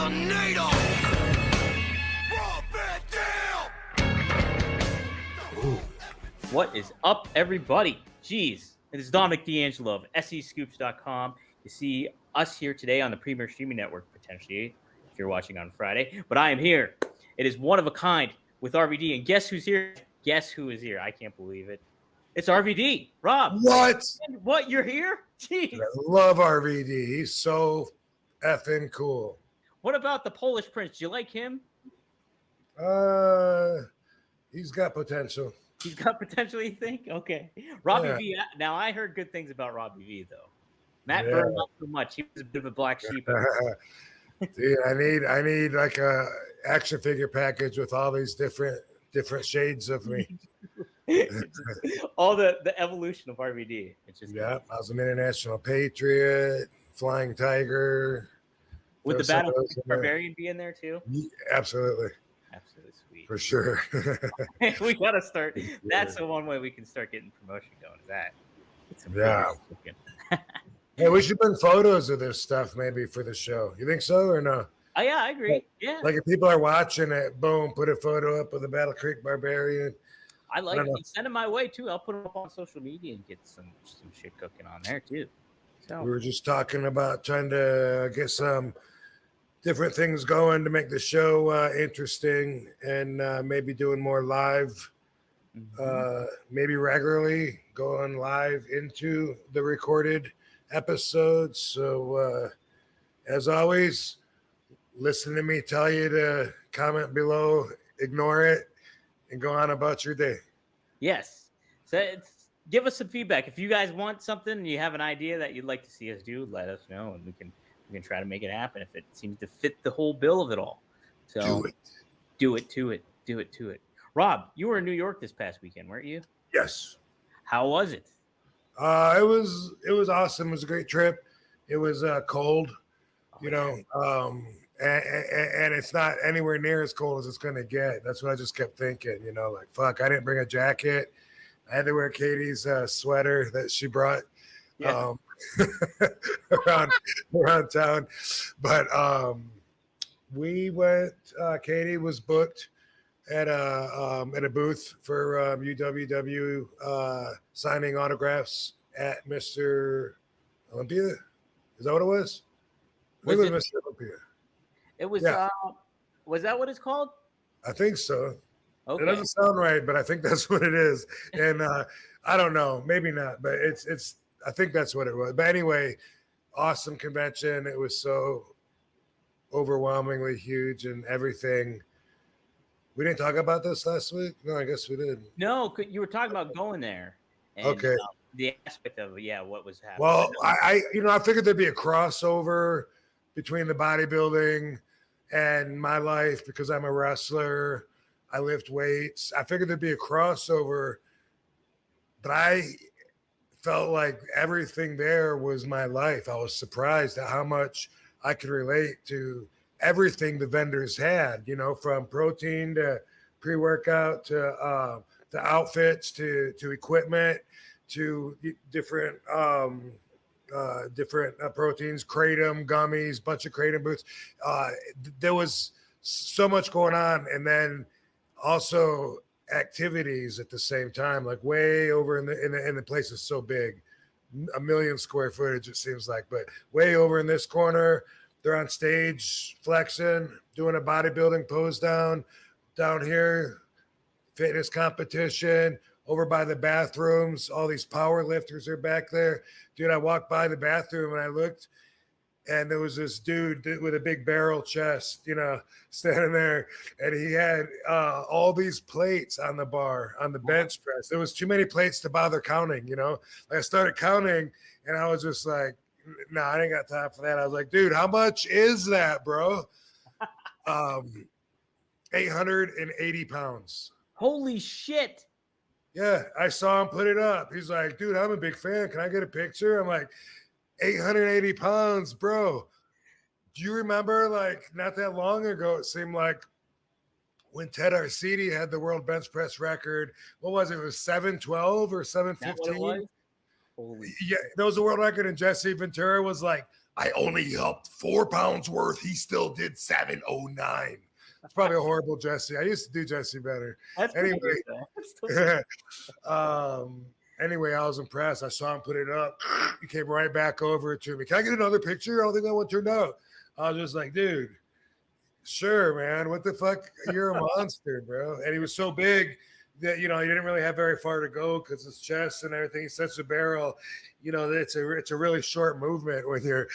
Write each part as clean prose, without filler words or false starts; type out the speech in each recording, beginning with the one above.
tornado. What is up, everybody? Jeez, it is Dominic D'Angelo of SEScoops.com. You see us here today on the Premier Streaming Network, potentially, if you're watching on Friday. But I am here. It is one of a kind with RVD. And guess who's here? Guess who is here? I can't believe it. It's RVD. Rob. What? What? You're here? Jeez. I love RVD. He's so effing cool. What about the Polish Prince? Do you like him? He's got potential. He's got potential, you think? Okay. Robbie V. Now, I heard good things about Robbie V, though. Matt Burr, not so much. He was a bit of a black sheep. Dude, I need like a action figure package with all these different shades of me. All the evolution of RVD. It's just I was an international patriot, flying tiger. Would the Battle Barbarian be in there too? Absolutely. Absolutely sweet. For sure. We gotta start. That's the one way we can start getting promotion going. Is that? Hey, we should bring photos of this stuff maybe for the show. You think so or no? Oh yeah, I agree. Yeah. Like if people are watching it, boom, put a photo up of the Battle Creek Barbarian. I like it. Send them my way too. I'll put them up on social media and get some shit cooking on there too. So we were just talking about trying to get some different things going to make the show interesting, and maybe doing more live, maybe regularly going live into the recorded episodes. So as always, listen to me tell you to comment below, ignore it, and go on about your day. Yes. So give us some feedback. If you guys want something and you have an idea that you'd like to see us do, let us know, and we can try to make it happen if it seems to fit the whole bill of it all. So do it to it. Rob, you were in New York this past weekend, weren't you? Yes. How was it? It was awesome. It was a great trip. It was cold, and it's not anywhere near as cold as it's going to get. That's what I just kept thinking, like, fuck, I didn't bring a jacket. I had to wear Katie's sweater that she brought around town. But we went, Katie was booked at a booth for UWW signing autographs at Mr. Olympia. Is that what it was? I think it was Mr. Olympia. It was. Was that what it's called? I think so. Okay. It doesn't sound right, but I think that's what it is. And I don't know, maybe not, but it's. I think that's what it was. But anyway, awesome convention. It was so overwhelmingly huge and everything. We didn't talk about this last week. No, I guess we did. No, you were talking about going there. And, okay. The aspect of what was happening. Well, I figured there'd be a crossover between the bodybuilding and my life because I'm a wrestler. I lift weights. I figured there'd be a crossover, but I felt like everything there was my life. I was surprised at how much I could relate to everything the vendors had, from protein to pre-workout to outfits to equipment to different proteins, kratom, gummies, bunch of kratom booths. There was so much going on, and then also activities at the same time, like way over in the place is so big, 1 million square footage it seems like, but way over in this corner, they're on stage flexing, doing a bodybuilding pose down here, fitness competition. Over by the bathrooms, all these power lifters are back there. Dude, I walked by the bathroom and I looked, and there was this dude with a big barrel chest, standing there, and he had all these plates on the bar, on the bench press. There was too many plates to bother counting, Like I started counting, and I was just like, no, I ain't got time for that. I was like, dude, how much is that, bro? 880 pounds. Holy shit. Yeah, I saw him put it up. He's like, dude, I'm a big fan. Can I get a picture? I'm like, 880 pounds, bro. Do you remember, like, not that long ago, it seemed like when Ted Arcidi had the world bench press record, what was it? It was 712 or 715? Yeah, that was a world record, and Jesse Ventura was like I only helped 4 pounds worth. He still did 709. It's probably a horrible Jesse. I used to do Jesse better. That's Anyway, pretty good, though. That's still anyway, I was impressed. I saw him put it up. He came right back over to me. Can I get another picture? I don't think that one turned out. I was just like, dude, sure, man. What the fuck? You're a monster, bro. And he was so big that, you know, he didn't really have very far to go because his chest and everything. He's such a barrel. You know, it's a really short movement when you're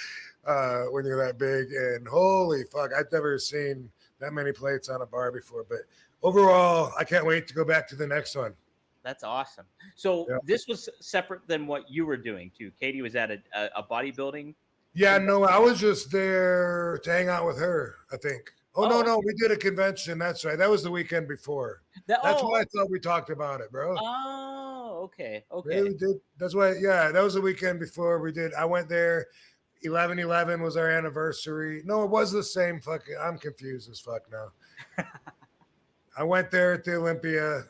that big. And holy fuck, I've never seen that many plates on a bar before. But overall, I can't wait to go back to the next one. That's awesome. So this was separate than what you were doing too. Katie was at a bodybuilding. Yeah, no, I was just there to hang out with her, I think. Oh, no, we did a convention. That's right. That was the weekend before. That's why I thought we talked about it, bro. Oh, okay. Yeah, we did. That's why, yeah, that was the weekend before we did. I went there. 11/11 was our anniversary. No, it was the same fucking. I'm confused as fuck now. I went there at the Olympia.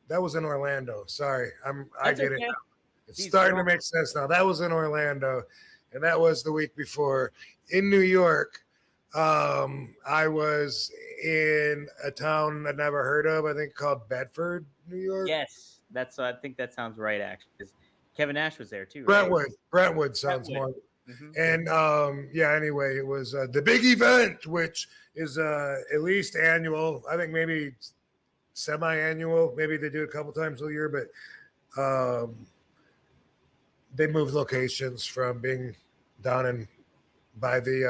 That was in Orlando. Sorry, I get it now. It's starting to make sense now. That was in Orlando, and that was the week before. In New York, I was in a town I'd never heard of. I think called Bedford, New York. Yes, I think that sounds right. Actually, Kevin Nash was there too. Right? Brentwood sounds more. And anyway, it was the big event, which is at least annual. I think maybe semi-annual. Maybe they do it a couple times a year, but they moved locations from being down in by the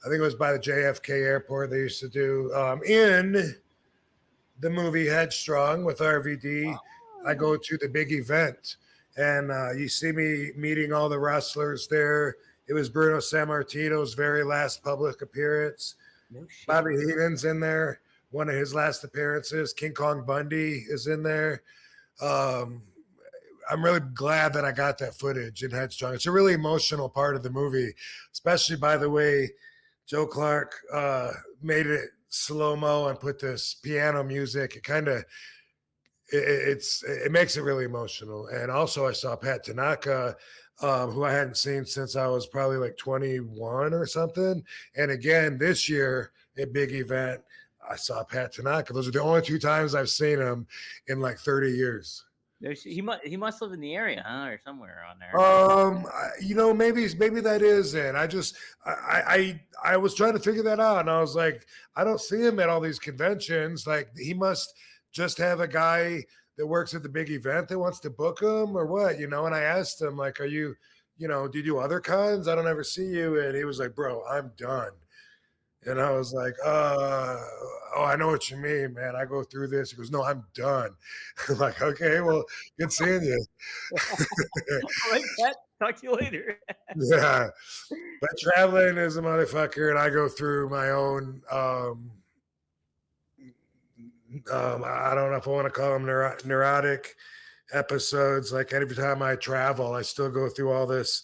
I think it was by the JFK airport. They used to do in the movie Headstrong with RVD. I go to the big event, and you see me meeting all the wrestlers there. It was Bruno Sammartino's very last public appearance. No shit. Bobby Heenan's in there, one of his last appearances. King Kong Bundy is in there. I'm really glad that I got that footage in Headstrong. It's a really emotional part of the movie, especially by the way Joe Clark made it slow-mo and put this piano music. It kind of it makes it really emotional. And also I saw Pat Tanaka, who I hadn't seen since I was probably like 21 or something. And again, this year at big event, I saw Pat Tanaka. Those are the only 2 times I've seen him in like 30 years. He must live in the area, huh, or somewhere on there. You know, maybe that is it. I was trying to figure that out, and I was like, I don't see him at all these conventions. Like, he must just have a guy that works at the big event that wants to book him, or what, you know? And I asked him, like, are you, you know, do you do other cons? I don't ever see you. And he was like, bro, I'm done. And I was like, oh, I know what you mean, man. I go through this. He goes, no, I'm done. I'm like, okay, well, good seeing you. All right, Pat. Talk to you later. Yeah. But traveling is a motherfucker, and I go through my own, I don't know if I want to call them neurotic episodes. Like every time I travel, I still go through all these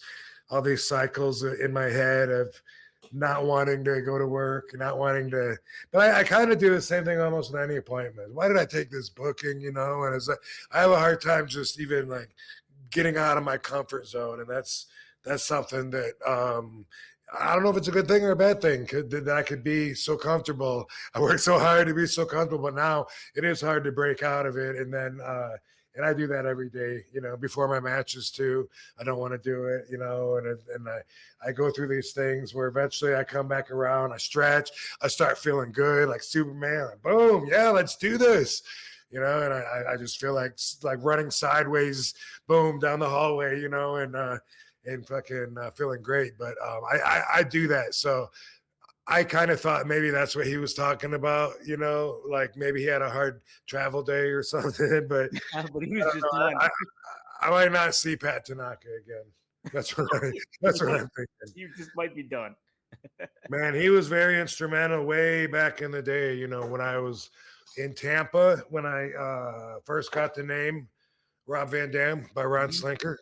cycles in my head of not wanting to go to work, not wanting to, but I kind of do the same thing almost with any appointment. Why did I take this booking, you know? And I have a hard time just even like getting out of my comfort zone. And that's something that, I don't know if it's a good thing or a bad thing that I could be so comfortable. I worked so hard to be so comfortable, but now it is hard to break out of it. And then, and I do that every day, you know, before my matches too. I don't want to do it, you know, and I go through these things where eventually I come back around, I stretch, I start feeling good, like Superman, like, boom, yeah, let's do this, you know, and I just feel like running sideways, boom, down the hallway, you know, and fucking feeling great. But I do that. So I kind of thought maybe that's what he was talking about, you know, like maybe he had a hard travel day or something, but he was just done. I might not see Pat Tanaka again. That's what I'm thinking. You just might be done. Man, he was very instrumental way back in the day, you know, when I was in Tampa, when I first got the name Rob Van Dam by Ron Slinker.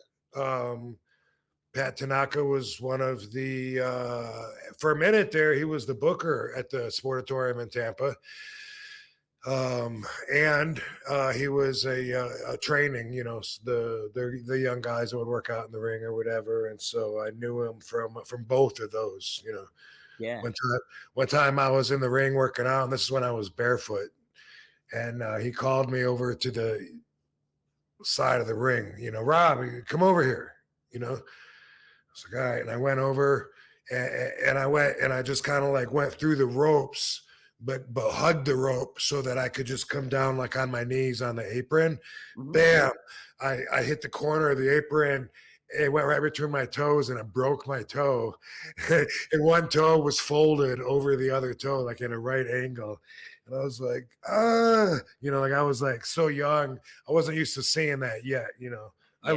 Pat Tanaka was one of the, for a minute there, he was the booker at the Sportatorium in Tampa. And he was a training, you know, the young guys that would work out in the ring or whatever, and so I knew him from both of those, you know. Yeah. One time I was in the ring working out, and this is when I was barefoot, and he called me over to the side of the ring, you know, Rob, come over here, you know. I was like, all right, and I went over, and I went, and I just kind of like went through the ropes, but hugged the rope so that I could just come down like on my knees on the apron. Mhm. Bam! I hit the corner of the apron. It went right between my toes, and it broke my toe. And one toe was folded over the other toe, like in a right angle. And I was like, you know, like I was like so young, I wasn't used to seeing that yet. You know, Yeah.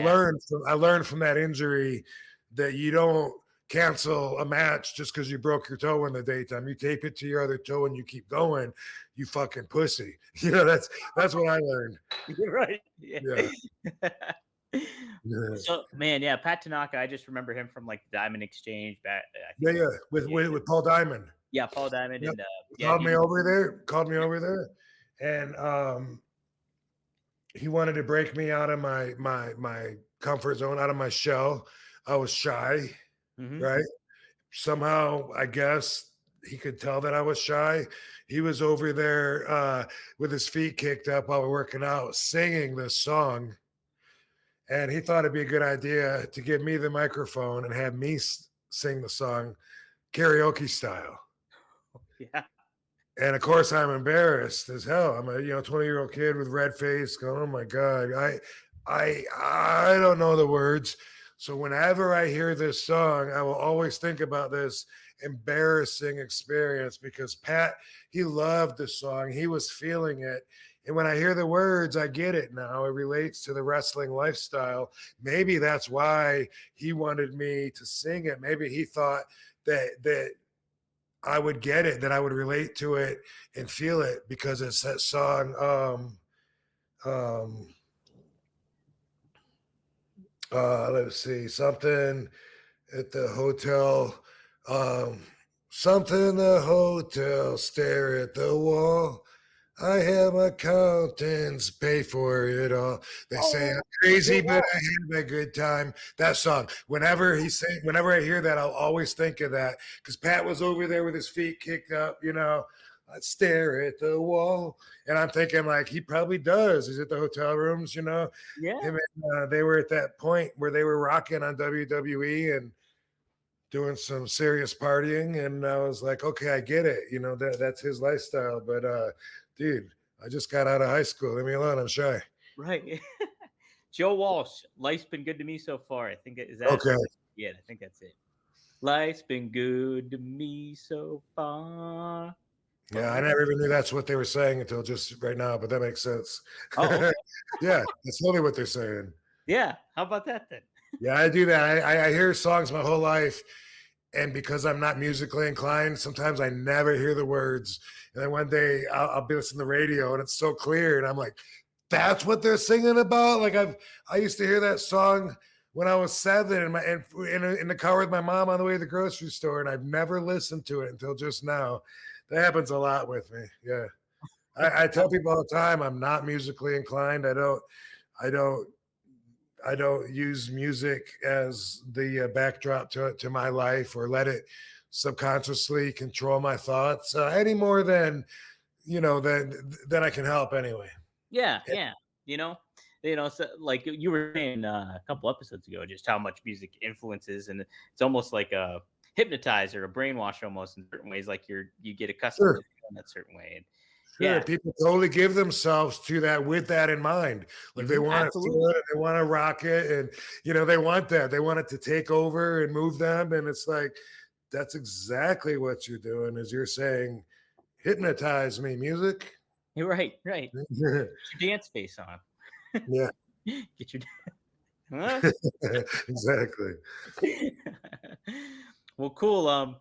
I learned from that injury that you don't cancel a match just because you broke your toe in the daytime. You tape it to your other toe and you keep going. You fucking pussy. You know, that's what I learned. You're right. Yeah. Yeah. Yeah. So, man, yeah, Pat Tanaka, I just remember him from like the Diamond Exchange back. I Yeah, think, yeah. With Paul Diamond. yeah, Paul Diamond, Yep. and He called me over there, and he wanted to break me out of my comfort zone, out of my shell. I was shy, Mhm. right? Somehow, I guess he could tell that I was shy. He was over there with his feet kicked up while we're working out, singing this song. And he thought it'd be a good idea to give me the microphone and have me sing the song karaoke style. Yeah. And of course, I'm embarrassed as hell. I'm a 20-year-old kid with red face, going, "Oh my god, I don't know the words." So whenever I hear this song, I will always think about this embarrassing experience because Pat, he loved the song, he was feeling it, and when I hear the words, I get it now. It relates to the wrestling lifestyle. Maybe that's why he wanted me to sing it. Maybe he thought that I would get it, that I would relate to it and feel it because it's that song. Um, let's see, something at the hotel. Something in the hotel, stare at the wall. I have accountants pay for it all. They say I'm crazy, but I have a good time. That song. Whenever I hear that, I'll always think of that. Because Pat was over there with his feet kicked up, you know. I stare at the wall. And I'm thinking, like, he probably does. He's at the hotel rooms, you know. Yeah. Him and, they were at that point where they were rocking on WWE and doing some serious partying, and I was like, okay, I get it. You know, that's his lifestyle. But dude, I just got out of high school. Leave me alone. I'm shy. Right. Joe Walsh, life's been good to me so far. I think is that Okay. Yeah, I think that's it. Life's been good to me so far. Yeah, I never even knew that's what they were saying until just right now, but that makes sense. Oh, okay. Yeah, that's totally what they're saying. Yeah. How about that then? Yeah, I do that. I hear songs my whole life, and because I'm not musically inclined, sometimes I never hear the words. And then one day I'll be listening to the radio, and it's so clear, and I'm like, "That's what they're singing about." Like I used to hear that song when I was 7, in the car with my mom on the way to the grocery store, and I've never listened to it until just now. That happens a lot with me. Yeah, I tell people all the time I'm not musically inclined. I don't use music as the backdrop to my life or let it subconsciously control my thoughts any more than than I can help anyway. Yeah, yeah. So like you were saying a couple episodes ago, just how much music influences, and it's almost like a hypnotizer, a brainwash, almost in certain ways. Like you get accustomed Sure. to feeling that certain way. And Sure, yeah, people totally give themselves to that with that in mind. Like they want to feel absolutely. it, they want to rock it, and they want that. They want it to take over and move them. And it's like that's exactly what you're doing, is you're saying, hypnotize me, music. You're right, right. Get your dance face on. Yeah. Get your Huh? Exactly. Well, cool.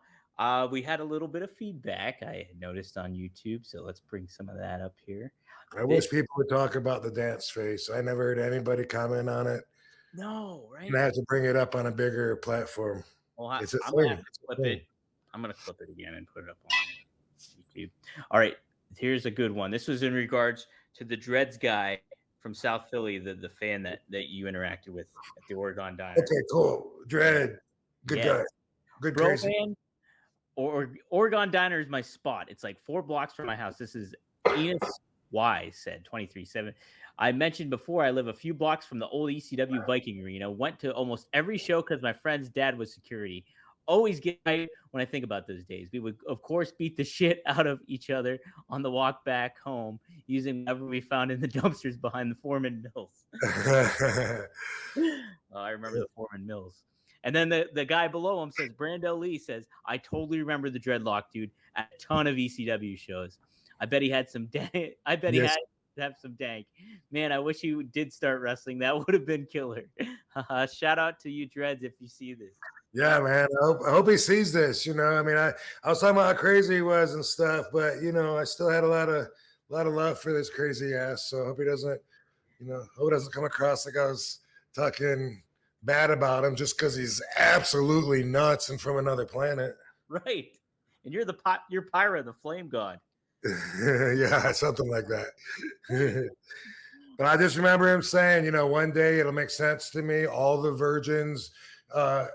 We had a little bit of feedback I had noticed on YouTube, so let's bring some of that up here. I wish people would talk about the dance face. I never heard anybody comment on it. No, right? And I have to bring it up on a bigger platform. Well, It's a I'm gonna thing. have to clip it. I'm gonna clip it again and put it up on YouTube. All right. Here's a good one. This was in regards to the Dreads guy from South Philly, the fan that you interacted with at the Oregon Diner. Okay, cool. Dread, good guy, good Bro, crazy. man, or Oregon Diner is my spot. It's like 4 blocks from my house. This is Enos Y said 23-7. I mentioned before I live a few blocks from the old ECW Viking Arena. Went to almost every show because my friend's dad was security. Always get right when I think about those days. We would, of course, beat the shit out of each other on the walk back home using whatever we found in the dumpsters behind the Foreman Mills. I remember the Foreman Mills. And then the guy below him says, Brando Lee says, I totally remember the dreadlock dude at a ton of ECW shows. I bet he had some dank. I bet he had to have some dank. Man, I wish he did start wrestling. That would have been killer. Shout out to you, Dreads, if you see this. Yeah, man. I hope he sees this. You know, I mean, I was talking about how crazy he was and stuff, but you know, I still had a lot of love for this crazy ass. So I hope he doesn't, you know, hope it doesn't come across like I was talking bad about him just because he's absolutely nuts and from another planet. Right. And you're you're Pyra, the flame god. Yeah, something like that. But I just remember him saying, you know, one day it'll make sense to me. All the virgins, I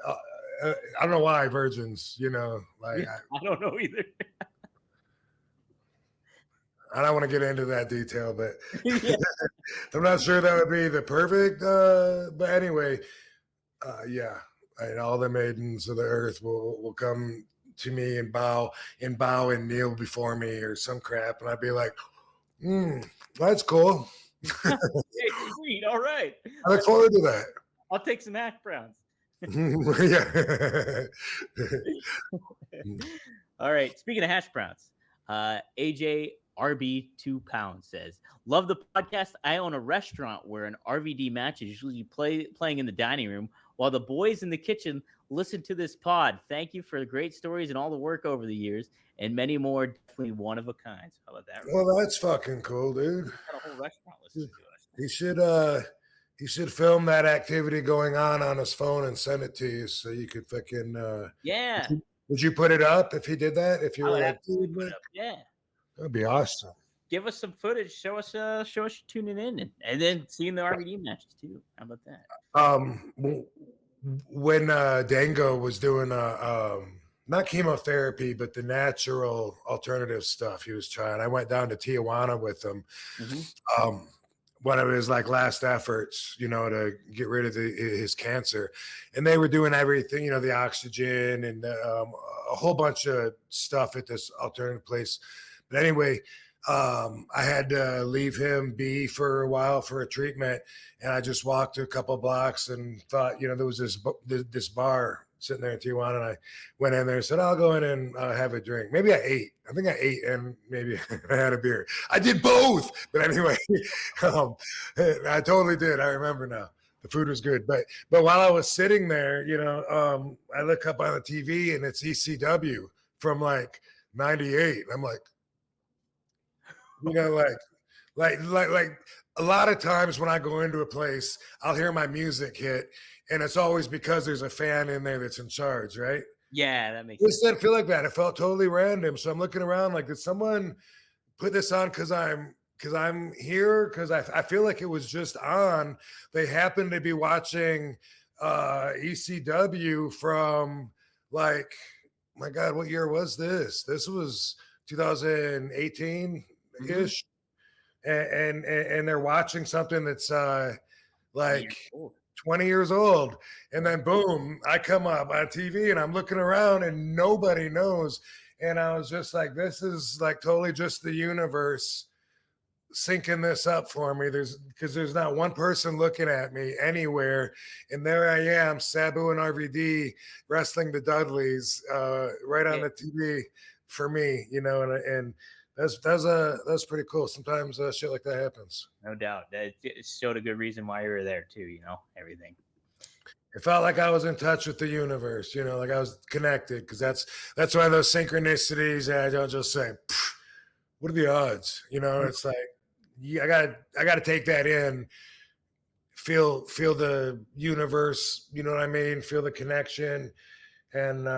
don't know why virgins, you know, like I don't know either. I don't want to get into that detail, but I'm not sure that would be the perfect. But anyway, yeah, and all the maidens of the earth will come to me and bow and kneel before me or some crap, and I'd be like, that's cool. Hey, sweet, all right. I look forward to that. I'll take some hash browns. Yeah. All right. Speaking of hash browns, AJ RB 2 pounds says, love the podcast. I own a restaurant where an RVD match is usually playing in the dining room while the boys in the kitchen listen to this pod. Thank you for the great stories and all the work over the years and many more. Definitely one of a kind. How about that? Well, that's fucking cool, dude. Got a whole restaurant listening to us. He should film that activity going on his phone and send it to you so you could fucking yeah. Would you put it up if he did that? If you were like, put it up. Yeah. That'd be awesome. Give us some footage. Show us you tuning in, and then seeing the RVD matches too. How about that? When Dango was doing not chemotherapy, but the natural alternative stuff he was trying, I went down to Tijuana with him. Mm-hmm. One of his like last efforts, you know, to get rid of his cancer, and they were doing everything, you know, the oxygen and a whole bunch of stuff at this alternative place. But anyway, I had to leave him be for a while for a treatment, and I just walked a couple blocks and thought, you know, there was this bar sitting there in Tijuana, and I went in there and said, I'll go in and have a drink. Maybe I ate. I think I ate and maybe I had a beer. I did both. But anyway, I totally did. I remember now. The food was good. But while I was sitting there, you know, I look up on the TV and it's ECW from like 98. I'm like, you know, like a lot of times when I go into a place, I'll hear my music hit, and it's always because there's a fan in there that's in charge, right? Yeah, that makes sense. It didn't feel like that. It felt totally random. So I'm looking around like, did someone put this on because I'm here? Because I feel like it was just on. They happened to be watching ECW from like, my God, what year was this? This was 2018 ish, and they're watching something that's like 20 years old, and then boom, I come up on TV and I'm looking around and nobody knows, and I was just like, this is like totally just the universe syncing this up for me. Because there's not one person looking at me anywhere, and there I am, Sabu and RVD wrestling the Dudleys right on the TV for me, you know, and that's pretty cool. Sometimes shit like that happens. No doubt. It showed a good reason why you were there too, you know, everything. It felt like I was in touch with the universe, you know, like I was connected, because that's why those synchronicities, I don't just say, what are the odds? You know, it's like, yeah, I gotta take that in, feel the universe, you know what I mean? Feel the connection, and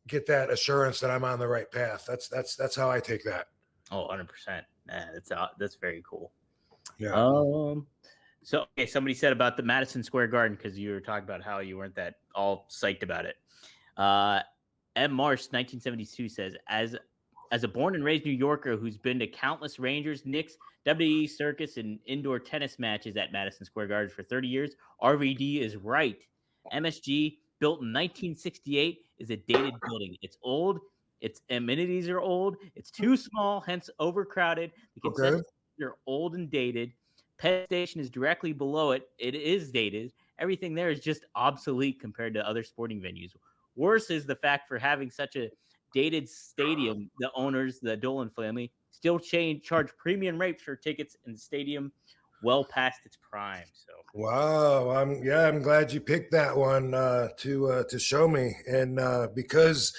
get that assurance that I'm on the right path. That's how I take that. Oh, 100%. That's very cool. Yeah. So okay, somebody said about the Madison Square Garden, because you were talking about how you weren't that all psyched about it. M. Marsh, 1972 says, as a born and raised New Yorker who's been to countless Rangers, Knicks, WWE circus, and indoor tennis matches at Madison Square Garden for 30 years, RVD is right. MSG, built in 1968, is a dated building. It's old. Its amenities are old. It's too small, hence overcrowded. The concessions are old and dated. Penn Station is directly below it. It is dated. Everything there is just obsolete compared to other sporting venues. Worse is the fact for having such a dated stadium, the owners, the Dolan family, still charge premium rates for tickets in the stadium well past its prime. So wow, I'm glad you picked that one to show me, and because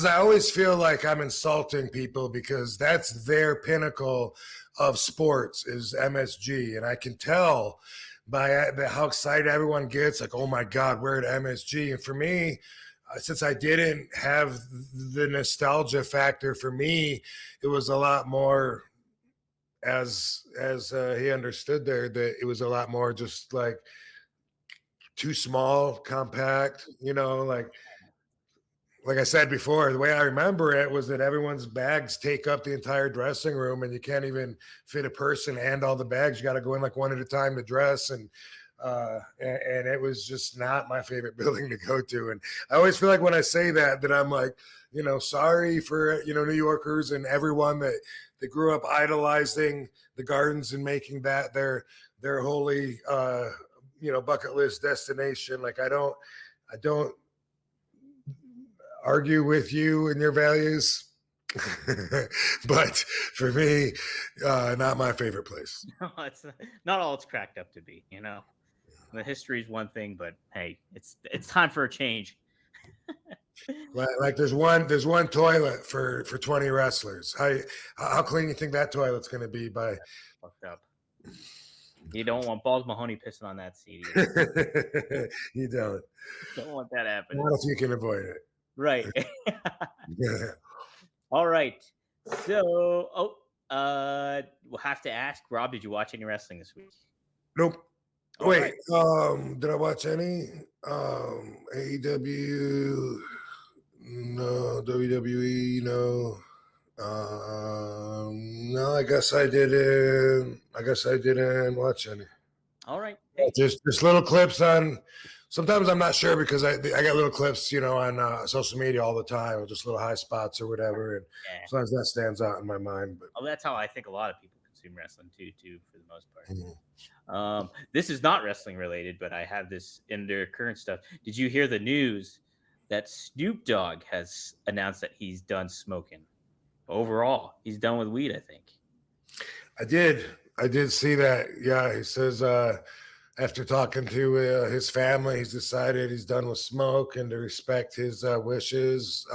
I always feel like I'm insulting people because that's their pinnacle of sports is MSG, and I can tell by how excited everyone gets, like, oh my God, we're at MSG, and for me. Since I didn't have the nostalgia factor, for me, it was a lot more, as he understood there, that it was a lot more just like too small, compact, like I said before, the way I remember it was that everyone's bags take up the entire dressing room and you can't even fit a person and all the bags. You got to go in like one at a time to dress. And it was just not my favorite building to go to. And I always feel like when I say that I'm like, sorry for, New Yorkers and everyone that grew up idolizing the Gardens and making that their holy, bucket list destination. Like I don't argue with you and your values, but for me, not my favorite place. No, it's not all it's cracked up to be. The history is one thing, but hey, it's time for a change. Like there's one toilet for 20 wrestlers. How clean you think that toilet's going to be by? Fucked up. You don't want Balls Mahoney pissing on that seat. You don't Want that happening. Not if you can avoid it. Right. Yeah. All right. So, we'll have to ask Rob, did you watch any wrestling this week? Nope. All Wait, right. did I watch any? AEW? No. WWE? No. No, I guess I didn't watch any. All right. Hey. Just little clips on. Sometimes I'm not sure because I got little clips, on social media all the time, or just little high spots or whatever, and sometimes that stands out in my mind. But that's how I think a lot of people consume wrestling too, for the most part. Mm-hmm. This is not wrestling related, but I have this in their current stuff. Did you hear the news that Snoop Dogg has announced that he's done smoking? Overall, he's done with weed, I think. I did see that. Yeah, he says after talking to his family, he's decided he's done with smoke and to respect his wishes.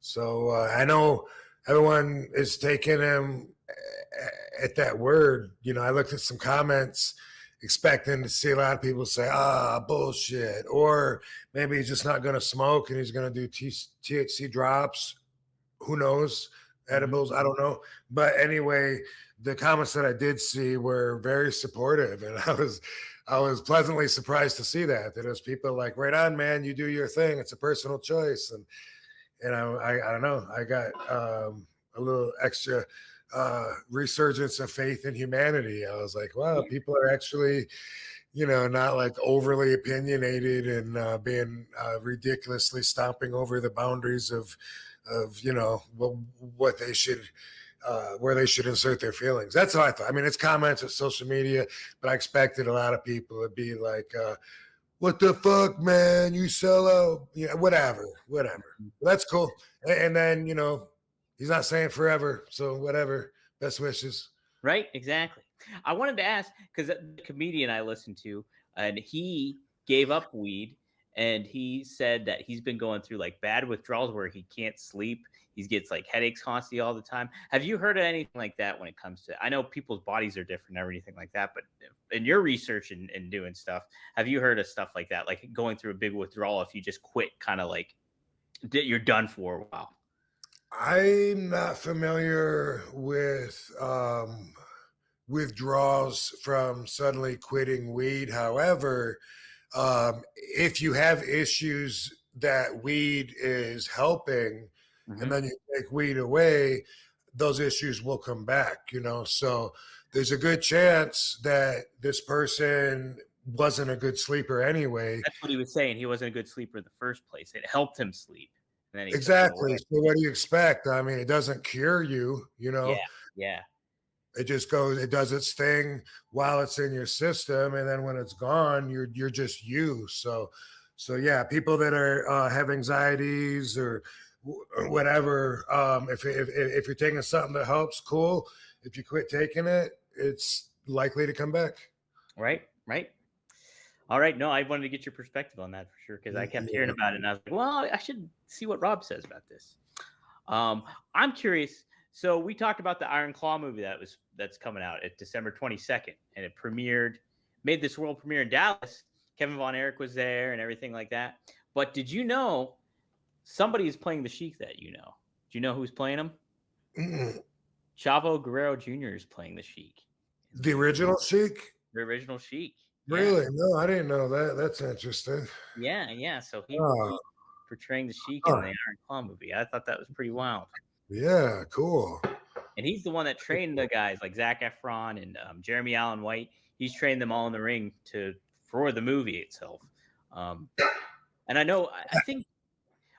So I know everyone is taking him at that word. I looked at some comments expecting to see a lot of people say, bullshit. Or maybe he's just not going to smoke and he's going to do THC drops. Who knows? Edibles, I don't know. But anyway, the comments that I did see were very supportive, and I was pleasantly surprised to see that there's people like, right on, man, you do your thing. It's a personal choice. And I don't know. I got a little extra resurgence of faith in humanity. I was like, wow, people are actually, not like overly opinionated and being ridiculously stomping over the boundaries of what they should, where they should insert their feelings. That's how I thought. I mean, it's comments on social media, but I expected a lot of people to be like, what the fuck, man, you sell out, whatever. That's cool. And then, he's not saying forever. So whatever, best wishes. Right. Exactly. I wanted to ask, because the comedian I listened to, and he gave up weed. And he said that he's been going through like bad withdrawals where he can't sleep. He gets like headaches constantly all the time. Have you heard of anything like that when it comes to, I know people's bodies are different and everything like that, but in your research and doing stuff, have you heard of stuff like that? Like going through a big withdrawal if you just quit kind of like You're done for. Wow. I'm not familiar with withdrawals from suddenly quitting weed. However, if you have issues that weed is helping, and then you take weed away, those issues will come back, So there's a good chance that this person wasn't a good sleeper anyway. That's what he was saying. He wasn't a good sleeper in the first place. It helped him sleep. And then he Exactly. So what do you expect? I mean, it doesn't cure you, Yeah. Yeah. It just goes, it does its thing while it's in your system, and then when it's gone, you're just you. So yeah, people that are have anxieties or whatever, if you're taking something that helps, cool. If you quit taking it, it's likely to come back. Right. All right. No, I wanted to get your perspective on that for sure, because I kept hearing about it, and I was like, well, I should see what Rob says about this. I'm curious. So we talked about the Iron Claw movie that's coming out at December 22nd, and it made this world premiere in Dallas. Kevin Von Erich was there and everything like that. But did you know somebody is playing the Sheik that you know? Do you know who's playing him? Chavo Guerrero Jr. is playing the Sheik. The original Sheik? The original Sheik. Really? Yeah. No, I didn't know that. That's interesting. Yeah. So he was portraying the Sheik in the Iron Claw movie. I thought that was pretty wild. Yeah, cool. And he's the one that trained the guys like Zac Efron and Jeremy Allen White. He's trained them all in the ring for the movie itself. And I know, I think.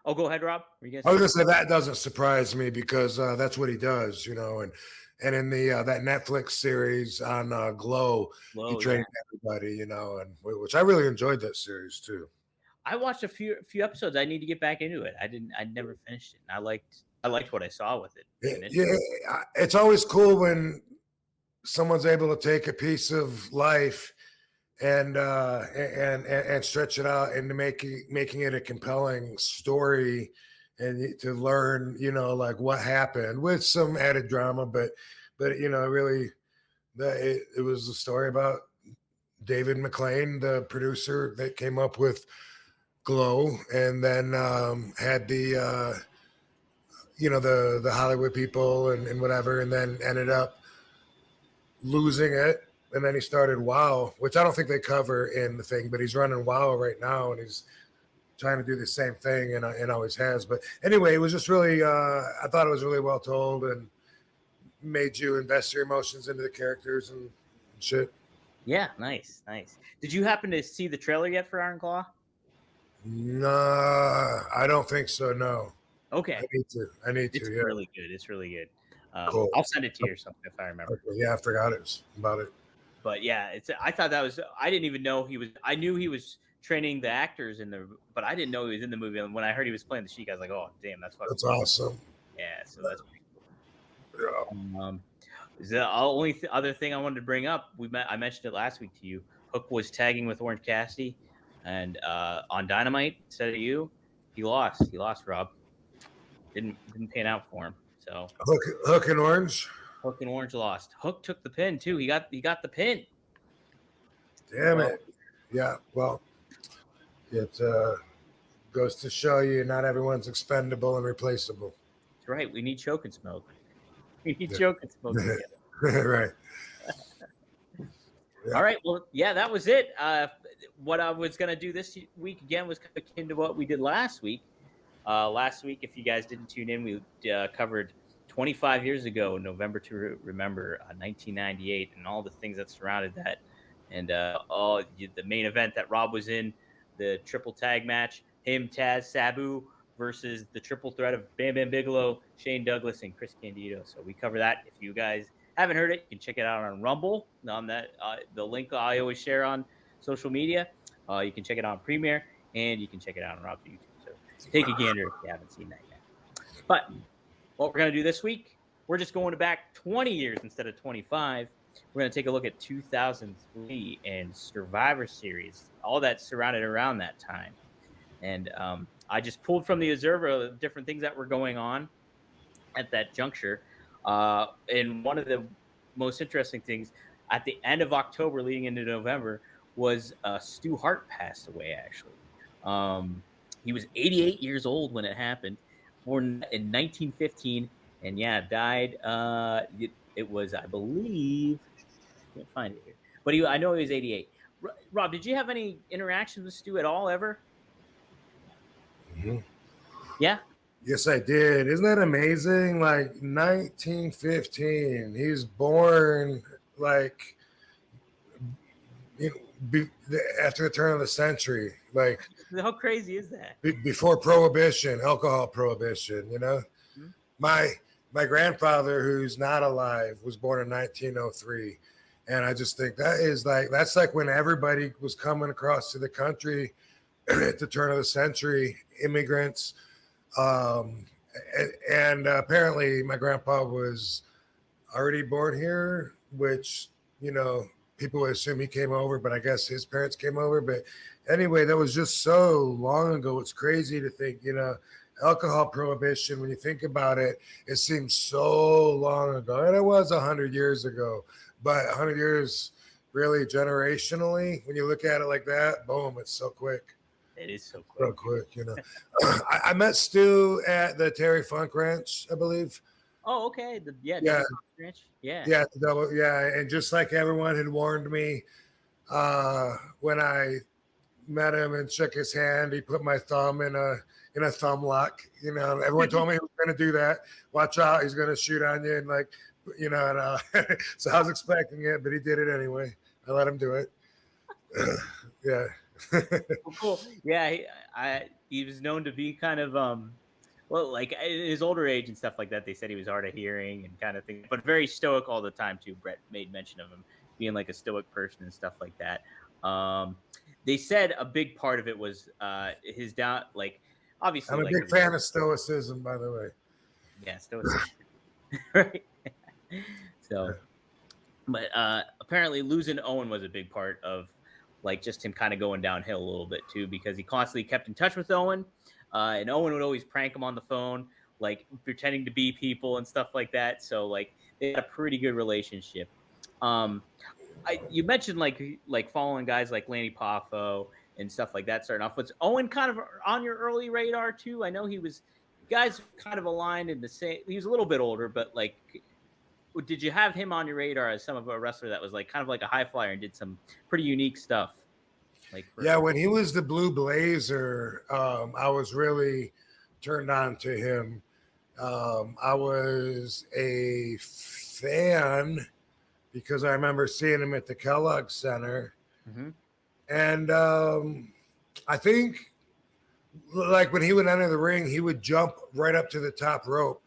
Oh, go ahead, Rob. I was gonna say that doesn't surprise me because that's what he does, And in the that Netflix series on Glow, he trained everybody, and which I really enjoyed that series too. I watched a few episodes. I need to get back into it. I never finished it. And I liked what I saw with it. Yeah, it's always cool when someone's able to take a piece of life and stretch it out into making it a compelling story, and to learn, like what happened with some added drama, but really, it was a story about David McLean, the producer that came up with Glow, and then had the the Hollywood people and whatever, and then ended up losing it. And then he started WoW, which I don't think they cover in the thing, but he's running WoW right now, and he's trying to do the same thing, and always has. But anyway, it was just really, I thought it was really well told and made you invest your emotions into the characters and shit. Yeah, nice. Did you happen to see the trailer yet for Iron Claw? Nah, I don't think so, no. Okay. I need to. It's yeah. really good. It's really good. Cool. I'll send it to you or something if I remember. Okay, yeah, I forgot about it. But yeah, I thought that was. I didn't even know he was. I knew he was training the actors but I didn't know he was in the movie. And when I heard he was playing the Sheik, I was like, oh damn, that's awesome. Yeah, so that's pretty cool. Yeah. The only other thing I wanted to bring up, I mentioned it last week to you. Hook was tagging with Orange Cassidy, and on Dynamite instead of you, he lost. He lost, Rob. Didn't pan out for him. So Hook and Orange. Hook and Orange lost. Hook took the pin too. He got the pin. Damn it. Yeah. Well, it goes to show you not everyone's expendable and replaceable. That's right. We need Choke and Smoke. We need Choke and Smoke together. Right. Yeah. All right. Well, yeah, that was it. What I was going to do this week again was kind of akin to what we did last week. Last week, if you guys didn't tune in, we covered 25 years ago, November to Remember, 1998, and all the things that surrounded that. And the main event that Rob was in, the triple tag match, him, Taz, Sabu versus the triple threat of Bam Bam Bigelow, Shane Douglas, and Chris Candido. So we cover that. If you guys haven't heard it, you can check it out on Rumble, on that the link I always share on social media. You can check it out on Premiere, and you can check it out on Rob's YouTube. So take a gander if you haven't seen that yet. But what we're going to do this week, we're just going back 20 years instead of 25. We're going to take a look at 2003 and Survivor Series, all that surrounded around that time. And I just pulled from the Observer different things that were going on at that juncture. And one of the most interesting things at the end of October leading into November was Stu Hart passed away, actually. He was 88 years old when it happened, born in 1915, and yeah, died. It was, I believe, I can't find it here, but I know he was 88. Rob, did you have any interactions with Stu at all ever? Mm-hmm. Yeah. Yes, I did. Isn't that amazing? Like 1915, he's born like you know, after the turn of the century, like How crazy is that? before prohibition, alcohol prohibition. Hmm? My my grandfather, who's not alive, was born in 1903, and I just think that's like when everybody was coming across to the country at the turn of the century, immigrants. Um, and apparently, my grandpa was already born here, which people would assume he came over, but I guess his parents came over. But anyway, that was just so long ago. It's crazy to think, alcohol prohibition. When you think about it, it seems so long ago, and it was 100 years ago. But 100 years, really, generationally, when you look at it like that, boom, it's so quick. It is so quick. So quick. I met Stu at the Terry Funk Ranch, I believe. Oh, okay. Yeah. Yeah, and just like everyone had warned me, when I met him and shook his hand, he put my thumb in a thumb lock. Everyone told me he was going to do that. Watch out, he's going to shoot on you, and so I was expecting it, but he did it anyway. I let him do it. Yeah. Well, cool. Yeah, he was known to be kind of well, like in his older age and stuff like that. They said he was hard of hearing and kind of thing, but very stoic all the time too. Brett made mention of him being like a stoic person and stuff like that. They said a big part of it was his down, like obviously. I'm a big fan of stoicism, by the way. Yeah, stoicism. Right. So, but apparently losing Owen was a big part of like just him kind of going downhill a little bit too, because he constantly kept in touch with Owen, and Owen would always prank him on the phone, like pretending to be people and stuff like that. So like they had a pretty good relationship. You mentioned like following guys like Lanny Poffo and stuff like that starting off. Was Owen kind of on your early radar too? I know he was. Guys kind of aligned in the same. He was a little bit older, but like, did you have him on your radar as some of a wrestler that was like kind of like a high flyer and did some pretty unique stuff? Yeah, when he was the Blue Blazer, I was really turned on to him. I was a fan because I remember seeing him at the Kellogg Center. Mm-hmm. And I think like when he would enter the ring, he would jump right up to the top rope,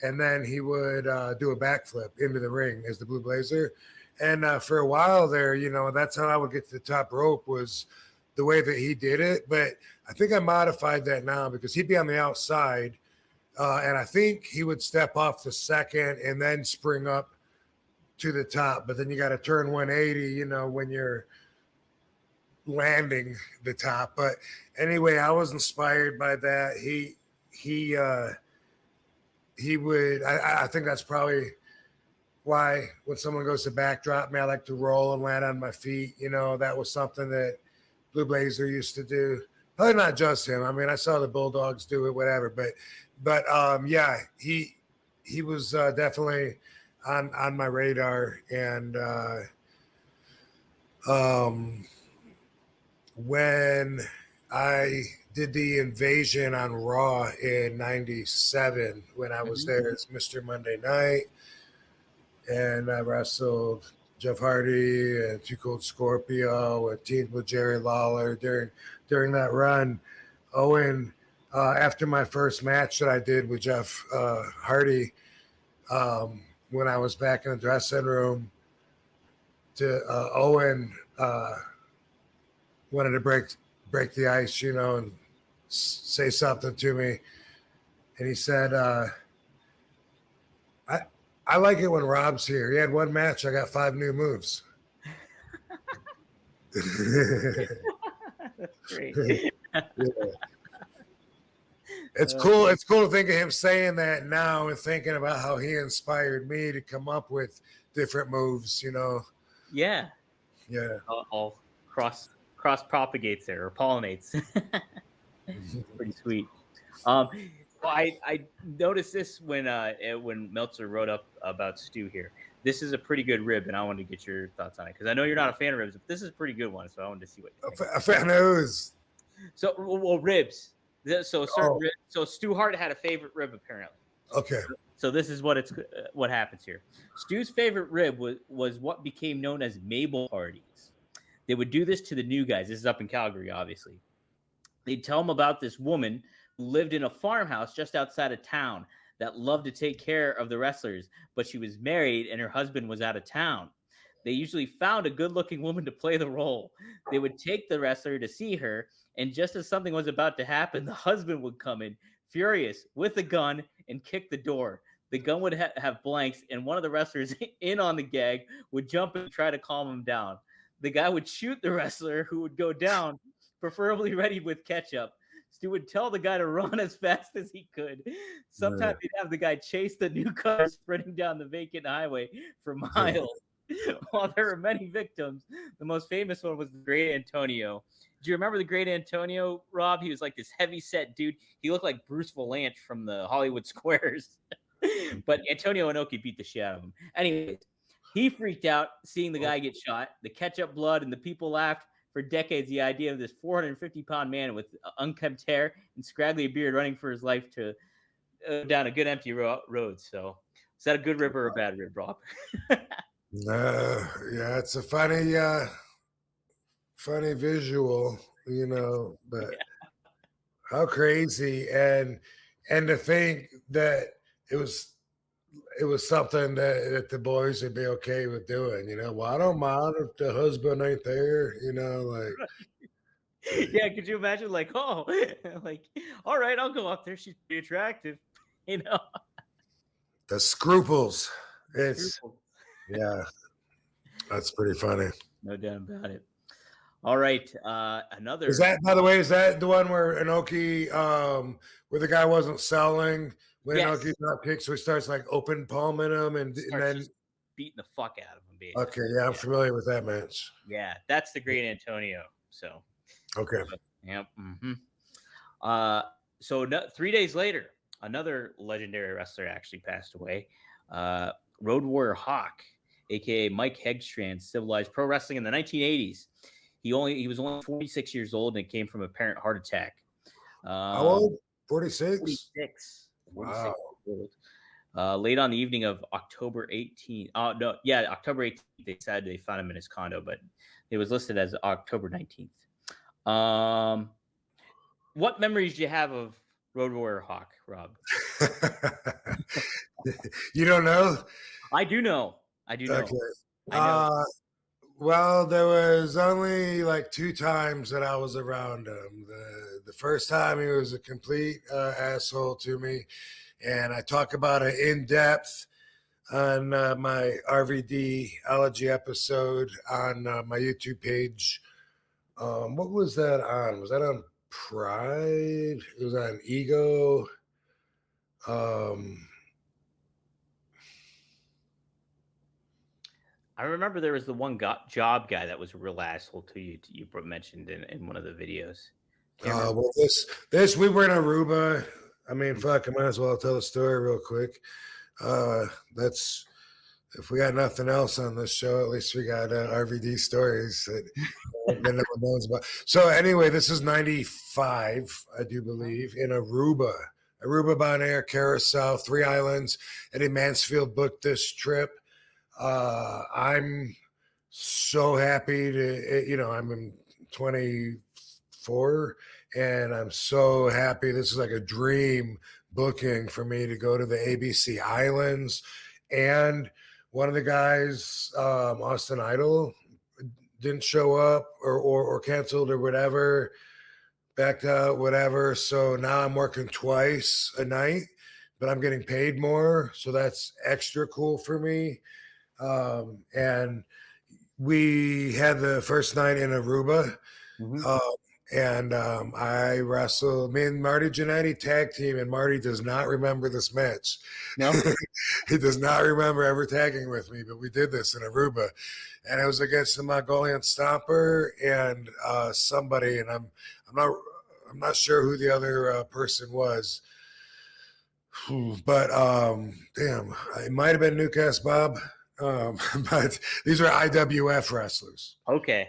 and then he would do a backflip into the ring as the Blue Blazer. And for a while there, that's how I would get to the top rope, was the way that he did it. But I think I modified that now because he'd be on the outside, and I think he would step off the second and then spring up to the top. But then you got to turn 180, when you're landing the top. But anyway, I was inspired by that. He would. I think that's probably why when someone goes to backdrop me, I like to roll and land on my feet. That was something that Blue Blazer used to do. Probably not just him. I mean, I saw the Bulldogs do it, whatever. But yeah, he was definitely on my radar. And when I did the invasion on Raw in '97, when I was there as Mr. Monday Night, and I wrestled Jeff Hardy and Too Cold Scorpio and teamed with Jerry Lawler during that run. Owen, after my first match that I did with Jeff Hardy, when I was back in the dressing room, Owen wanted to break the ice, and say something to me. And he said, I like it when Rob's here. He had one match. I got 5 new moves. That's great. Yeah. It's cool. It's cool to think of him saying that now and thinking about how he inspired me to come up with different moves, Yeah. Yeah. All cross propagates there or pollinates. Pretty sweet. Well, I noticed this when Meltzer wrote up about Stu here. This is a pretty good rib, and I wanted to get your thoughts on it because I know you're not a fan of ribs, but this is a pretty good one. So I wanted to see what you think. A fan of whose? So, well, ribs. So certain Oh. ribs. So Stu Hart had a favorite rib apparently. Okay. So this is what happens here. Stu's favorite rib was what became known as Mabel parties. They would do this to the new guys. This is up in Calgary, obviously. They'd tell them about this woman who lived in a farmhouse just outside of town that loved to take care of the wrestlers, but she was married and her husband was out of town. They usually found a good-looking woman to play the role. They would take the wrestler to see her, and just as something was about to happen, the husband would come in, furious, with a gun, and kick the door. The gun would have blanks, and one of the wrestlers in on the gag would jump and try to calm him down. The guy would shoot the wrestler, who would go down, preferably ready with ketchup. Stu would tell the guy to run as fast as he could. Sometimes he'd have the guy chase the newcomer sprinting down the vacant highway for miles. While there were many victims, the most famous one was the Great Antonio. Do you remember the Great Antonio, Rob? He was like this heavy-set dude. He looked like Bruce Valanche from the Hollywood Squares. But Antonio Inoki beat the shit out of him. Anyways, he freaked out seeing the guy get shot. The ketchup blood and the people laughed for decades. The idea of this 450-pound man with unkempt hair and scraggly beard running for his life to down a good empty road. So, is that a good rib or a bad rib, Rob? Yeah, it's a funny visual, but how crazy and to think that it was something that the boys would be okay with doing, well, I don't mind if the husband ain't there, like Yeah, could you imagine like, oh, like, all right, I'll go up there, she's pretty attractive, the scruples. Yeah, that's pretty funny. No doubt about it. All right, another. Is that, by the way, is that the one where Inoki, where the guy wasn't selling when Inoki got kicked, so he starts like open palming him and then beating the fuck out of him, basically. Okay, yeah, I'm familiar with that match. Yeah, that's the Great Antonio. So okay, yep. Mm-hmm. So 3 days later, another legendary wrestler actually passed away. Road Warrior Hawk, aka Mike Hegstrand, civilized pro wrestling in the 1980s. He was only 46 years old, and it came from apparent heart attack. How old? 46? 46. Wow. Late on the evening of October 18th. October 18th. They said they found him in his condo, but it was listed as October 19th. What memories do you have of Road Warrior Hawk, Rob? You don't know? I do know. Okay. I know. Well, there was only like 2 times that I was around him. The first time he was a complete asshole to me, and I talk about it in depth on my RVD allergy episode on my YouTube page. What was that on? Was that on Pride? It was on Ego. I remember there was the one job guy that was a real asshole to you. You mentioned in one of the videos. Well, this we were in Aruba. I mean, fuck, I might as well tell the story real quick. That's if we got nothing else on this show, at least we got RVD stories that no one knows about. So anyway, this is 95, I do believe, in Aruba. Aruba, Bonaire, Carousel, 3 islands. Eddie Mansfield booked this trip. I'm so happy to, I'm in 24 and I'm so happy. This is like a dream booking for me to go to the ABC Islands. And one of the guys, Austin Idol, didn't show up or canceled or whatever, backed out, whatever. So now I'm working twice a night, but I'm getting paid more. So that's extra cool for me. And we had the first night in Aruba. And I wrestled. Me and Marty Jannetty tag team, and Marty does not remember this match. No, he does not remember ever tagging with me. But we did this in Aruba, and it was against the Mongolian Stomper and somebody. And I'm not I'm not sure who the other person was. But damn, it might have been Newcastle Bob. But these are IWF wrestlers. Okay.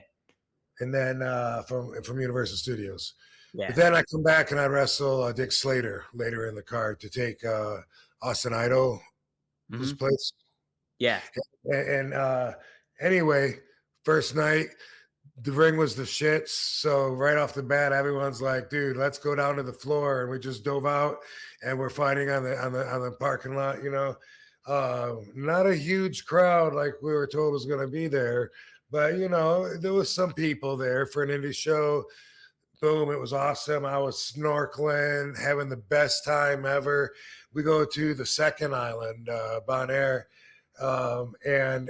And then from Universal Studios. Yeah. But then I come back and I wrestle Dick Slater later in the card to take Austin Idol his place. Yeah. And anyway, first night, the ring was the shits. So right off the bat, everyone's like, dude, let's go down to the floor. And we just dove out and we're fighting on the parking lot, you know. Not a huge crowd like we were told was going to be there. But, you know, there was some people there for an indie show. Boom, it was awesome. I was snorkeling, having the best time ever. We go to the second island, Bonaire, and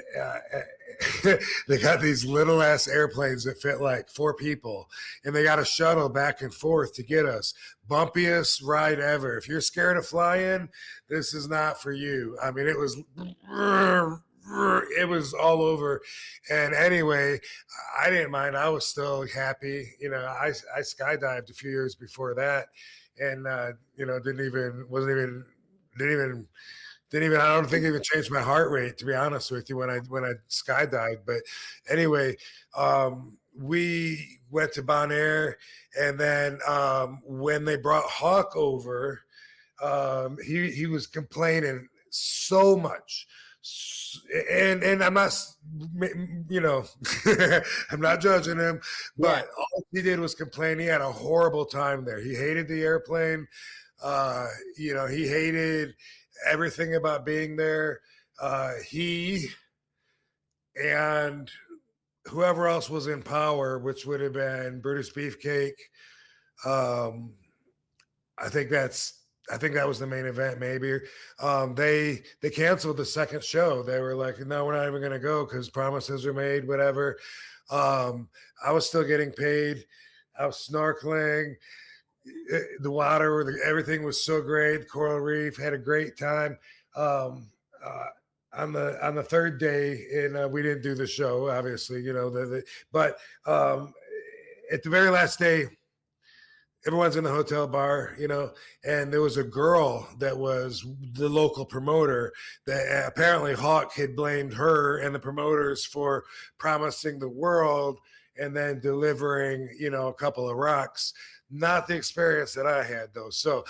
they got these little ass airplanes that fit like 4 people, and they got a shuttle back and forth to get us. Bumpiest ride ever. If you're scared of flying, this is not for you. I mean, it was all over. And anyway, I didn't mind. I was still happy. You know, I skydived a few years before that, and you know, didn't even I don't think it even changed my heart rate, to be honest with you, when I skydived. But anyway, we went to Bonaire, and then when they brought Hawk over, he was complaining so much. And I'm not, you know, I'm not judging him, but all he did was complain. He had a horrible time there. He hated the airplane. You know, he hated everything about being there. He and whoever else was in power, which would have been Brutus Beefcake. I think that was the main event. Maybe they canceled the second show. They were like, no, we're not even going to go because promises are made, whatever. I was still getting paid. I was snorkeling. The water, everything was so great. Coral Reef, had a great time. On the third day, and we didn't do the show, obviously, you know. But at the very last day, everyone's in the hotel bar, you know, and there was a girl that was the local promoter that apparently Hawk had blamed her and the promoters for promising the world and then delivering, you know, a couple of rocks. Not the experience that I had, though. So,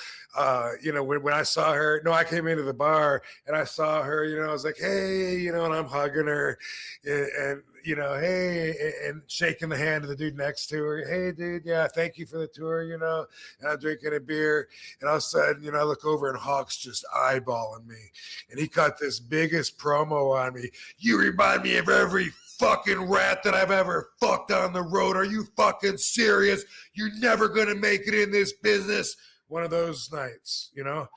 you know, when I saw her, I came into the bar and I saw her, you know, I was like, hey, you know, and I'm hugging her and you know, hey, and shaking the hand of the dude next to her. Hey, dude, yeah, thank you for the tour, you know, and I'm drinking a beer. And all of a sudden, you know, I look over and Hawk's just eyeballing me. And he cut this biggest promo on me. You remind me of every fucking rat that I've ever fucked on the road. Are you fucking serious? You're never going to make it in this business. One of those nights, you know?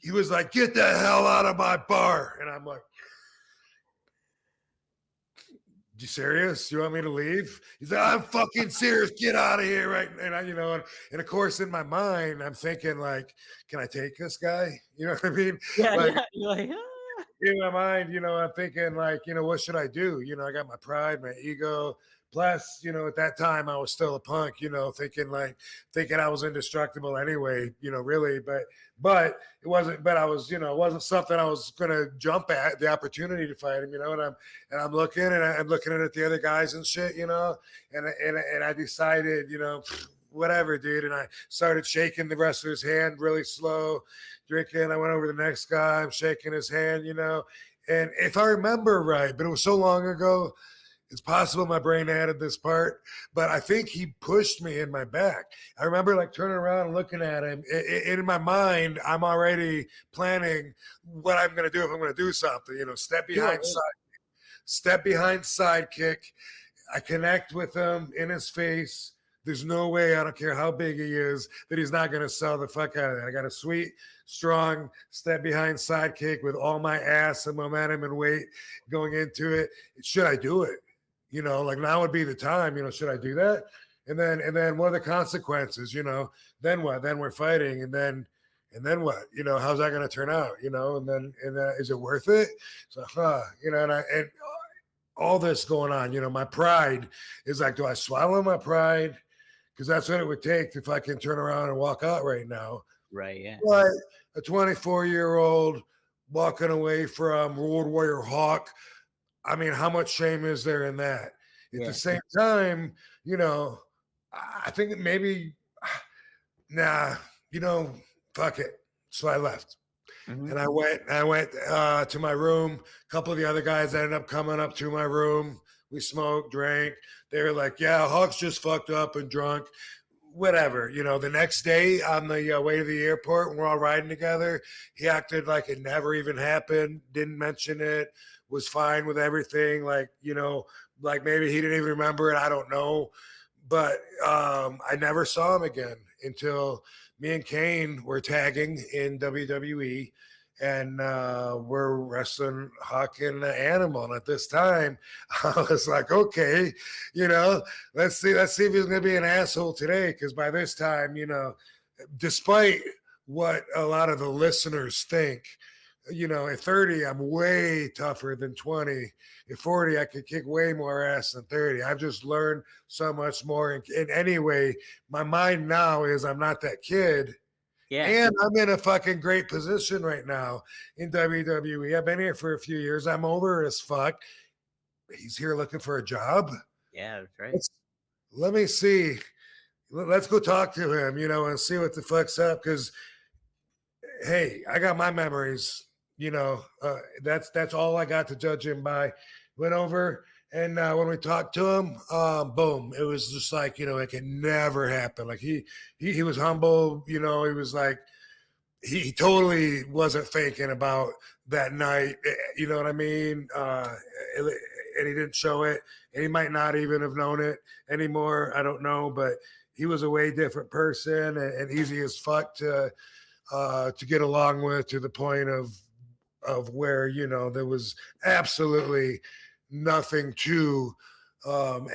He was like, get the hell out of my bar. And I'm like, you serious? You want me to leave? He's like, I'm fucking serious. Get out of here, right? And I, you know, and of course, in my mind, I'm thinking like, can I take this guy? You know what I mean? Yeah, like, yeah. You're like, ah. In my mind, you know, I'm thinking like, you know, what should I do? You know, I got my pride, my ego. Plus, you know, at that time I was still a punk, you know, thinking I was indestructible anyway, you know, really, but it wasn't, but I was, you know, it wasn't something I was going to jump at the opportunity to fight him, you know, and I'm looking at the other guys and shit, you know, and I decided, you know, whatever, dude. And I started shaking the wrestler's hand really slow, drinking. I went over to the next guy. I'm shaking his hand, you know. And if I remember right, but it was so long ago, it's possible my brain added this part, but I think he pushed me in my back. I remember like turning around and looking at him. In my mind, I'm already planning what I'm going to do if I'm going to do something, you know, step behind sidekick. I connect with him in his face. There's no way, I don't care how big he is, that he's not going to sell the fuck out of it. I got a sweet, strong step behind sidekick with all my ass and momentum and weight going into it. Should I do it? You know, like now would be the time, you know, should I do that? And then what are the consequences, you know? Then what? Then we're fighting. And then what? You know, how's that going to turn out? You know, and then is it worth it? So, you know, and all this going on, you know, my pride is like, do I swallow my pride? because that's what it would take if I can turn around and walk out right now. Right. Yeah. But a 24-year-old walking away from Road Warrior Hawk, I mean, how much shame is there in that? At the same time, you know, I think maybe, nah, you know, fuck it. So I left. Mm-hmm. And I went to my room. A couple of the other guys ended up coming up to my room. We smoked, drank. They were like, yeah, Hawk's just fucked up and drunk. Whatever. You know, the next day on the way to the airport, when we're all riding together, he acted like it never even happened, didn't mention it, was fine with everything. Like, you know, like maybe he didn't even remember it. I don't know. But I never saw him again until me and Kane were tagging in WWE, and we're wrestling Hawk and Animal. And at this time, I was like, okay, you know, let's see if he's gonna be an asshole today. Because by this time, you know, despite what a lot of the listeners think, you know, at 30, I'm way tougher than 20. At 40, I could kick way more ass than 30. I've just learned so much more. And anyway, my mind now is I'm not that kid. Yeah. And I'm in a fucking great position right now in WWE. I've been here for a few years. I'm over as fuck. He's here looking for a job. Yeah, that's right. Let me see. Let's go talk to him, you know, and see what the fuck's up. Because, hey, I got my memories. You know, that's all I got to judge him by. Went over, and when we talked to him, boom, it was just like, you know, it can never happen. Like he was humble. You know, he was like, he totally wasn't faking about that night. You know what I mean? And he didn't show it, and he might not even have known it anymore. I don't know, but he was a way different person and easy as fuck to get along with, to the point of where, you know, there was absolutely nothing to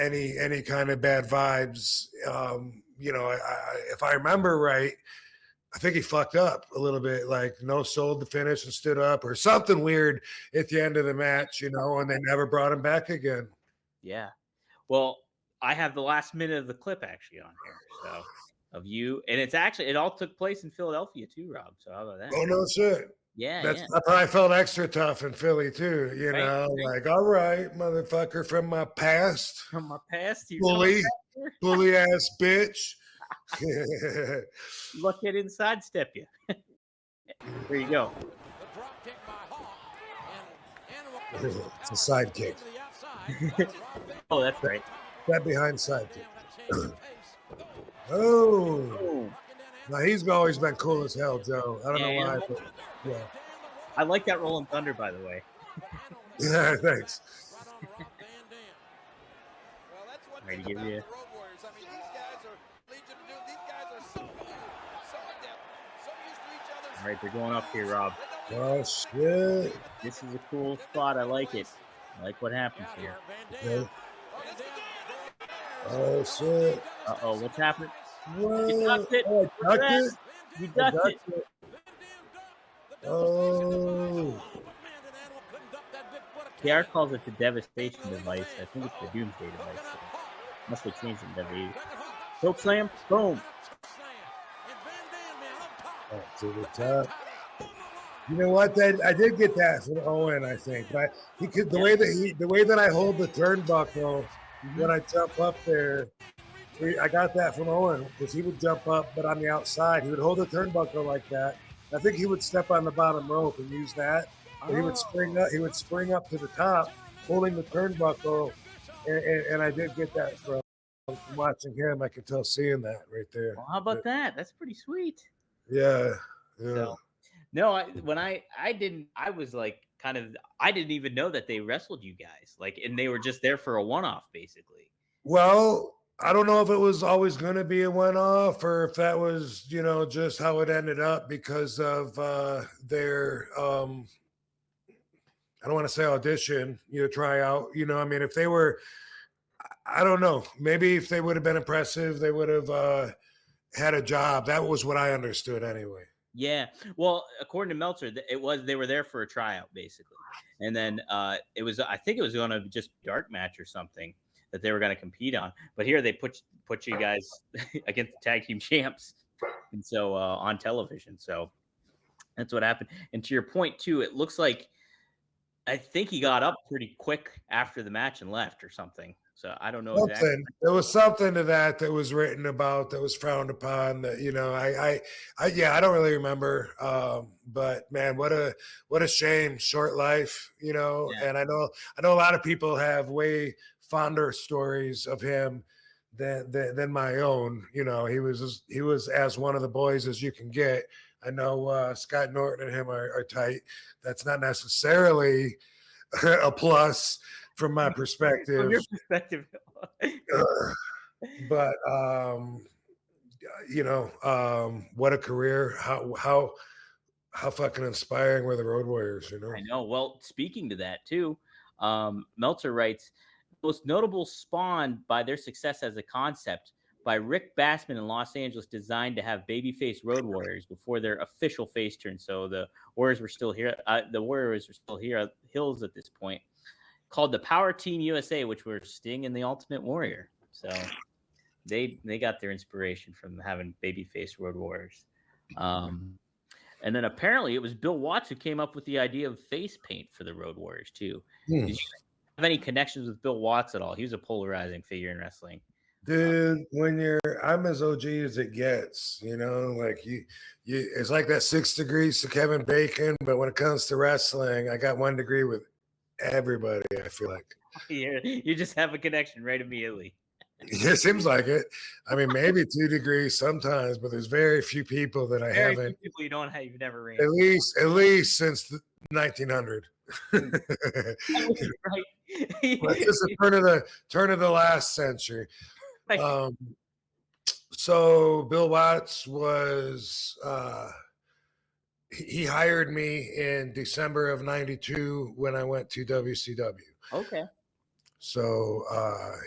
any kind of bad vibes. You know, if I remember right, I think he fucked up a little bit, like no sold the finish and stood up or something weird at the end of the match, you know, and they never brought him back again. Yeah. Well, I have the last minute of the clip actually on here. So of you, and it all took place in Philadelphia too, Rob. So how about that? Oh, no shit. Yeah, I probably felt extra tough in Philly too, you know, like, all right, motherfucker from my past. From my past, bully ass bitch. Look at inside step you. There you go. It's a sidekick. Oh, that's right. That behind sidekick. Oh. Now he's always been cool as hell, Joe. I don't know why. But, yeah. I like that Rolling Thunder, by the way. Yeah, thanks. Ready to give you. All right, they're going up here, Rob. Oh shit! This is a cool spot. I like it. I like what happens here. Okay. Oh shit! Uh-oh, what's happening? What? You ducked it. Oh, I ducked it. You ducked it. Oh. PR calls it the devastation device. I think it's the doomsday device. So must have changed in WWE. Choke slam, boom. To the top. You know what? I did get that from Owen, I think. But he could the way that I hold the turnbuckle when I jump up there. I got that from Owen because he would jump up, but on the outside, he would hold the turnbuckle like that. I think he would step on the bottom rope and use that. But he would spring up. He would spring up to the top, holding the turnbuckle, and I did get that from watching him. I could tell seeing that right there. Well, how about that? That's pretty sweet. Yeah. So, no, I was like I didn't even know that they wrestled you guys, like, and they were just there for a one-off, basically. Well, I don't know if it was always going to be a one-off or if that was, you know, just how it ended up because of their, I don't want to say audition, you know, tryout. You know, I mean, if they were, I don't know, maybe if they would have been impressive, they would have had a job. That was what I understood anyway. Yeah. Well, according to Meltzer, they were there for a tryout, basically. And then I think it was going to just dark match or something. that they were going to compete on. But here they put you guys against the tag team champs, and so on television. So that's what happened. And to your point too, it looks like I think he got up pretty quick after the match and left or something. So I don't know exactly. There was something to that was written about that was frowned upon. That I don't really remember. But man, what a shame, short life. Yeah. And I know a lot of people have way fonder stories of him than my own. He was as one of the boys as you can get. I know Scott Norton and him are tight. That's not necessarily a plus from my perspective. From your perspective. But what a career. How fucking inspiring were the Road Warriors, I know. Well, speaking to that too, Meltzer writes, most notable spawned by their success as a concept by Rick Bassman in Los Angeles, designed to have babyface Road Warriors before their official face turn. So the Warriors were still here. The Warriors were still here, Hills at this point, called the Power Team USA, which were Sting and the Ultimate Warrior. So they got their inspiration from having babyface Road Warriors. And then apparently it was Bill Watts who came up with the idea of face paint for the Road Warriors too. Did you have any connections with Bill Watts at all? He was a polarizing figure in wrestling. Dude, I'm as OG as it gets, like you it's like that 6 degrees to Kevin Bacon, but when it comes to wrestling, I got 1 degree with everybody. I feel like you just have a connection right immediately. It seems like it. I mean, maybe 2 degrees sometimes, but there's very few people that I haven't. Very few people you've never ran. At least since 1900. Right. It's just the turn of the last century. Right. So Bill Watts was he hired me in December of '92 when I went to WCW. Okay. So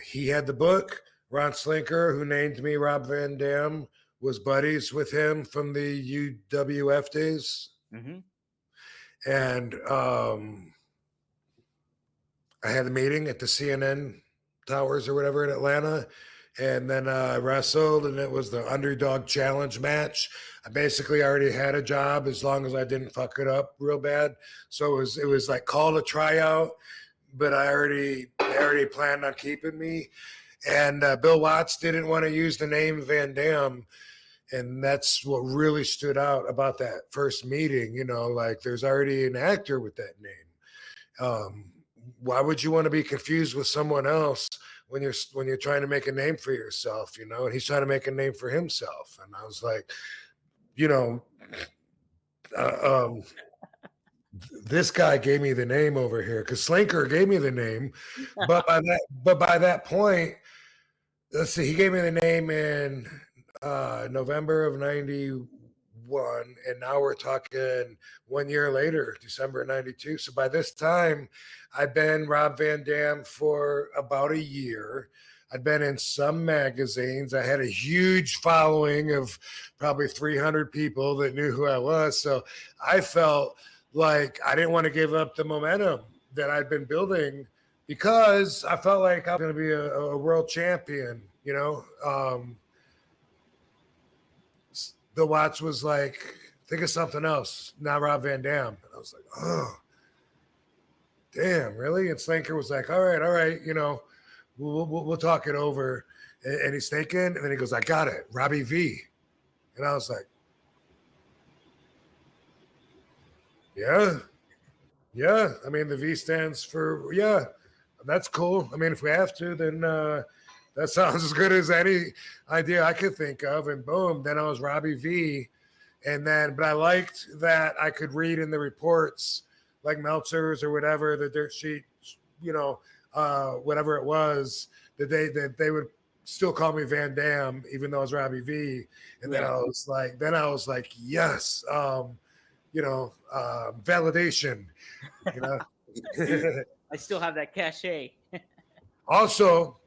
he had the book. Ron Slinker, who named me Rob Van Dam, was buddies with him from the UWF days. Mm-hmm. And I had the meeting at the CNN Towers or whatever in Atlanta. And then I wrestled, and it was the Underdog Challenge match. I basically already had a job as long as I didn't fuck it up real bad. So it was like called a tryout, but they already planned on keeping me. And Bill Watts didn't want to use the name Van Dam. And that's what really stood out about that first meeting. Like there's already an actor with that name. Why would you want to be confused with someone else when you're trying to make a name for yourself, and he's trying to make a name for himself. And I was like, this guy gave me the name over here because Slinker gave me the name. But by that point, let's see, he gave me the name in November of 91, and now we're talking 1 year later, December 92. So by this time, I've been Rob Van Dam for about a year. I'd been in some magazines. I had a huge following of probably 300 people that knew who I was. So I felt like I didn't want to give up the momentum that I'd been building because I felt like I was going to be a world champion, Bill Watts was like, think of something else, not Rob Van Dam. And I was like, oh, damn, really? And Slinker was like, all right, we'll talk it over. And he's thinking, and then he goes, I got it, Robbie V. And I was like, yeah. I mean, the V stands for, yeah, that's cool. I mean, if we have to, then that sounds as good as any idea I could think of. And boom, then I was Robbie V. But I liked that I could read in the reports, like Meltzer's or whatever, the dirt sheet, whatever it was, that they would still call me Van Dam, even though I was Robbie V. And then I was like, yes, validation, I still have that cachet. Also,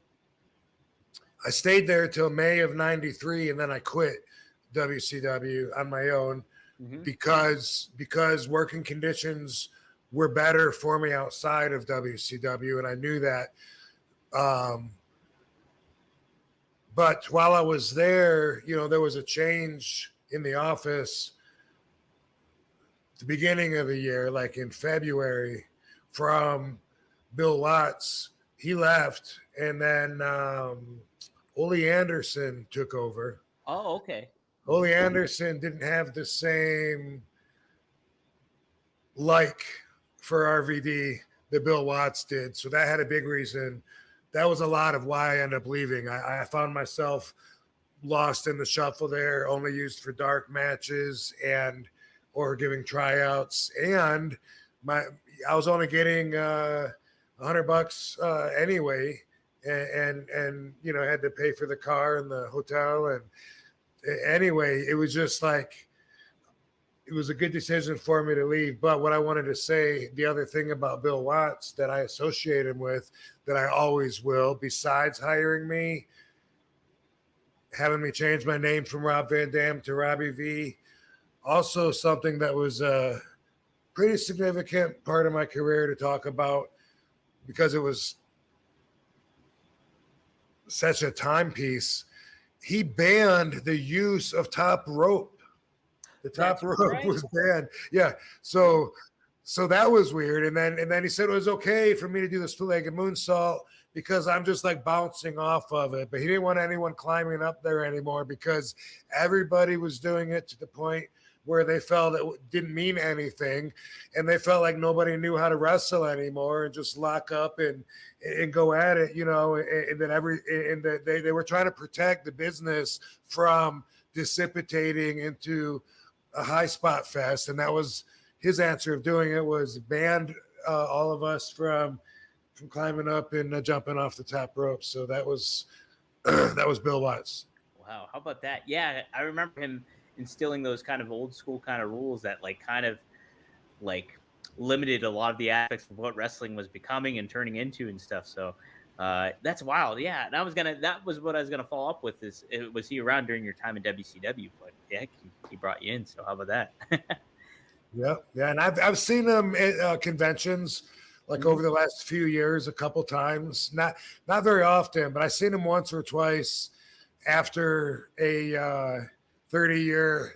I stayed there till May of 93, and then I quit WCW on my own because working conditions were better for me outside of WCW, and I knew that But while I was there, there was a change in the office at the beginning of the year, like in February, from Bill Watts. He left, and then Ole Anderson took over. Oh, okay. Ole Anderson didn't have the same like for RVD that Bill Watts did. So that had a big reason. That was a lot of why I ended up leaving. I found myself lost in the shuffle there, only used for dark matches or giving tryouts. And I was only getting $100 anyway, and had to pay for the car and the hotel. And anyway, it was just like, it was a good decision for me to leave. But what I wanted to say, the other thing about Bill Watts that I associate him with, that I always will, besides hiring me, having me change my name from Rob Van Dam to Robbie V, also something that was a pretty significant part of my career to talk about, because it was such a timepiece. He banned the use of top rope. The top rope was banned. Yeah. So that was weird. And then he said it was okay for me to do the split-legged moonsault because I'm just like bouncing off of it. But he didn't want anyone climbing up there anymore because everybody was doing it to the point where they felt it didn't mean anything, and they felt like nobody knew how to wrestle anymore and just lock up and go at it, and then they were trying to protect the business from dissipating into a high spot fest. And that was his answer of doing it, was banned all of us from climbing up and jumping off the top rope. So that was that was Bill Watts. Wow, how about that? Yeah, I remember him instilling those kind of old school kind of rules that limited a lot of the aspects of what wrestling was becoming and turning into and stuff. So that's wild. Yeah, and that was what I was gonna follow up with. Was he around during your time in WCW? But yeah, he brought you in. So how about that? Yeah, and I've seen him at conventions over the last few years a couple times. Not very often, but I've seen him once or twice after a 30-year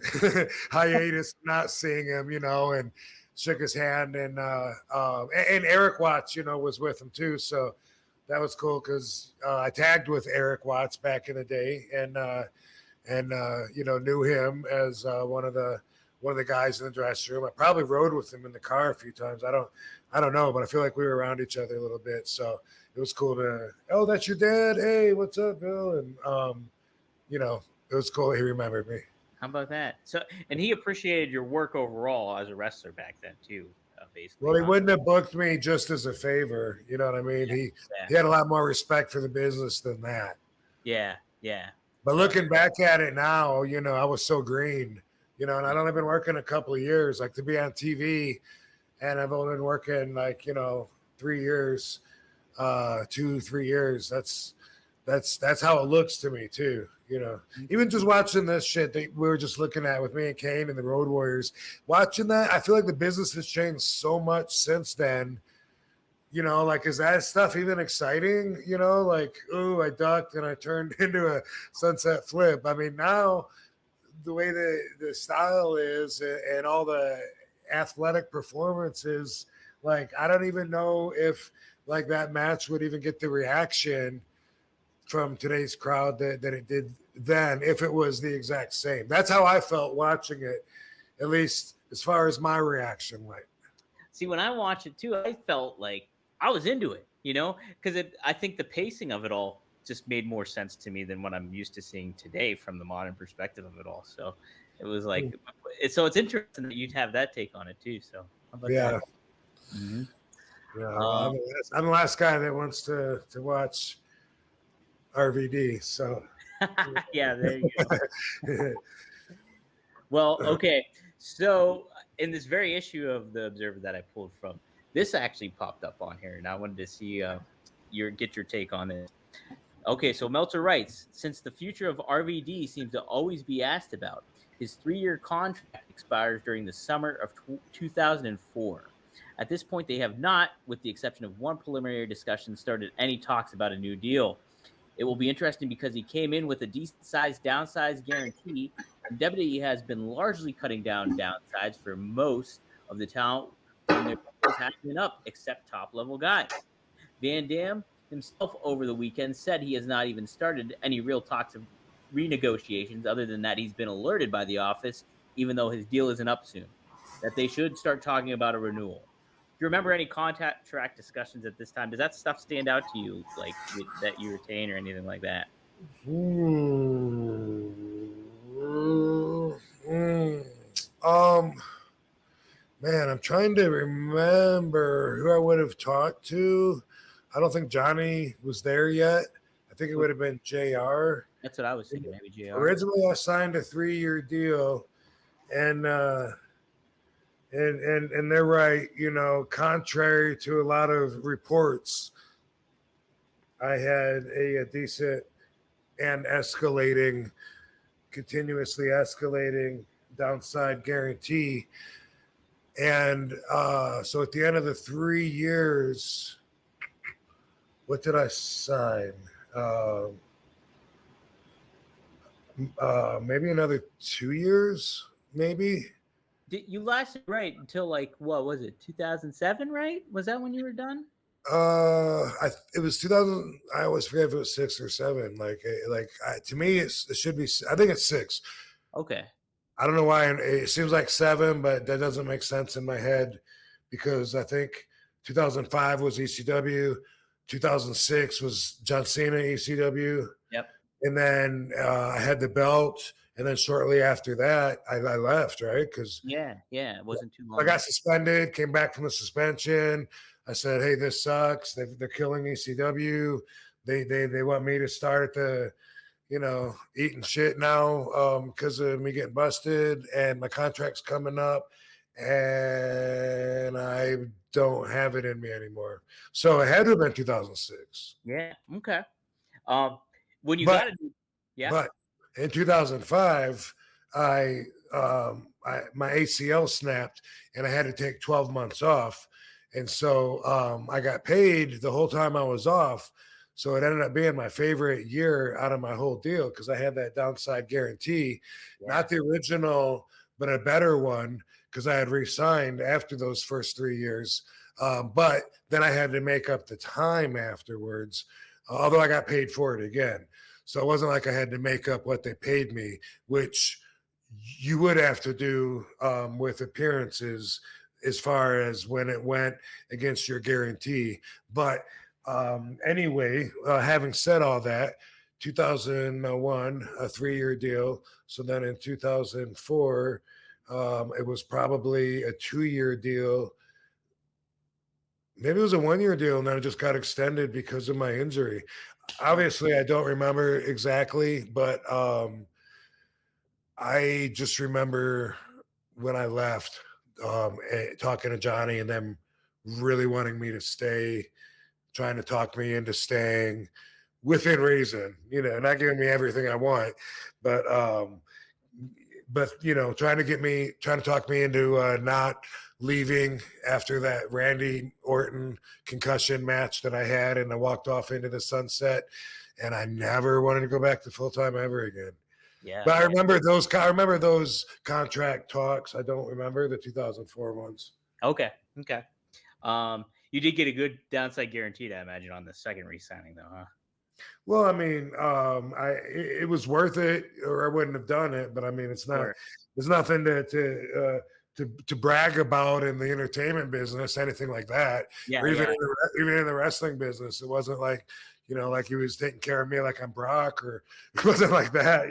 hiatus, not seeing him, and shook his hand. And Eric Watts, was with him too. So that was cool because I tagged with Eric Watts back in the day, and knew him as one of the guys in the dressing room. I probably rode with him in the car a few times. I don't know, but I feel like we were around each other a little bit. So it was cool to, oh, that's your dad. Hey, what's up, Bill? And it was cool. He remembered me. How about that? So, and he appreciated your work overall as a wrestler back then too. Basically, well, he wouldn't have booked me just as a favor. You know what I mean? Yeah, he had a lot more respect for the business than that. Yeah. But looking back at it now, I was so green. And I'd only been working a couple of years, to be on TV, and I've only been working 3 years, 2-3 years. That's how it looks to me too. Even just watching this shit that we were just looking at with me and Kane and the Road Warriors, watching that, I feel like the business has changed so much since then. Is that stuff even exciting? Ooh, I ducked and I turned into a sunset flip. I mean, now the way the style is and all the athletic performances, I don't even know if that match would even get the reaction from today's crowd that it did then, if it was the exact same. That's how I felt watching it, at least as far as my reaction went. See, when I watched it too, I felt like I was into it, because I think the pacing of it all just made more sense to me than what I'm used to seeing today from the modern perspective of it all. So it was so it's interesting that you'd have that take on it too. So how about that? Mm-hmm. Yeah, I'm the last guy that wants to watch RVD. So yeah, there you go. Well, okay. So in this very issue of the Observer that I pulled from, this actually popped up on here, and I wanted to see get your take on it. Okay, so Meltzer writes, since the future of RVD seems to always be asked about, his 3-year contract expires during the summer of 2004. At this point, they have not, with the exception of one preliminary discussion, started any talks about a new deal. It will be interesting because he came in with a decent-sized downside guarantee, and WWE has been largely cutting down downsides for most of the talent when their numbers have been up, except top-level guys. Van Dam himself over the weekend said he has not even started any real talks of renegotiations, other than that he's been alerted by the office, even though his deal isn't up soon, that they should start talking about a renewal. Do you remember any contract track discussions at this time? Does that stuff stand out to you, like that you retain or anything like that? Man, I'm trying to remember who I would have talked to. I don't think Johnny was there yet. I think it would have been JR. That's what I was thinking, maybe JR. Originally, I signed a 3-year deal, and they're right. You know, contrary to a lot of reports, I had a decent and continuously escalating downside guarantee. And so at the end of the 3 years, what did I sign? Maybe another 2 years, maybe. You lasted right until like what was it, 2007? Right? Was that when you were done? It was 2000. I always forget if it was 6 or 7. To me, it should be. I think it's 6. Okay. I don't know why it seems like 7, but that doesn't make sense in my head because I think 2005 was ECW, 2006 was John Cena ECW. Yep. And then I had the belt, and then shortly after that, I left, right? Because yeah, it wasn't too long. I got suspended, came back from the suspension. I said, "Hey, this sucks. They're killing ECW. They want me to start at the, eating shit now because of me getting busted, and my contract's coming up, and I don't have it in me anymore." So it had to have been 2006. Yeah. Okay. When you got it, yeah. But in 2005, my ACL snapped, and I had to take 12 months off. And so I got paid the whole time I was off. So it ended up being my favorite year out of my whole deal because I had that downside guarantee, not the original, but a better one because I had re-signed after those first 3 years. But then I had to make up the time afterwards, although I got paid for it again. So it wasn't like I had to make up what they paid me, which you would have to do with appearances as far as when it went against your guarantee. But anyway, having said all that, 2001, a 3-year deal. So then in 2004, it was probably a 2-year deal. Maybe it was a 1-year deal, and then it just got extended because of my injury. Obviously, I don't remember exactly, but I just remember when I left, talking to Johnny and them really wanting me to stay, trying to talk me into staying within reason, not giving me everything I want, but trying to talk me into not leaving after that Randy Orton concussion match that I had, and I walked off into the sunset, and I never wanted to go back to full-time ever again. Yeah. But I remember those contract talks. I don't remember the 2004 ones. Okay. You did get a good downside guaranteed, I imagine, on the second re-signing, though, huh? Well, I mean, it was worth it, or I wouldn't have done it. But I mean, it's not. Sure. There's nothing to brag about in the entertainment business, anything like that. Yeah. Or even in the wrestling business, it wasn't like, like he was taking care of me like I'm Brock, or it wasn't like that,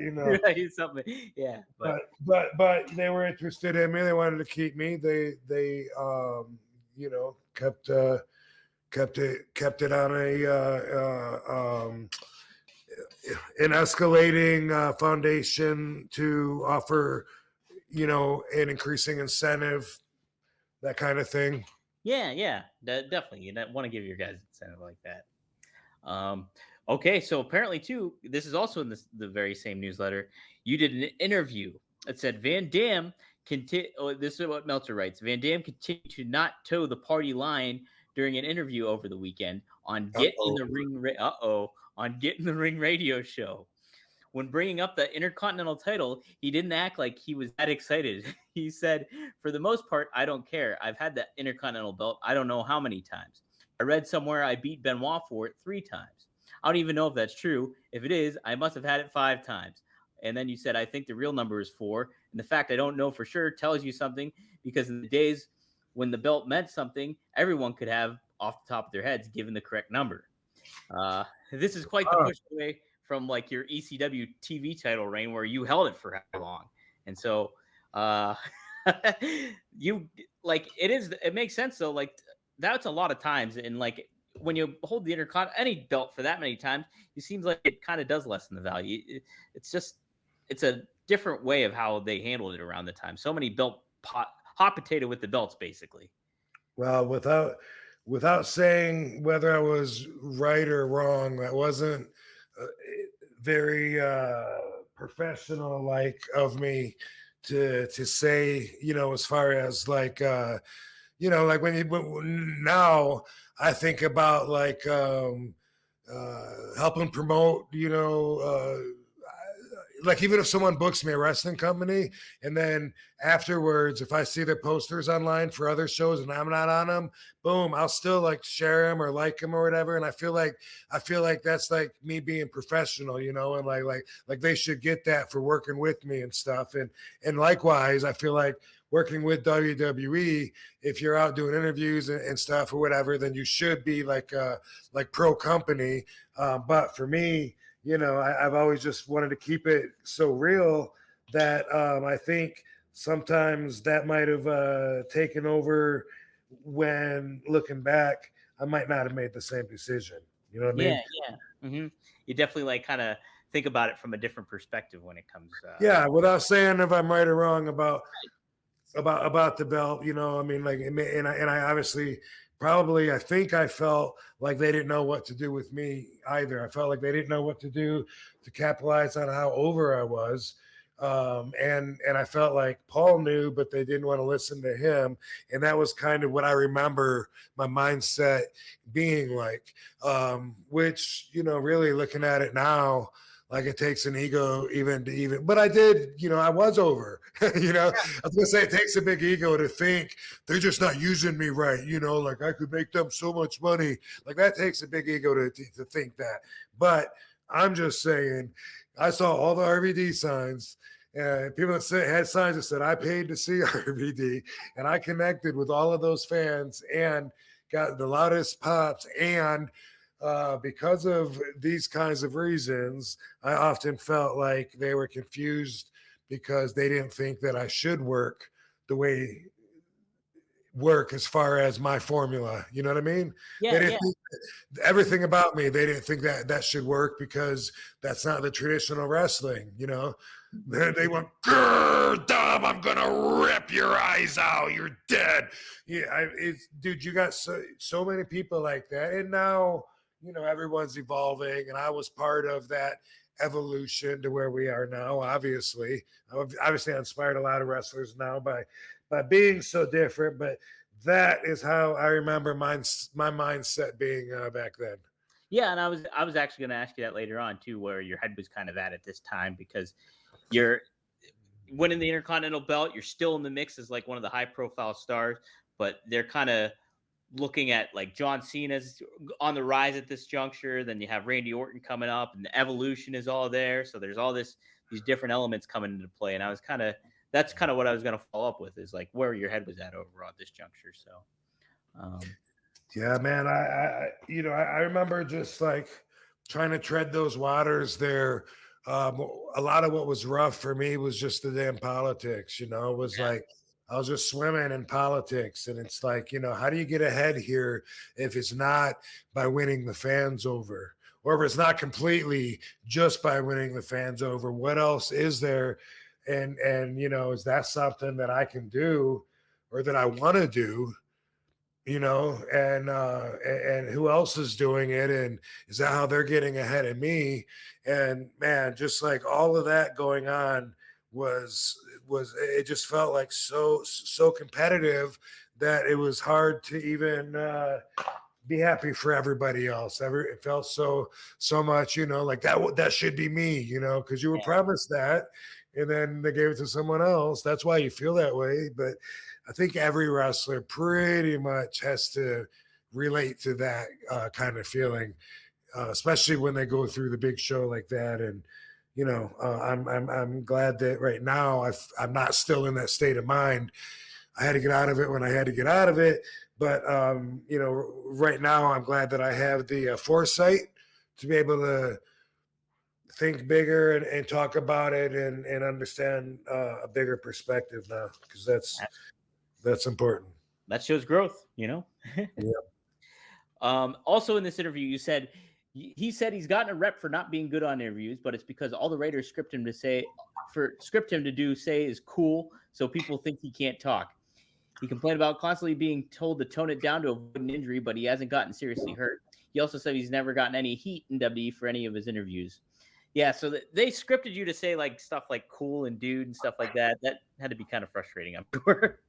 Something. Yeah. But they were interested in me. They wanted to keep me. They kept it on an escalating foundation to offer, an increasing incentive, that kind of thing. Yeah, definitely. You want to give your guys incentive like that. Okay, so apparently too, this is also in the very same newsletter. You did an interview that said Van Dam this is what Meltzer writes. Van Dam continued to not toe the party line during an interview over the weekend on Get in the Ring. On Get in the Ring radio show. When bringing up the Intercontinental title, he didn't act like he was that excited. He said, "For the most part, I don't care. I've had the Intercontinental belt I don't know how many times. I read somewhere I beat Benoit for it 3 times. I don't even know if that's true. If it is, I must have had it 5 times." And then you said, "I think the real number is 4. And the fact I don't know for sure tells you something, because in the days when the belt meant something, everyone could have off the top of their heads given the correct number." This is quite the push away from like your ECW TV title reign, where you held it for how long. And so you like, it makes sense though. Like, that's a lot of times. And like, when you hold the any belt for that many times, it seems like it kind of does lessen the value. It's a different way of how they handled it around the time. So many hot potato with the belts, basically. Well, without saying whether I was right or wrong, that wasn't very professional like of me to say, as far as like like now I think about like helping promote, like even if someone books me a wrestling company and then afterwards, if I see their posters online for other shows and I'm not on them, boom, I'll still like share them or like them or whatever. And I feel like that's like me being professional, and like they should get that for working with me and stuff. And likewise, I feel like working with WWE, if you're out doing interviews and stuff or whatever, then you should be like pro company. But for me, I've always just wanted to keep it so real that I think sometimes that might have taken over. When looking back, I might not have made the same decision. You know what I mean? Yeah. Mm-hmm. You definitely like kind of think about it from a different perspective when it comes. Without saying if I'm right or wrong about the belt, I mean, like, and I obviously. Probably, I think I felt like they didn't know what to do with me either. I felt like they didn't know what to do to capitalize on how over I was. And I felt like Paul knew, but they didn't want to listen to him. And that was kind of what I remember my mindset being like, which, really looking at it now, like it takes an ego but I did, I was over, I was gonna say it takes a big ego to think they're just not using me right. Like I could make them so much money. Like that takes a big ego to think that. But I'm just saying, I saw all the RVD signs and people that had signs that said, I paid to see RVD, and I connected with all of those fans and got the loudest pops. And because of these kinds of reasons, I often felt like they were confused because they didn't think that I should work as far as my formula. You know what I mean? Yeah, think everything about me, they didn't think that should work because that's not the traditional wrestling. They went, Dom, I'm gonna rip your eyes out. You're dead. Yeah, dude, you got so many people like that, and now. Everyone's evolving, and I was part of that evolution to where we are now. Obviously, I inspired a lot of wrestlers now by being so different. But that is how I remember my mindset being back then. Yeah, and I was actually going to ask you that later on too, where your head was kind of at this time, because you're winning the Intercontinental belt. You're still in the mix as like one of the high profile stars, but they're kind of looking at like John Cena's on the rise at this juncture. Then you have Randy Orton coming up, and the evolution is all there. So there's all these different elements coming into play. And that's kind of what I was going to follow up with, is like where your head was at overall at this juncture. So, yeah, man, I remember just like trying to tread those waters there. A lot of what was rough for me was just the damn politics, it was like, I was just swimming in politics, and it's like, how do you get ahead here if it's not by winning the fans over, or if it's not completely just by winning the fans over? What else is there? And is that something that I can do or that I want to do? And who else is doing it? And is that how they're getting ahead of me? And man, just like all of that going on was it just felt like so competitive that it was hard to even be happy for everybody else. It felt so much, like that should be me, because you were promised that, and then they gave it to someone else. That's why you feel that way. But I think every wrestler pretty much has to relate to that kind of feeling, especially when they go through the big show like that. And I'm glad that right now I'm not still in that state of mind. I had to get out of it when I had to get out of it. But, right now I'm glad that I have the foresight to be able to think bigger and talk about it and understand a bigger perspective now, because that's important. That shows growth, Yeah. Also in this interview, he said he's gotten a rep for not being good on interviews, but it's because all the writers script him to do is cool, so people think he can't talk. He complained about constantly being told to tone it down to avoid an injury, but he hasn't gotten seriously hurt. He also said he's never gotten any heat in WWE for any of his interviews. Yeah, so they scripted you to say like stuff like cool and dude and stuff like that. That had to be kind of frustrating, I'm sure.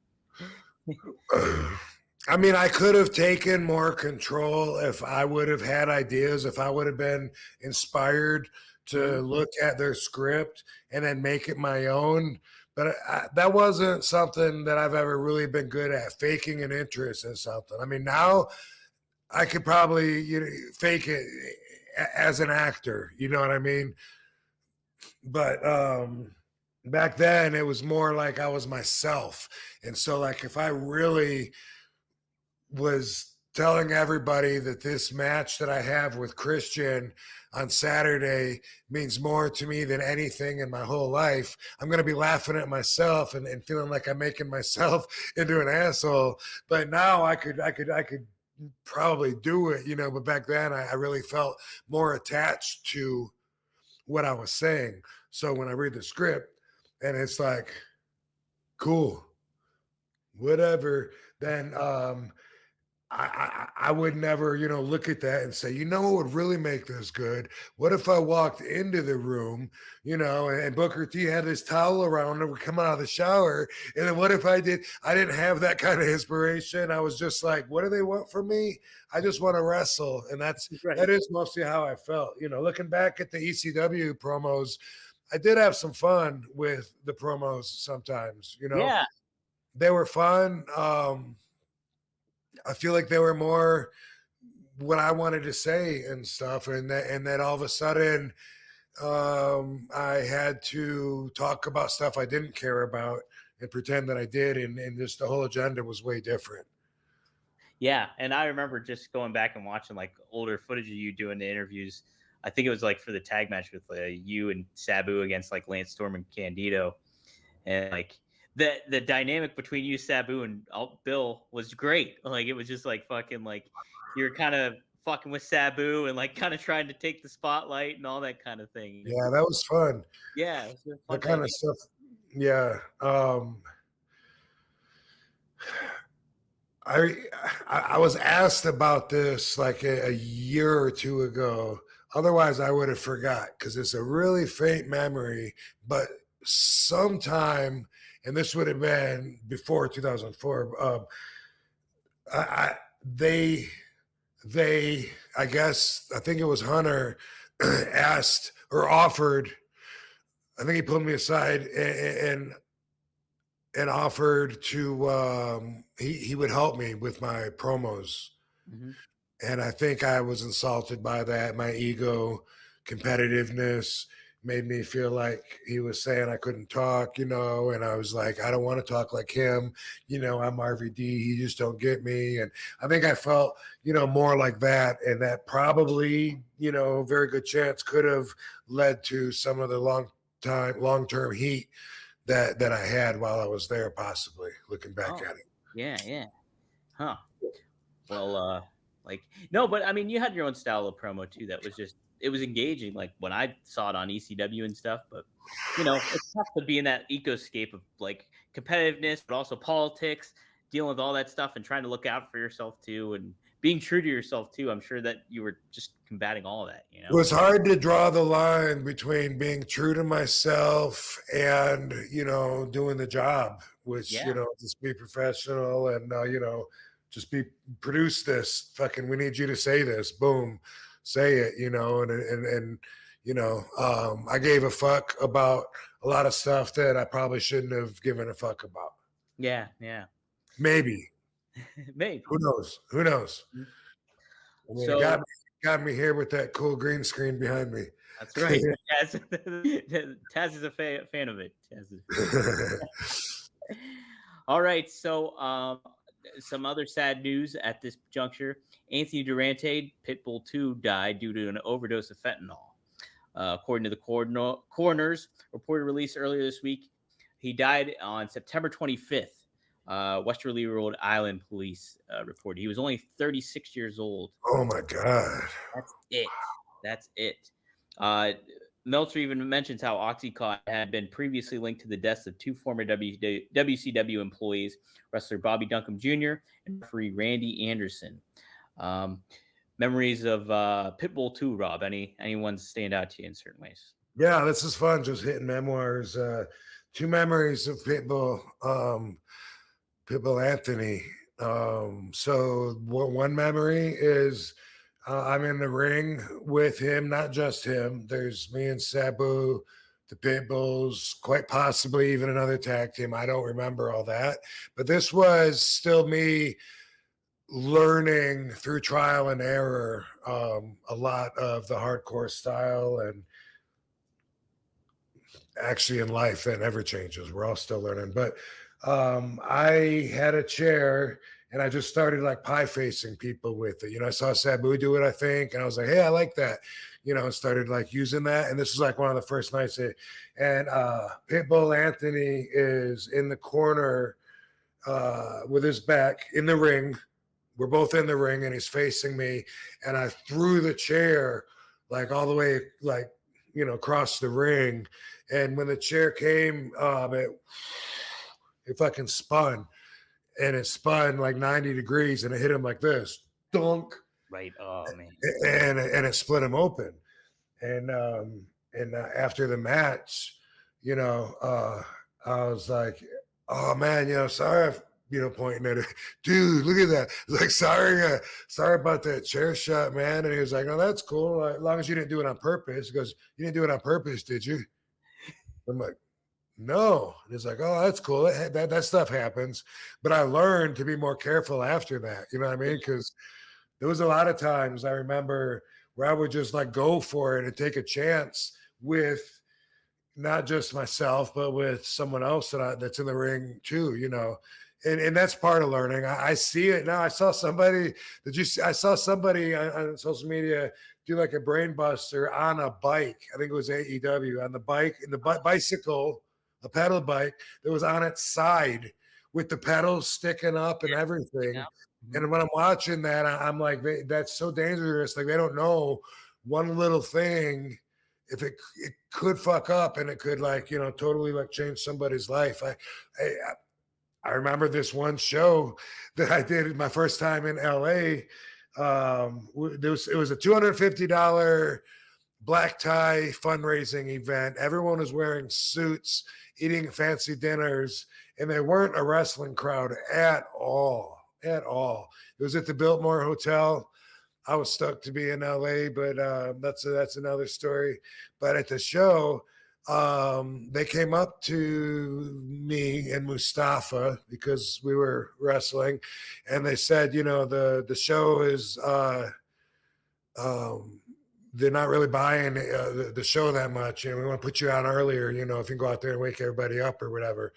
I mean, I could have taken more control if I would have had ideas, if I would have been inspired to look at their script and then make it my own. But that wasn't something that I've ever really been good at, faking an interest in something. I mean, now I could probably fake it as an actor, you know what I mean? But back then it was more like I was myself. And so like if I really was telling everybody that this match that I have with Christian on Saturday means more to me than anything in my whole life, I'm going to be laughing at myself and feeling like I'm making myself into an asshole. But now I could probably do it, but back then I really felt more attached to what I was saying. So when I read the script and it's like, cool, whatever, then I would never, look at that and say, what would really make this good? What if I walked into the room, and Booker T had his towel around and would come out of the shower. And then what if I didn't have that kind of inspiration. I was just like, what do they want from me? I just want to wrestle. And that is mostly how I felt, looking back at the ECW promos. I did have some fun with the promos sometimes, Yeah. They were fun. I feel like they were more what I wanted to say and stuff. And that all of a sudden I had to talk about stuff I didn't care about and pretend that I did. And just the whole agenda was way different. Yeah. And I remember just going back and watching like older footage of you doing the interviews. I think it was like for the tag match with you and Sabu against like Lance Storm and Candido. And like the dynamic between you, Sabu, and Bill was great. Like it was just like fucking like you're kind of fucking with Sabu and like kind of trying to take the spotlight and all that kind of thing. Yeah, that was fun. Yeah, it was fun that kind of stuff. Yeah. I was asked about this like a year or two ago. Otherwise, I would have forgot because it's a really faint memory. But sometime, and this would have been before 2004, they I guess, I think it was Hunter, asked or offered, I think he pulled me aside and offered to he would help me with my promos. Mm-hmm. And I think I was insulted by that. My ego, competitiveness made me feel like he was saying I couldn't talk, and I was like, I don't want to talk like him. I'm RVD. He just don't get me. And I think I felt, more like that. And that probably, very good chance could have led to some of the long-term heat that I had while I was there, possibly looking back at it. Yeah. Huh. Well, no, but I mean, you had your own style of promo too. That was it was engaging. Like when I saw it on ECW and stuff, but it's tough to be in that ecoscape of like competitiveness, but also politics, dealing with all that stuff and trying to look out for yourself too and being true to yourself too. I'm sure that you were just combating all of that. It was hard to draw the line between being true to myself and, doing the job, which, Yeah. just be professional and, just produce this fucking, we need you to say this, boom, say it, I gave a fuck about a lot of stuff that I probably shouldn't have given a fuck about. Yeah. Maybe. Maybe. Who knows? I mean, So it got me here with that cool green screen behind me. that's right. Taz is a fan of it. All right. So some other sad news at this juncture. Anthony Durante, Pitbull 2, died due to an overdose of fentanyl. According to the coroner's report released earlier this week, he died on September 25th. Westerly Rhode Island police reported. He was only 36 years old. Oh my God. That's it. Meltzer even mentions how Oxycontin had been previously linked to the deaths of two former WCW employees, wrestler Bobby Duncombe Jr. and referee Randy Anderson. Memories of Pitbull 2, Rob? Anyone stand out to you in certain ways? Yeah, this is fun. Just hitting memoirs. Two memories of Pitbull Anthony. So one memory is I'm in the ring with him, not just him. There's me and Sabu, the Pitbulls, quite possibly even another tag team. I don't remember all that. But this was still me learning through trial and error a lot of the hardcore style, and actually in life that never changes. We're all still learning. But I had a chair and I just started like pie facing people with it. I saw Sabu do it, I think, and I was like, hey, I like that. Started like using that. And this was like one of the first nights. And Pitbull Anthony is in the corner with his back in the ring. We're both in the ring and he's facing me. And I threw the chair like all the way, like, across the ring. And when the chair came, it fucking spun. And it spun like 90 degrees and it hit him like this. Dunk. Right. Oh, man. And it split him open. And after the match, I was like, oh man, sorry, pointing at it. Dude, look at that. Like, sorry about that chair shot, man. And he was like, oh, that's cool. As long as you didn't do it on purpose. He goes, you didn't do it on purpose, did you? I'm like, no. And he's like, oh, that's cool. That stuff happens. But I learned to be more careful after that. You know what I mean? Because there was a lot of times I remember where I would just like go for it and take a chance with not just myself, but with someone else that's in the ring too, And that's part of learning. I see it now. I saw somebody on social media do like a brain buster on a bike. I think it was AEW on the bike, in the bicycle, a pedal bike that was on its side with the pedals sticking up and everything. Yeah. And when I'm watching that, I'm like, that's so dangerous. Like, they don't know one little thing. If it could fuck up and it could totally like change somebody's life. I remember this one show that I did my first time in LA. It was a $250 black tie fundraising event. Everyone was wearing suits, eating fancy dinners, and they weren't a wrestling crowd at all. It was at the Biltmore Hotel. I was stuck to be in LA, but that's another story. But at the show, they came up to me and Mustafa because we were wrestling, and they said, the show is they're not really buying the show that much, and we want to put you on earlier, if you can go out there and wake everybody up or whatever.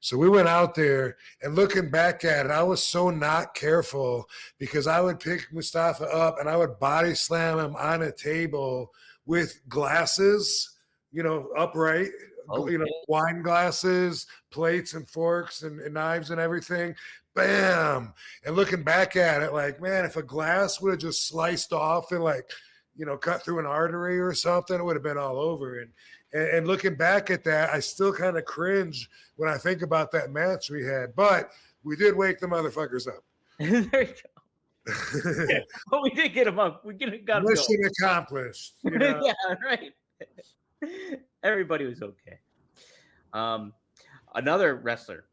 So we went out there, and looking back at it, I was so not careful because I would pick Mustafa up and I would body slam him on a table with glasses, upright, wine glasses, plates and forks and knives and everything. Bam. And looking back at it, like, man, if a glass would have just sliced off and cut through an artery or something, it would have been all over. And looking back at that, I still kind of cringe when I think about that match we had. But we did wake the motherfuckers up. There you go. But we did get him up. We got him going. Mission accomplished. You know? Yeah, right. Everybody was okay. Another wrestler,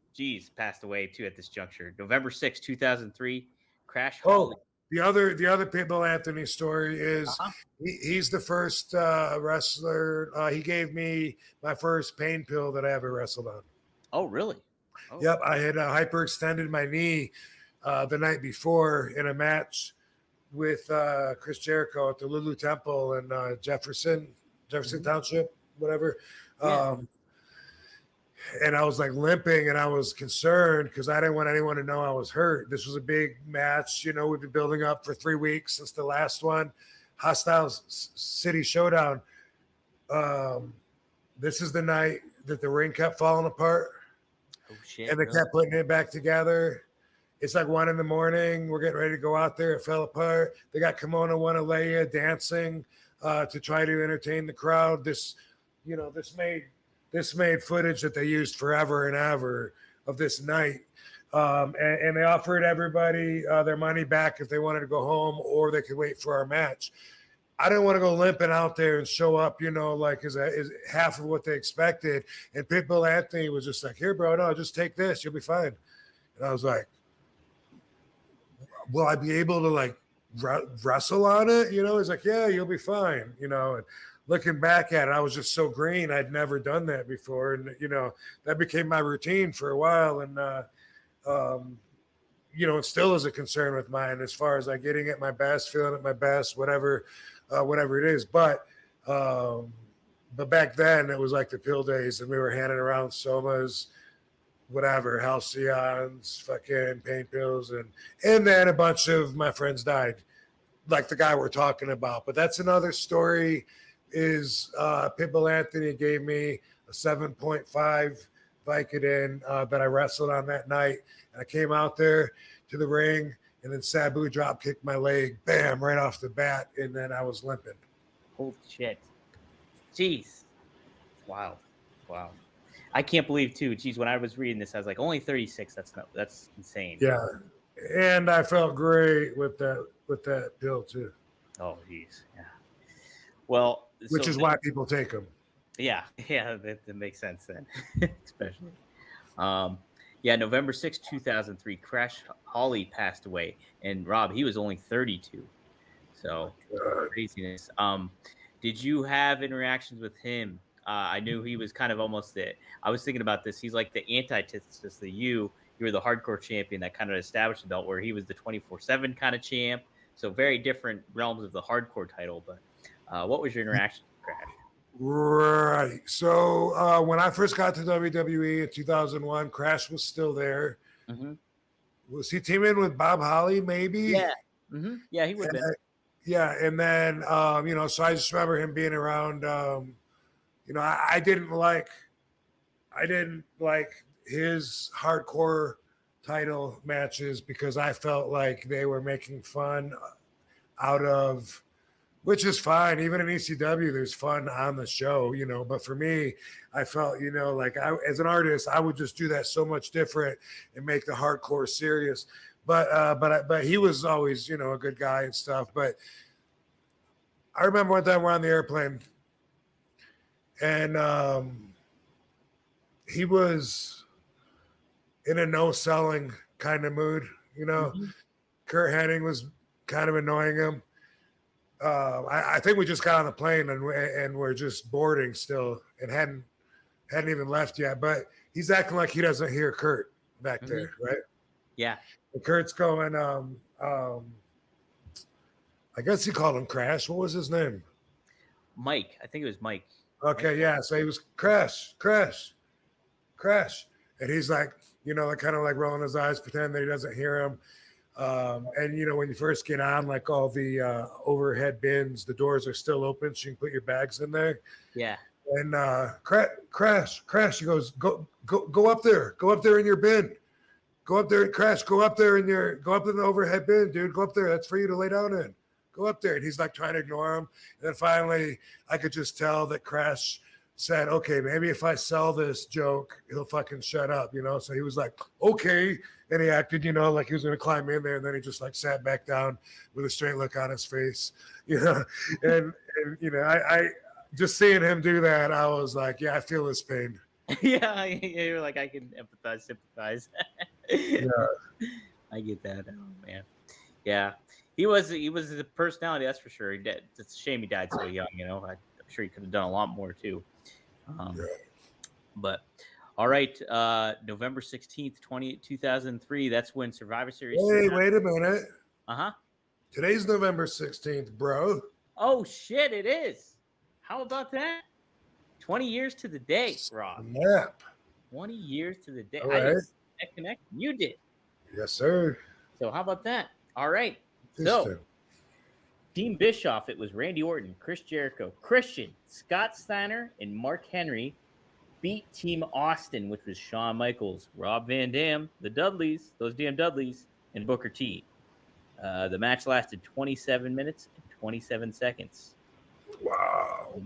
passed away too at this juncture. November 6, 2003, Crash Holly. The other Pitbull Anthony story is he's the first wrestler. He gave me my first pain pill that I ever wrestled on. Oh, really? Oh. Yep, I had hyperextended my knee the night before in a match with Chris Jericho at the Lulu Temple in Jefferson Township, whatever. Yeah. And I was like limping, and I was concerned because I didn't want anyone to know I was hurt. This was a big match. You know, we've been building up for 3 weeks since the last one, Hostile City Showdown. This is the night that the ring kept falling apart. Oh, shit. And they kept putting it back together. It's like 1 a.m. We're getting ready to go out there. It fell apart. They got Kimona Wanalea dancing to try to entertain the crowd. This made footage that they used forever and ever of this night. And they offered everybody their money back if they wanted to go home, or they could wait for our match. I didn't want to go limping out there and show up, like is half of what they expected. And Pitbull Anthony was just like, here, bro, no, just take this. You'll be fine. And I was like, will I be able to like wrestle on it? He's like, yeah, you'll be fine. And looking back at it, I was just so green. I'd never done that before. And, that became my routine for a while. And, it still is a concern with mine as far as like getting at my best, feeling at my best, whatever it is. But back then it was like the pill days, and we were handing around Somas, whatever, Halcyons, fucking pain pills. And then a bunch of my friends died, like the guy we're talking about. But that's another story. Is Pitbull Anthony gave me a 7.5 Vicodin that I wrestled on that night. And I came out there to the ring, and then Sabu drop kicked my leg, bam, right off the bat, and then I was limping. Holy shit. Jeez. Wow. I can't believe too. Jeez, when I was reading this, I was like, only 36. That's insane. Yeah. And I felt great with that pill too. Oh, geez. Yeah. Well, which is why people take them. Yeah, that makes sense then, especially. November 6, 2003, Crash Holly passed away, and Rob, he was only 32. So craziness. Did you have interactions with him? I knew he was kind of almost it. I was thinking about this. He's like the antithesis to you. You were the hardcore champion that kind of established the belt, where he was the 24/7 kind of champ. So very different realms of the hardcore title. But what was your interaction with Crash? Right. So when I first got to WWE in 2001, Crash was still there. Mm-hmm. Was he teaming with Bob Holly? Maybe. Yeah. Mm-hmm. Yeah, he would have been. Yeah, and then so I just remember him being around. I didn't like his hardcore title matches because I felt like they were making fun out of, which is fine. Even in ECW, there's fun on the show, But for me, I felt, as an artist, I would just do that so much different and make the hardcore serious. But he was always, a good guy and stuff. But I remember one time we're on the airplane, and he was in a no-selling kind of mood, Mm-hmm. Kurt Hennig was kind of annoying him. I think we just got on the plane and we're just boarding still and hadn't even left yet. But he's acting like he doesn't hear Kurt back there, mm-hmm. right? Yeah. And Kurt's going, I guess he called him Crash. What was his name? Mike. I think it was Mike. Okay, yeah. So he was Crash. And he's like, kind of like rolling his eyes, pretending that he doesn't hear him. And when you first get on, like all the overhead bins, the doors are still open, so you can put your bags in there. Yeah. And Crash, he goes, go up there in your bin. Go up there, Crash. Go up in the overhead bin, dude. Go up there. That's for you to lay down in. Go up there. And he's like trying to ignore him. And then finally, I could just tell that Crash said, okay, maybe if I sell this joke, he'll fucking shut up, you know? So he was like, okay. And he acted, you know, like he was going to climb in there. And then he just like sat back down with a straight look on his face, you know? And you know, I just seeing him do that, I was like, yeah, I feel his pain. Yeah, you're like, I can empathize, sympathize. Yeah. I get that. Oh man, yeah, he was a personality, that's for sure. It's a shame he died so young. You know, I'm sure he could have done a lot more too. Yeah. But all right, November 16th, 2003. That's when Survivor Series. Hey, wait a minute. Uh-huh. Today's November 16th, bro. Oh shit, it is. How about that? 20 years to the day, Rob. Snap. 20 years to the day. All I right. didn't connect. You did. Yes, sir. So how about that? All right. This So too. Team Bischoff, it was Randy Orton, Chris Jericho, Christian, Scott Steiner, and Mark Henry beat Team Austin, which was Shawn Michaels, Rob Van Dam, the Dudleys, those damn Dudleys, and Booker T. The match lasted 27 minutes and 27 seconds. Wow.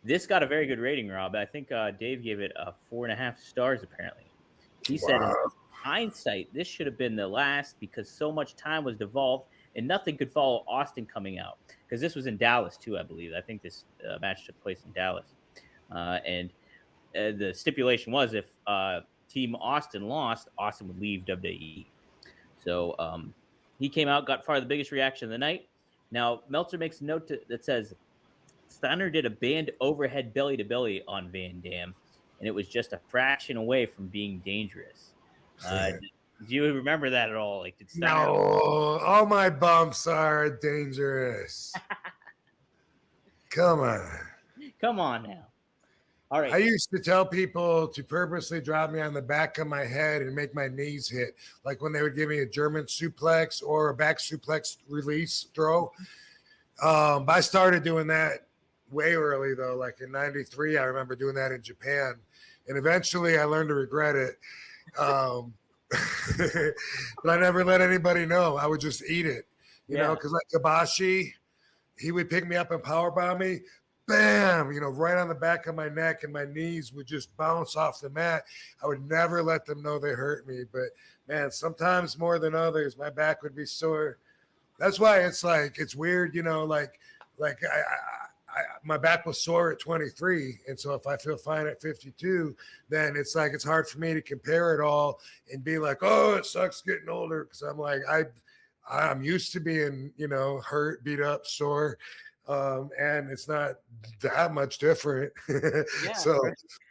This got a very good rating, Rob. I think Dave gave it 4.5 stars, apparently. He said, in hindsight, this should have been the last because so much time was devolved and nothing could follow Austin coming out. Because this was in Dallas, too, I believe. I think this match took place in Dallas. And the stipulation was if Team Austin lost, Austin would leave WWE. So he came out, got far the biggest reaction of the night. Now, Meltzer makes a note that says, Steiner did a band overhead belly-to-belly on Van Dam, and it was just a fraction away from being dangerous. Do you remember that at all? Like, did Steiner... No, all my bumps are dangerous. Come on. Come on now. All right. I used to tell people to purposely drop me on the back of my head and make my knees hit. Like when they would give me a German suplex or a back suplex release throw. I started doing that way early, though. Like in 93, I remember doing that in Japan. And eventually I learned to regret it. But I never let anybody know. I would just eat it, you know, because like Kabashi, he would pick me up and powerbomb me. Bam, you know, right on the back of my neck, and my knees would just bounce off the mat. I would never let them know they hurt me. But man, sometimes more than others, my back would be sore. That's why it's like, it's weird, you know, like my back was sore at 23. And so if I feel fine at 52, then it's like, it's hard for me to compare it all and be like, oh, it sucks getting older. Cause I'm like, I'm used to being, you know, hurt, beat up, sore. And it's not that much different. So,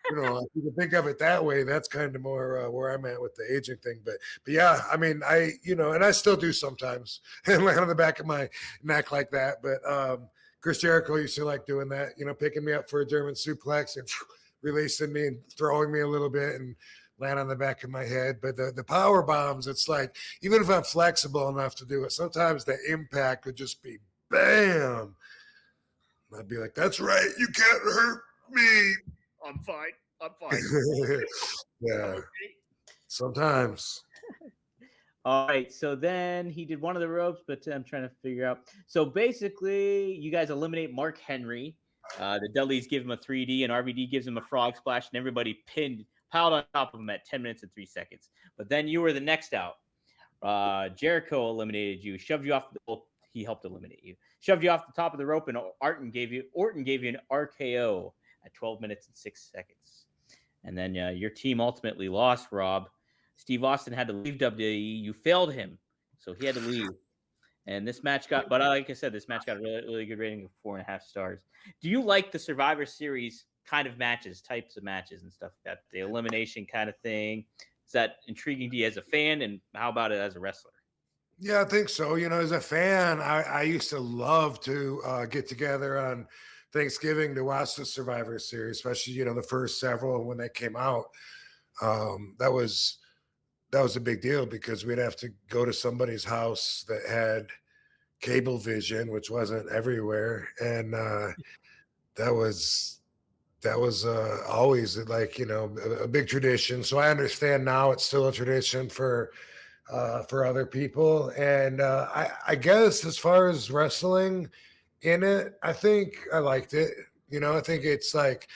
you know, if you can think of it that way, that's kind of more where I'm at with the aging thing. But yeah, I mean, you know, and I still do sometimes and land on the back of my neck like that. But Chris Jericho used to like doing that, you know, picking me up for a German suplex and releasing me and throwing me a little bit and land on the back of my head. But the power bombs, it's like, even if I'm flexible enough to do it, sometimes the impact would just be bam. I'd be like, that's right. You can't hurt me. I'm fine. I'm fine. Yeah. Sometimes. All right. So then he did one of the ropes, but I'm trying to figure out. So basically, you guys eliminate Mark Henry. The Dudleys give him a 3D, and RVD gives him a frog splash, and everybody piled on top of him at 10 minutes and 3 seconds. But then you were the next out. Jericho eliminated you, shoved you off the... He helped eliminate you. Shoved you off the top of the rope, and Orton gave you an RKO at 12 minutes and 6 seconds. And then your team ultimately lost, Rob. Steve Austin had to leave WWE. You failed him, so he had to leave. And this match got, but like I said, this match got a really, really good rating of 4.5 stars. Do you like the Survivor Series kind of matches, types of matches and stuff like that? The elimination kind of thing? Is that intriguing to you as a fan? And how about it as a wrestler? Yeah, I think so. You know, as a fan, I used to love to get together on Thanksgiving to watch the Survivor Series, especially, you know, the first several when they came out. That was a big deal because we'd have to go to somebody's house that had cable vision, which wasn't everywhere. And that was always like, you know, a big tradition. So I understand now it's still a tradition for other people. And I guess as far as wrestling in it, I think I liked it. You know, I think it's like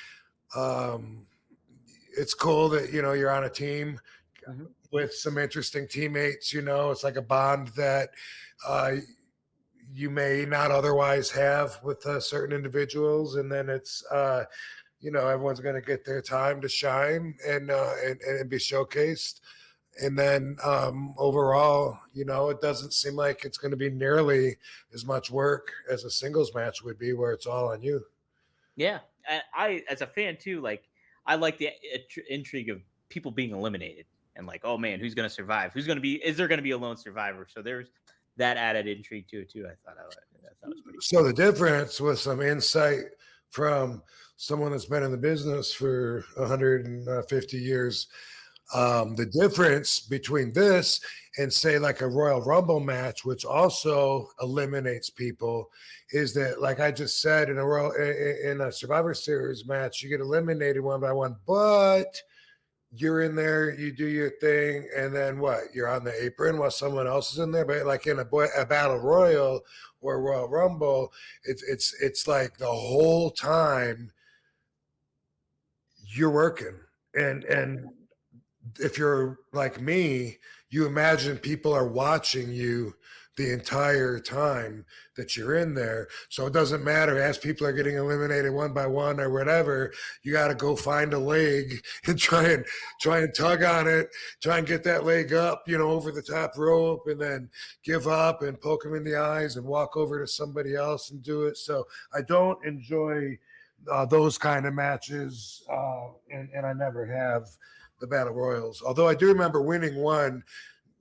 It's cool that, you know, you're on a team Mm-hmm. with some interesting teammates. You know, it's like a bond that you may not otherwise have with certain individuals. And then it's, you know, everyone's going to get their time to shine and be showcased. And then overall, you know, it doesn't seem like it's going to be nearly as much work as a singles match would be, where it's all on you. Yeah, I as a fan too, like I like the intrigue of people being eliminated and like, oh man, who's going to survive? Who's going to be? Is there going to be a lone survivor? So there's that added intrigue to it too. I thought it was pretty. So the difference with some insight from someone that's been in the business for 150 years, the difference between this and say like a Royal Rumble match, which also eliminates people, is that, like I just said, in a Survivor Series match, you get eliminated one by one, but you're in there, you do your thing, and then what? You're on the apron while someone else is in there. But like in a battle royal or Royal Rumble, it's like the whole time you're working, and if you're like me, you imagine people are watching you the entire time that you're in there. So it doesn't matter, as people are getting eliminated one by one or whatever, you got to go find a leg and try and tug on it, try and get that leg up, you know, over the top rope, and then give up and poke them in the eyes and walk over to somebody else and do it. So I don't enjoy those kind of matches, and I never have the Battle Royals. Although I do remember winning one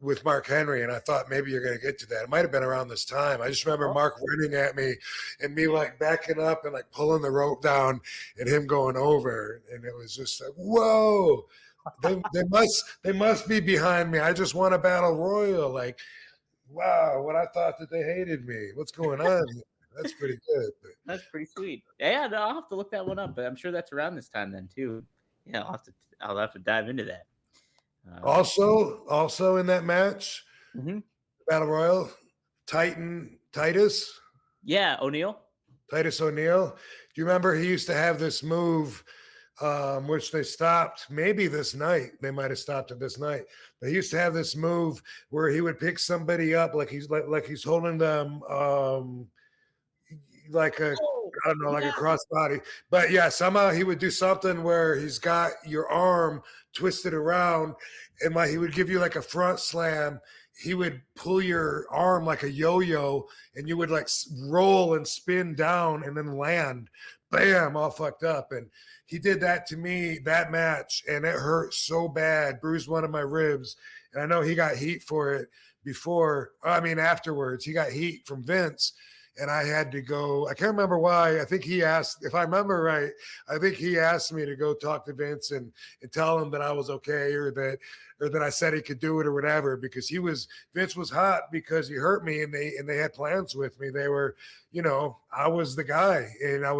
with Mark Henry, and I thought maybe you're going to get to that. It might have been around this time. I just remember Mark running at me and me like backing up and like pulling the rope down and him going over. And it was just like, whoa, they must be behind me. I just won a Battle Royal. Like, wow, what I thought that they hated me. What's going on? That's pretty good. That's pretty sweet. Yeah, no, I'll have to look that one up, but I'm sure that's around this time then too. Yeah, I'll have to dive into that. Also in that match, Battle Royal, Titus. Yeah, O'Neil. Titus O'Neil. Do you remember he used to have this move, which they stopped maybe this night? They might have stopped it this night. But he used to have this move where he would pick somebody up like he's holding them like a I don't know, like a crossbody. But yeah, somehow he would do something where he's got your arm twisted around, and like he would give you like a front slam. He would pull your arm like a yo-yo, and you would like roll and spin down and then land. Bam, all fucked up. And he did that to me that match, and it hurt so bad, bruised one of my ribs. And I know he got heat for it afterwards. He got heat from Vince. And I had to go. I can't remember why. I think he asked, if I remember right, I think he asked me to go talk to Vince and tell him that I was okay, or that I said he could do it or whatever, because Vince was hot because he hurt me, and they had plans with me. They were, you know, I was the guy, and they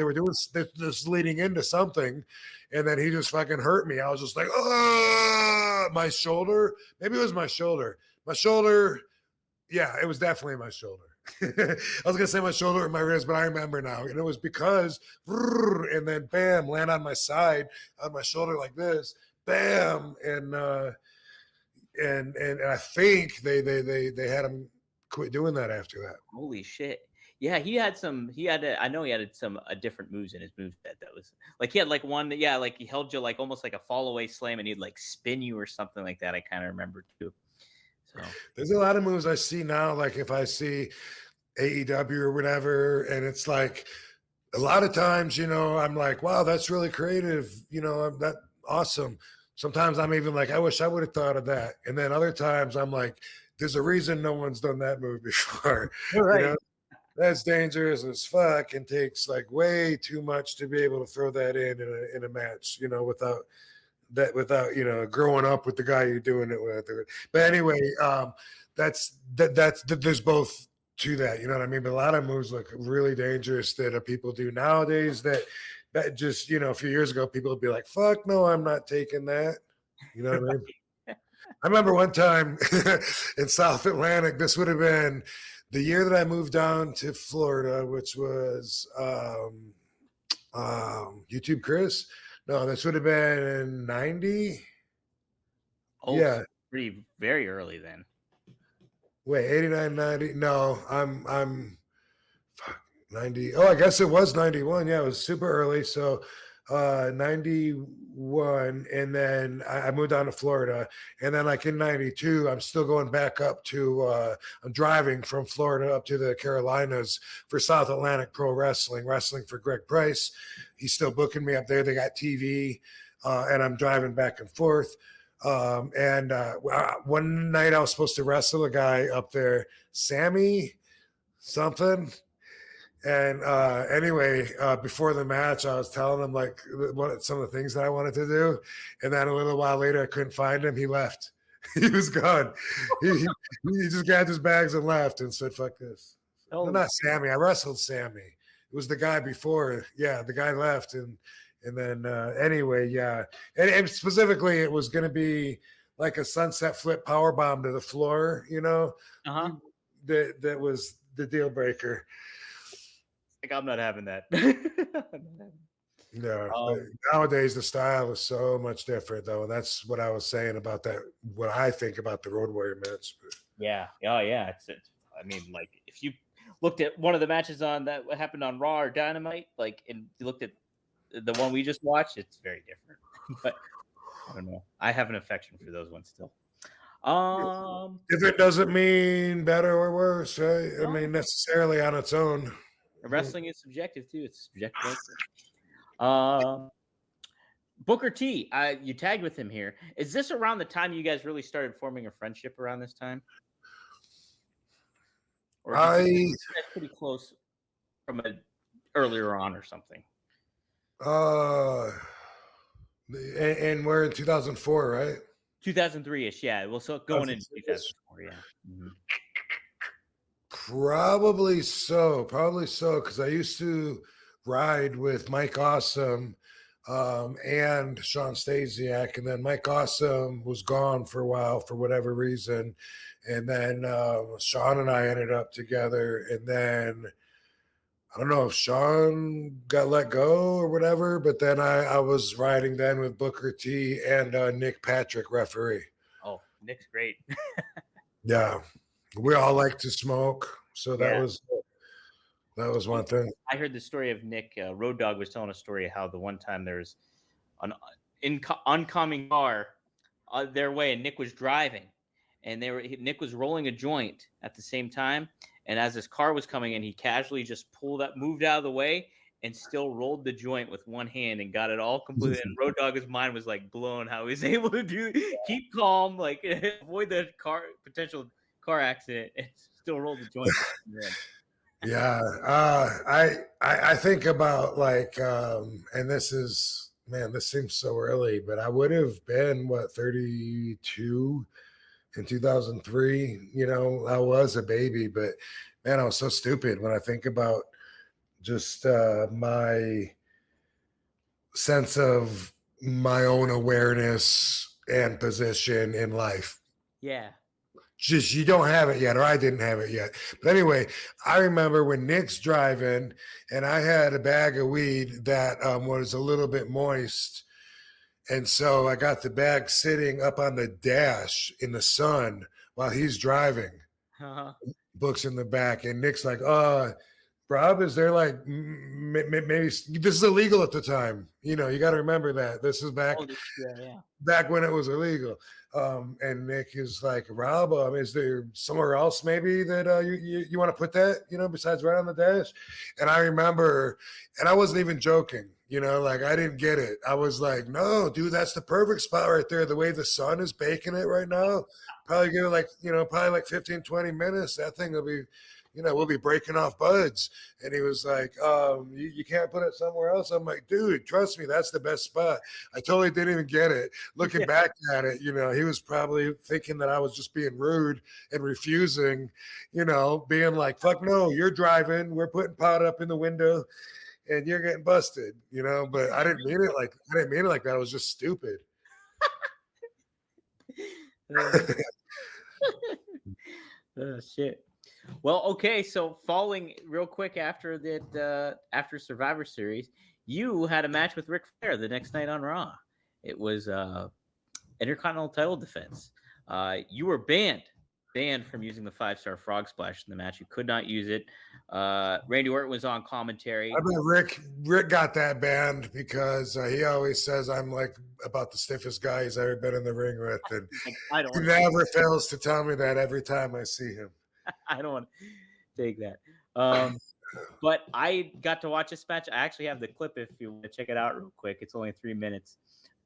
were doing this leading into something, and then he just fucking hurt me. I was just like, oh, my shoulder. Maybe it was my shoulder. My shoulder. Yeah, it was definitely my shoulder. I was going to say my shoulder and my wrist, but I remember now. And it was because, and then bam, land on my side, on my shoulder like this, bam. And I think they had him quit doing that after that. Holy shit. Yeah, I know he had some different moves in his move set that was like, he had like one, yeah, like he held you like almost like a fall away slam, and he'd like spin you or something like that. I kind of remember too. So there's a lot of moves I see now, like if I see AEW or whatever, and it's like a lot of times, you know, I'm like, wow, that's really creative, you know, that awesome. Sometimes I'm even like, I wish I would have thought of that. And then other times I'm like, there's a reason no one's done that move before. Right. You know, that's dangerous as fuck and takes like way too much to be able to throw that in a match, you know, without you know, growing up with the guy you're doing it with. But anyway, that's there's both to that, you know what I mean? But a lot of moves look really dangerous that people do nowadays that just, you know, a few years ago people would be like, fuck no, I'm not taking that. You know what I mean? I remember one time in South Atlantic, this would have been the year that I moved down to Florida, which was YouTube Chris. No, this would have been in 90. Oh, Yeah. pretty very early then. Wait, 89, 90. No, I'm fuck, 90. Oh, I guess it was 91. Yeah, it was super early. So 91. And then I moved down to Florida. And then like in 92, I'm still going back up to I'm driving from Florida up to the Carolinas for South Atlantic Pro wrestling for Greg Price. He's still booking me up there. They got TV, and I'm driving back and forth. And one night I was supposed to wrestle a guy up there, Sammy something. And anyway, before the match, I was telling him like some of the things that I wanted to do. And then a little while later, I couldn't find him. He left. He was gone. He just grabbed his bags and left and said, fuck this. Oh, No, not Sammy. I wrestled Sammy. It was the guy before. Yeah, the guy left. And then anyway, yeah. And specifically, it was going to be like a sunset flip power bomb to the floor, you know? uh-huh. That was the deal breaker. Like, I'm not having that. No, nowadays the style is so much different, though, and that's what I was saying about that. What I think about the Road Warrior match. Yeah, oh yeah. It's I mean, like if you looked at one of the matches on that happened on Raw or Dynamite, like, and you looked at the one we just watched, it's very different. But I don't know. I have an affection for those ones still. If it doesn't mean better or worse, right? No. I mean, necessarily on its own. Wrestling is subjective too. It's subjective. Booker T, you tagged with him here. Is this around the time you guys really started forming a friendship around this time? Or pretty close from earlier on or something? And we're in 2004, right? 2003-ish, yeah. Well, so going into 2004, yeah. Mm-hmm. Probably so, because I used to ride with Mike Awesome and Sean Stasiak, and then Mike Awesome was gone for a while for whatever reason, and then Sean and I ended up together, and then I don't know if Sean got let go or whatever, but then I was riding then with Booker T and Nick Patrick, referee. Oh, Nick's great. Yeah, we all like to smoke, so that was one thing. I heard the story of Nick. Road Dogg was telling a story of how the one time there's an oncoming car their way, and Nick was driving, and Nick was rolling a joint at the same time. And as this car was coming in, he casually just moved out of the way, and still rolled the joint with one hand and got it all completely. And Road Dogg's mind was like blown how he was able to keep calm, like avoid the potential car accident, and still roll the joint. Yeah, I think about like, and this seems so early, but I would have been 32 in 2003. You know, I was a baby, but man, I was so stupid when I think about just my sense of my own awareness and position in life. Yeah. Just you don't have it yet, or I didn't have it yet. But anyway, I remember when Nick's driving and I had a bag of weed that was a little bit moist. And so I got the bag sitting up on the dash in the sun while he's driving. Uh-huh. Books in the back. And Nick's like, Rob, is there like maybe this is illegal at the time? You know, you got to remember that this is back when it was illegal. And Nick is like, Rob, is there somewhere else maybe that you want to put that, you know, besides right on the dash? And I remember, and I wasn't even joking, you know, like I didn't get it. I was like, no, dude, that's the perfect spot right there. The way the sun is baking it right now, probably give it like 15, 20 minutes. That thing will be, you know, we'll be breaking off buds. And he was like, you can't put it somewhere else. I'm like, dude, trust me, that's the best spot. I totally didn't even get it. Looking back at it, you know, he was probably thinking that I was just being rude and refusing, you know, being like, fuck no, you're driving. We're putting pot up in the window and you're getting busted, you know, but I didn't mean it like that. I was just stupid. Oh, shit. Well, okay. So following real quick after that, after Survivor Series, you had a match with Ric Flair the next night on Raw. It was Intercontinental title defense. You were banned from using the 5-star frog splash in the match. You could not use it. Randy Orton was on commentary. I bet Rick got that banned because he always says I'm like about the stiffest guy he's ever been in the ring with, and I don't he want never fails to tell me that every time I see him. I don't want to take that. But I got to watch this match. I actually have the clip if you want to check it out real quick. It's only 3 minutes,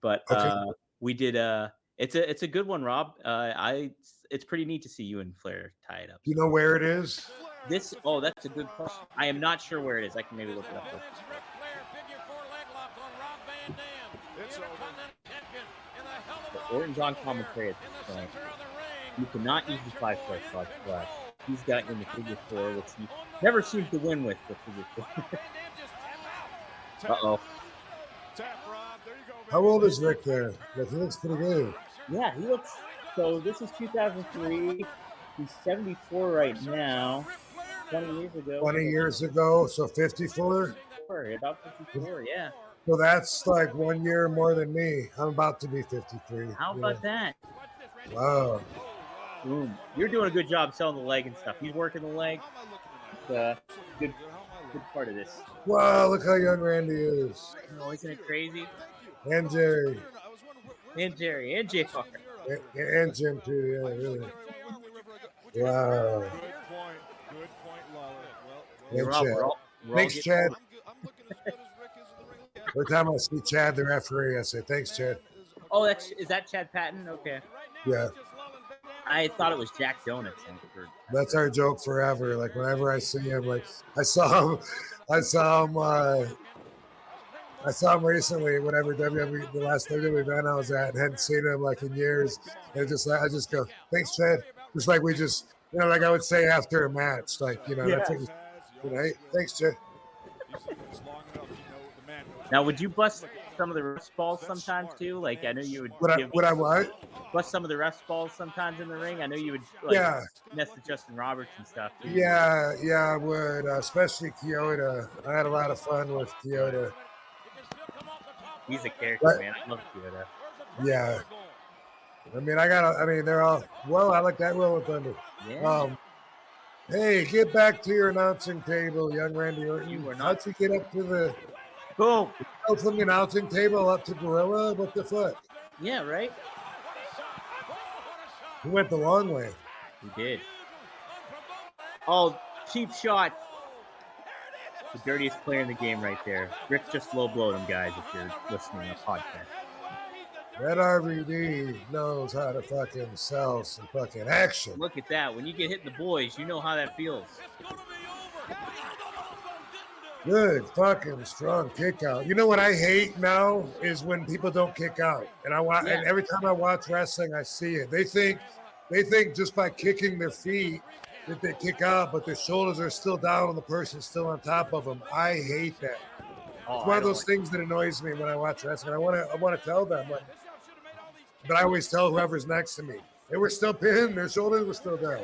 but Okay. we did. It's a good one, Rob. It's pretty neat to see you and Flair tie it up. Do you know where it is? That's a good question. I am not sure where it is. I can maybe look it up. Orton's on commentary at this point. You cannot use the 5-star frog splash. He's got in the figure 4, which he never seems to win with the figure 4. Uh-oh. How old is Rick there? Like, he looks pretty good. Yeah, he looks. So this is 2003. He's 74 right now. 20 years ago. 20 years ago, so 54? About 54, yeah. So that's like 1 year more than me. I'm about to be 53. How about that? Wow. Boom. You're doing a good job selling the leg and stuff. He's working the leg. It's good part of this. Wow, look how young Randy is. Oh, isn't it crazy? And Jerry. And Jerry. And Jay Hart. And Jim, too. Yeah, really. Wow. Good point, Lawler. Hey, Rob, Chad. Thanks, Chad. Every time I see Chad, the referee, I say, thanks, Chad. Oh, is that Chad Patton? Okay. Yeah. I thought it was Jack Donuts. That's our joke forever. Like, whenever I see him, like, I saw him recently, whenever WWE, the last WWE event I was at, and hadn't seen him like in years. And I just go, thanks, Chad. Just like we just, like I would say after a match, like, that's what hey, thanks, Chad. Now, would you bust some of the refs' balls sometimes too? Like, I know you would. Would I what? Bust some of the refs' balls sometimes in the ring. I know you would. Mess with Justin Roberts and stuff. Too. Yeah, I would, especially Kyoto. I had a lot of fun with Kyoto. He's a character, man. I love Kyoto. Yeah. They're all, I like that Rolling Thunder. Yeah. Hey, get back to your announcing table, young Randy Orton. How'd you get up to the boom from the announcing table up to Gorilla? What the fuck? Yeah, right? He went the long way. He did. Oh, cheap shot. The dirtiest player in the game right there. Rick just low blowed him, guys, if you're listening to the podcast. That RVD knows how to fucking sell some fucking action. Look at that. When you get hit in the boys, you know how that feels. Good fucking strong kick out. You know what I hate now is when people don't kick out. And and every time I watch wrestling, I see it. They think just by kicking their feet that they kick out, but their shoulders are still down and the person's still on top of them. I hate that. It's one of those things that annoys me when I watch wrestling. I want to tell them, but I always tell whoever's next to me, they were still pinned, their shoulders were still down.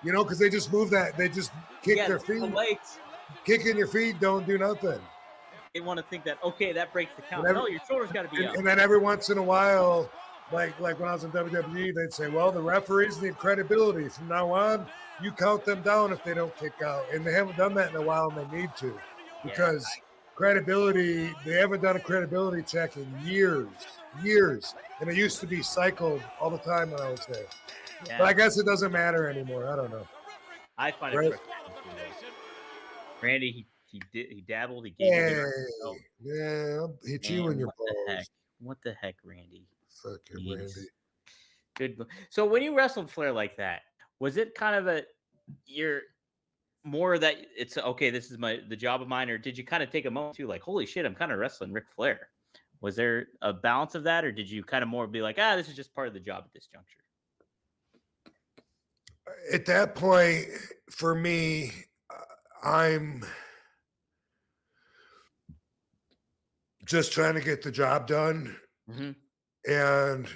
Because they just move that, they just kick their feet. The legs. Kicking your feet don't do nothing. They want to think that, okay, that breaks the count. No, your shoulders got to be up. And then every once in a while, like when I was in WWE, they'd say, well, the referees need credibility. From now on, you count them down if they don't kick out. And they haven't done that in a while, and they need to. Because credibility, they haven't done a credibility check in years. And it used to be cycled all the time when I was there. Yeah. But I guess it doesn't matter anymore. I don't know. I find it Randy, he dabbled. He gave he chewing your balls. What the heck, Randy? Fucking Randy. Good. So when you wrestled Flair like that, was it kind of you're more that it's okay, this is the job of mine, or did you kind of take a moment too, like, holy shit, I'm kind of wrestling Ric Flair? Was there a balance of that, or did you kind of more be like, this is just part of the job at this juncture? At that point, for me, I'm just trying to get the job done. Mm-hmm. And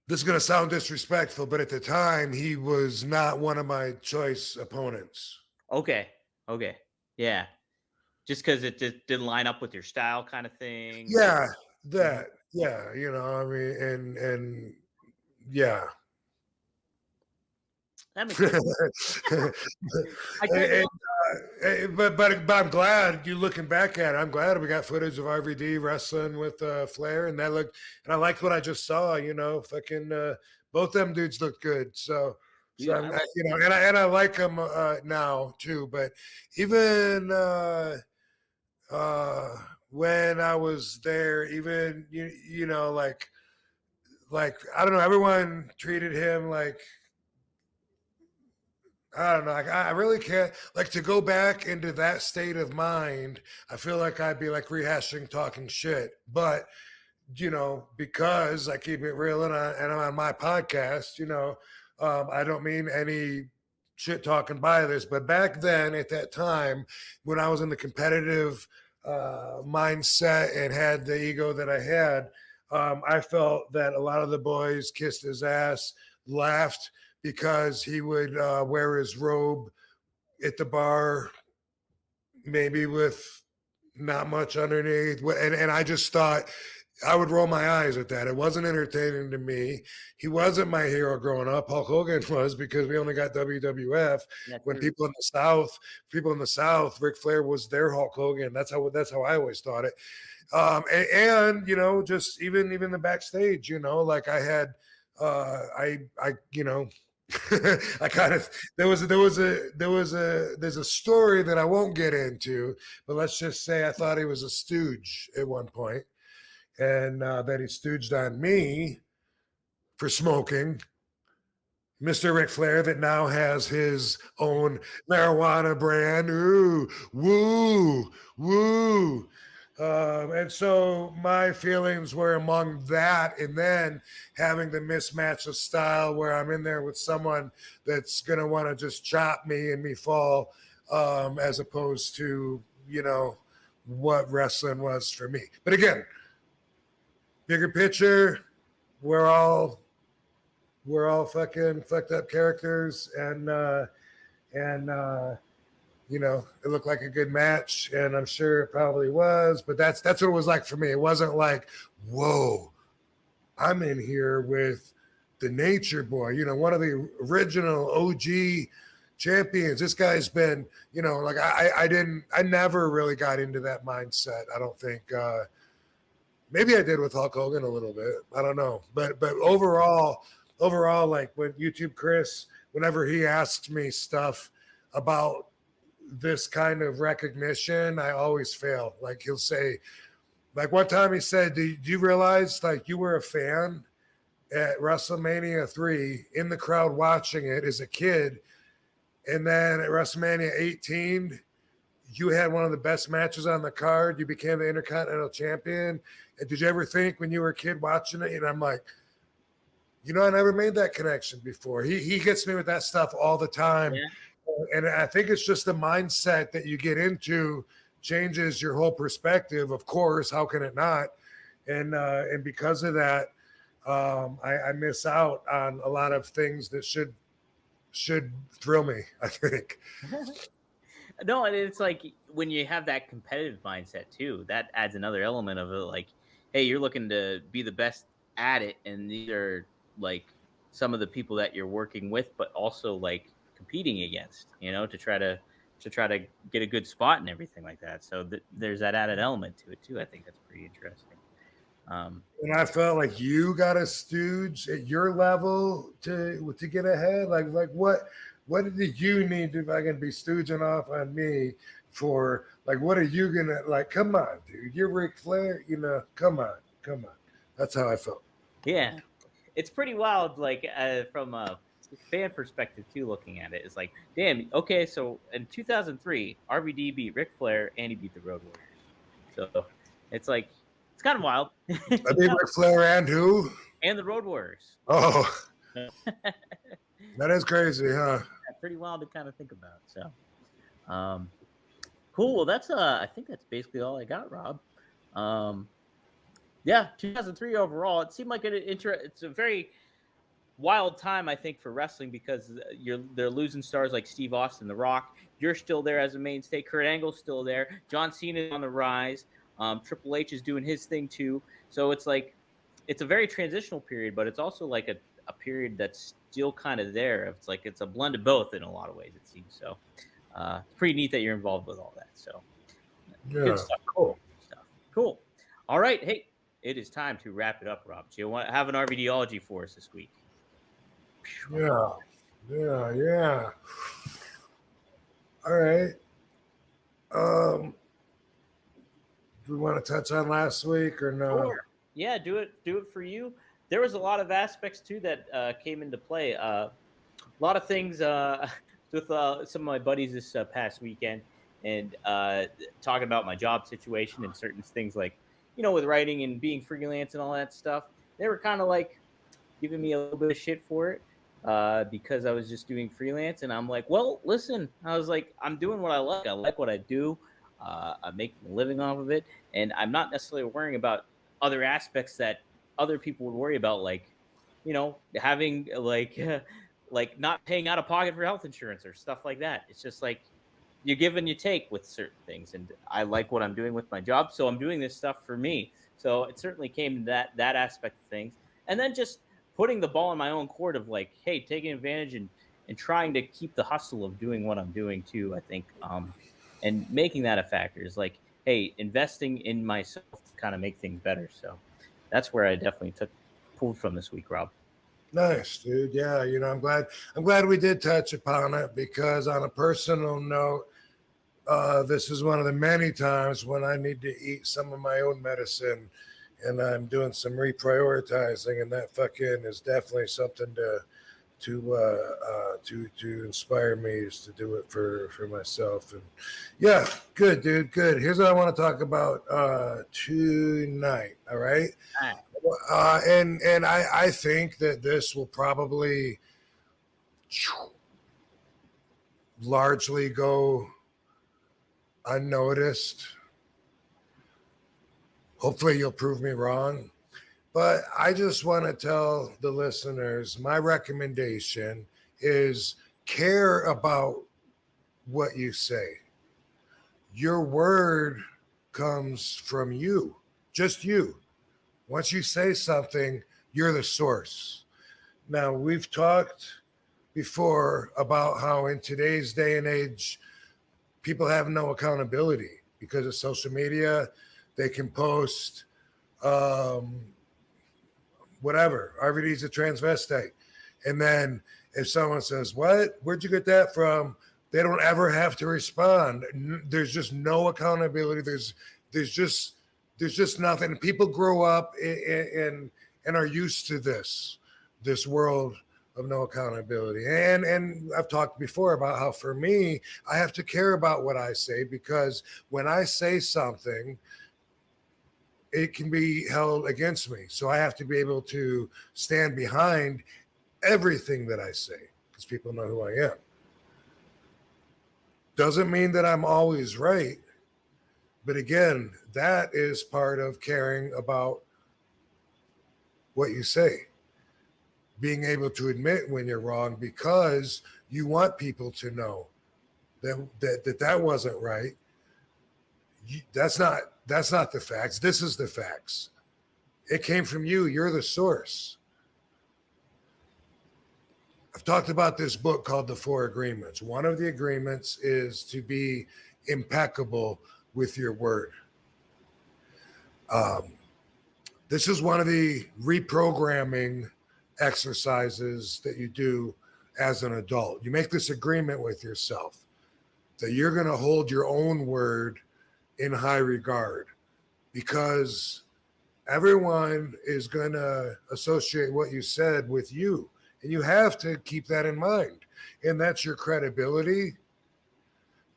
this is going to sound disrespectful, but at the time, he was not one of my choice opponents. Okay. Yeah. Just because it just didn't line up with your style kind of thing. Yeah, that. Yeah, I mean, and yeah. That makes sense. I but I'm glad you looking back at it. I'm glad we got footage of RVD wrestling with Flair, and I liked what I just saw. Fucking both them dudes looked good. So I'm, and I like them now too. But even when I was there, even like I don't know, everyone treated him like. I don't know. I really can't to go back into that state of mind. I feel like I'd be like rehashing, talking shit. But because I keep it real and I'm on my podcast, I don't mean any shit talking by this. But back then, at that time, when I was in the competitive mindset and had the ego that I had, I felt that a lot of the boys kissed his ass, laughed, because he would wear his robe at the bar, maybe with not much underneath. And I just thought I would roll my eyes at that. It wasn't entertaining to me. He wasn't my hero growing up. Hulk Hogan was, because we only got WWF. When people in the South, Ric Flair was their Hulk Hogan. That's how I always thought it. And just even the backstage, like I had, I kind of there's a story that I won't get into, but let's just say I thought he was a stooge at one point, and that he stooged on me for smoking. Mr. Ric Flair that now has his own marijuana brand. Ooh, woo, woo. And so my feelings were among that, and then having the mismatch of style where I'm in there with someone that's going to want to just chop me and me fall, as opposed to, what wrestling was for me. But again, bigger picture, we're all fucking fucked up characters, and it looked like a good match, and I'm sure it probably was, but that's what it was like for me. It wasn't like, whoa, I'm in here with the Nature Boy, one of the original OG champions. This guy's been, I never really got into that mindset. I don't think, maybe I did with Hulk Hogan a little bit. I don't know. But overall, like when YouTube Chris, whenever he asks me stuff about this kind of recognition, I always fail. Like he'll say, like one time he said, do you realize like you were a fan at WrestleMania 3 in the crowd watching it as a kid, and then at WrestleMania 18 you had one of the best matches on the card, you became the Intercontinental Champion, and did you ever think when you were a kid watching it? And I'm like, I never made that connection before. He gets me with that stuff all the time. Yeah. And I think it's just the mindset that you get into changes your whole perspective. Of course, how can it not? And because of that, I miss out on a lot of things that should thrill me, I think. No, and it's like when you have that competitive mindset too, that adds another element of it. Like, hey, you're looking to be the best at it, and these are like some of the people that you're working with, but also like competing against, to try to get a good spot and everything like that. So there's that added element to it too. I think that's pretty interesting. And I felt like you got a stooge at your level to get ahead. Like what did you need to fucking be stooging off on me for? Like, what are you gonna like? Come on, dude, you're Ric Flair. Come on. That's how I felt. Yeah, it's pretty wild. Like from a fan perspective too, looking at it, it's like, damn, okay, so in 2003 RVD beat Ric Flair and he beat the Road Warriors, so it's like, it's kind of wild. I mean, Ric Flair and who? And the Road Warriors. Oh, that is crazy, huh? Pretty wild to kind of think about. So cool. Well, that's I think that's basically all I got, Rob. Yeah, 2003 overall, it seemed like it's a very wild time, I think, for wrestling because they're losing stars like Steve Austin, The Rock. You're still there as a mainstay. Kurt Angle's still there. John Cena's on the rise. Triple H is doing his thing too. So it's like it's a very transitional period, but it's also like a period that's still kind of there. It's like it's a blend of both in a lot of ways, it seems. So it's pretty neat that you're involved with all that. So good Yeah, stuff. cool. Good stuff. Cool. All right. Hey, it is time to wrap it up, Rob. Do you want to have an RVDology for us this week? Yeah, yeah. All right. Do we want to touch on last week or no? Sure. Yeah, do it for you. There was a lot of aspects too that came into play. A lot of things with some of my buddies this past weekend, and talking about my job situation and certain things like with writing and being freelance and all that stuff. They were kind of like giving me a little bit of shit for it because I was just doing freelance, and I'm like, well, listen, I was like, I'm doing what I like. I like what I do. I'm making a living off of it, and I'm not necessarily worrying about other aspects that other people would worry about, like having like not paying out of pocket for health insurance or stuff like that. It's just like you give and you take with certain things, and I like what I'm doing with my job, so I'm doing this stuff for me. So it certainly came to that aspect of things, and then just putting the ball in my own court of like, hey, taking advantage and trying to keep the hustle of doing what I'm doing too. I think and making that a factor is like, hey, investing in myself to kind of make things better. So that's where I definitely pulled from this week, Rob. Nice, dude. Yeah, I'm glad we did touch upon it because on a personal note, this is one of the many times when I need to eat some of my own medicine, and I'm doing some reprioritizing, and that fucking is definitely something to inspire me is to do it for myself. And yeah, good, dude, good. Here's what I want to talk about tonight. All right. And I think that this will probably largely go unnoticed. Hopefully you'll prove me wrong. But I just want to tell the listeners my recommendation is care about what you say. Your word comes from you, just you. Once you say something, you're the source. Now, we've talked before about how in today's day and age, people have no accountability because of social media. They can post whatever, RVD's a transvestite. And then if someone says, what? Where'd you get that from? They don't ever have to respond. There's just no accountability. There's just nothing. People grow up and are used to this world of no accountability. And I've talked before about how for me, I have to care about what I say because when I say something, it can be held against me. So I have to be able to stand behind everything that I say because people know who I am. Doesn't mean that I'm always right. But again, that is part of caring about what you say. Being able to admit when you're wrong because you want people to know that wasn't right. That's not the facts. This is the facts. It came from you. You're the source. I've talked about this book called The Four Agreements. One of the agreements is to be impeccable with your word. This is one of the reprogramming exercises that you do as an adult. You make this agreement with yourself that you're going to hold your own word in high regard because everyone is going to associate what you said with you. And you have to keep that in mind. And that's your credibility.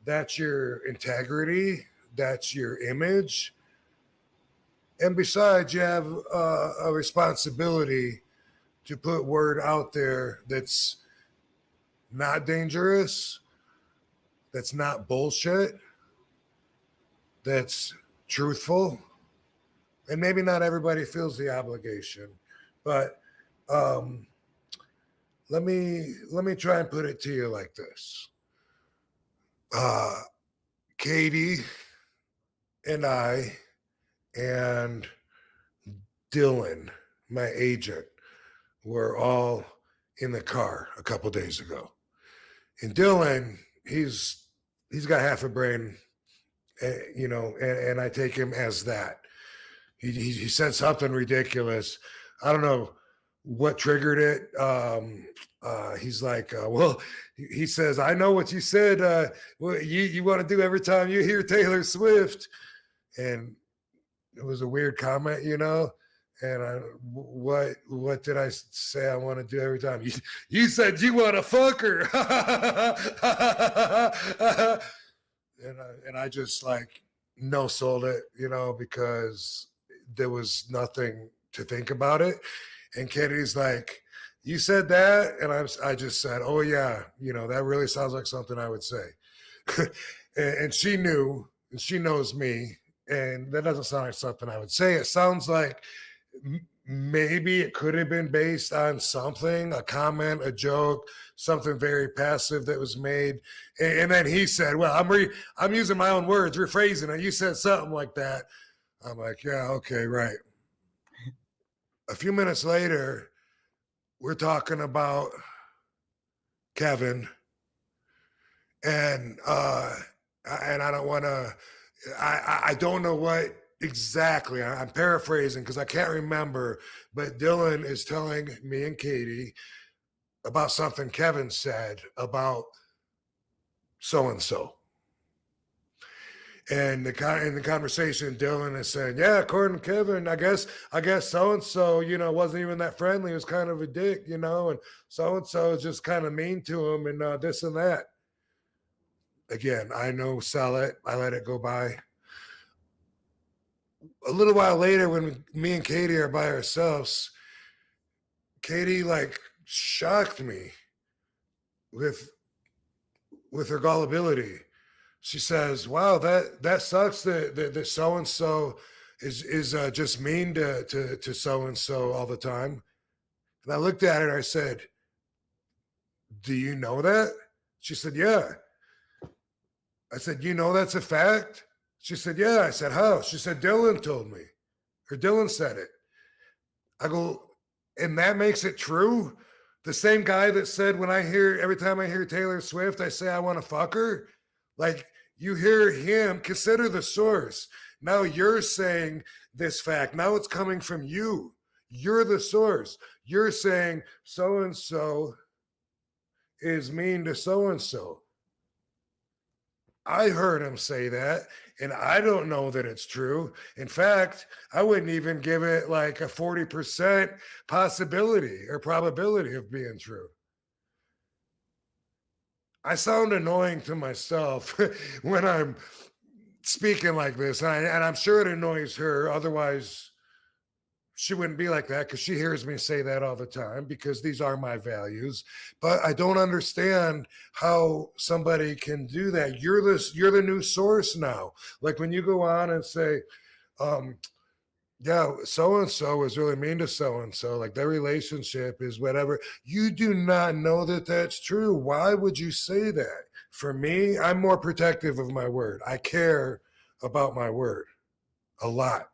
That's your integrity. That's your image. And besides, you have a responsibility to put word out there that's not dangerous, that's not bullshit, that's truthful. And maybe not everybody feels the obligation, but let me try and put it to you like this. Katie and I and Dylan, my agent, were all in the car a couple days ago. And Dylan, he's got half a brain, and I take him as that. He said something ridiculous. I don't know what triggered it. He's like, well, he says, I know what you said. Well, you want to do every time you hear Taylor Swift. And it was a weird comment, And what did I say I want to do every time? You said you want to fuck her. and I just like no sold it, because there was nothing to think about it. And Katie's like, you said that? And I just said, oh yeah, that really sounds like something I would say. and she knew, and she knows me, and that doesn't sound like something I would say. It sounds like maybe it could have been based on something, a comment, a joke, something very passive that was made. And then he said, well, I'm using my own words, rephrasing it. You said something like that. I'm like, yeah, okay, right. A few minutes later, we're talking about Kevin, and I don't want to. I don't know what exactly. I'm paraphrasing because I can't remember. But Dylan is telling me and Katie about something Kevin said about so and so. And in the conversation, Dylan is saying, yeah, according to Kevin, I guess so-and-so, wasn't even that friendly. He was kind of a dick, and so-and-so is just kind of mean to him and this and that. Again, I know, sell it. I let it go by. A little while later, when me and Katie are by ourselves, Katie like shocked me with her gullibility. She says, wow, that sucks that so-and-so is just mean to so-and-so all the time. And I looked at her and I said, do you know that? She said, yeah. I said, you know that's a fact? She said, yeah. I said, how? She said, Dylan told me. Or Dylan said it. I go, and that makes it true? The same guy that said every time I hear Taylor Swift, I say I want to fuck her? Like, you hear him, consider the source. Now you're saying this fact. Now it's coming from you. You're the source. You're saying so-and-so is mean to so-and-so. I heard him say that, and I don't know that it's true. In fact, I wouldn't even give it like a 40% possibility or probability of being true. I sound annoying to myself when I'm speaking like this, and I'm sure it annoys her. Otherwise, she wouldn't be like that, because she hears me say that all the time, because these are my values. But I don't understand how somebody can do that. You're the new source now. Like when you go on and say, yeah, so-and-so is really mean to so-and-so, like their relationship is whatever. You do not know that that's true. Why would you say that? For me, I'm more protective of my word. I care about my word a lot.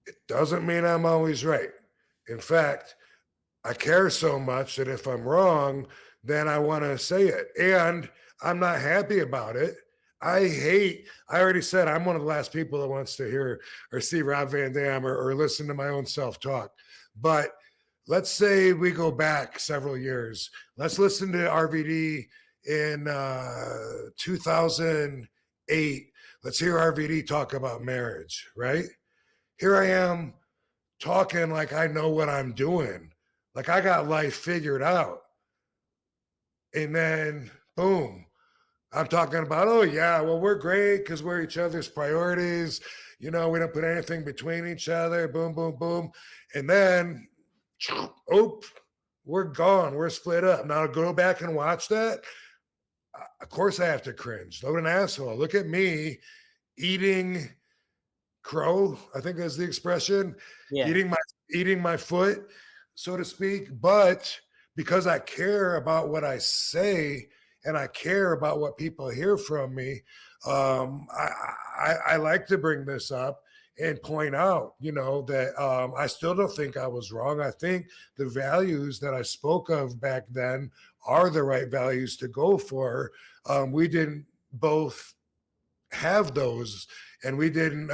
It doesn't mean I'm always right. In fact, I care so much that if I'm wrong, then I want to say it. And I'm not happy about it. I already said I'm one of the last people that wants to hear or see Rob Van Dam or listen to my own self-talk. But let's say we go back several years. Let's listen to RVD in 2008. Let's hear RVD talk about marriage, right? Here I am talking like I know what I'm doing. Like I got life figured out. And then, boom. I'm talking about, oh, yeah, well, we're great because we're each other's priorities. We don't put anything between each other. Boom, boom, boom. And then, we're gone. We're split up. Now, go back and watch that. Of course, I have to cringe. Look at an asshole. Look at me eating crow. I think that's the expression. Yeah. Eating my foot. so to speak. But because I care about what I say and I care about what people hear from me, I like to bring this up and point out, that I still don't think I was wrong. I think the values that I spoke of back then are the right values to go for. We didn't both have those, and we didn't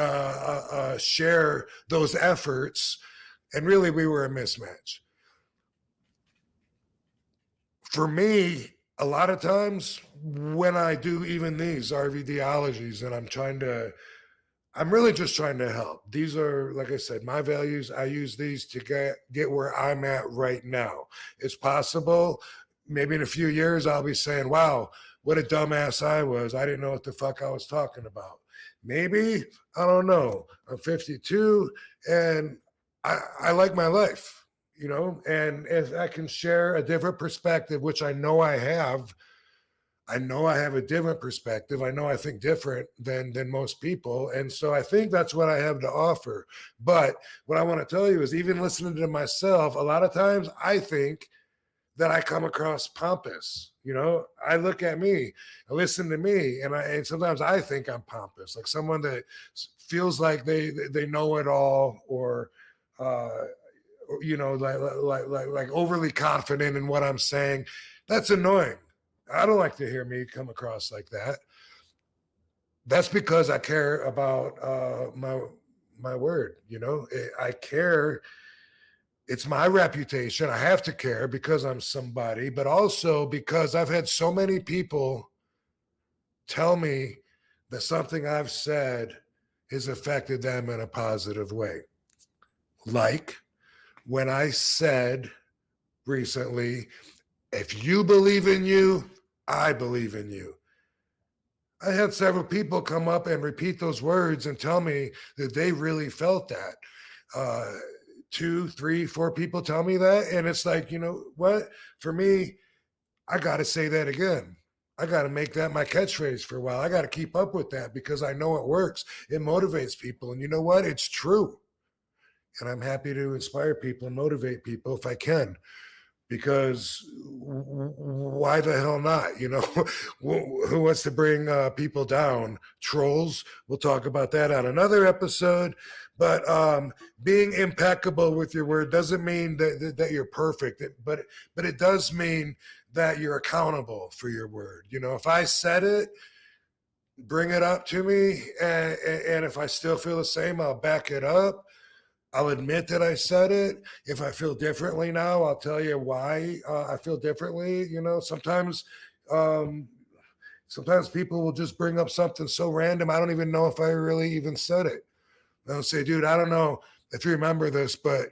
share those efforts, and really we were a mismatch. For me, a lot of times when I do even these RVDologies and I'm really just trying to help. These are, like I said, my values. I use these to get where I'm at right now. It's possible maybe in a few years I'll be saying, wow, what a dumbass I was. I didn't know what the fuck I was talking about. Maybe, I don't know. I'm 52 and I like my life, and if I can share a different perspective, which I know I have a different perspective. I know I think different than most people. And so I think that's what I have to offer. But what I want to tell you is, even listening to myself, a lot of times I think that I come across pompous. I look at me, I listen to me, and sometimes I think I'm pompous, like someone that feels like they know it all, or like overly confident in what I'm saying. That's annoying. I don't like to hear me come across like that. That's because I care about my word. I care. It's my reputation. I have to care because I'm somebody, but also because I've had so many people tell me that something I've said has affected them in a positive way. Like when I said recently, if you believe in you, I believe in you. I had several people come up and repeat those words and tell me that they really felt that. 2, 3, 4 people tell me that. And it's like, you know what? For me, I got to say that again. I got to make that my catchphrase for a while. I got to keep up with that because I know it works. It motivates people. And you know what? It's true. And I'm happy to inspire people and motivate people if I can. Because why the hell not? Who wants to bring people down? Trolls. We'll talk about that on another episode. But being impeccable with your word doesn't mean that you're perfect, but it does mean that you're accountable for your word. If I said it, bring it up to me, and if I still feel the same, I'll back it up. I'll admit that I said it. If I feel differently now, I'll tell you why I feel differently. Sometimes people will just bring up something so random, I don't even know if I really even said it. They'll say, dude, I don't know if you remember this, but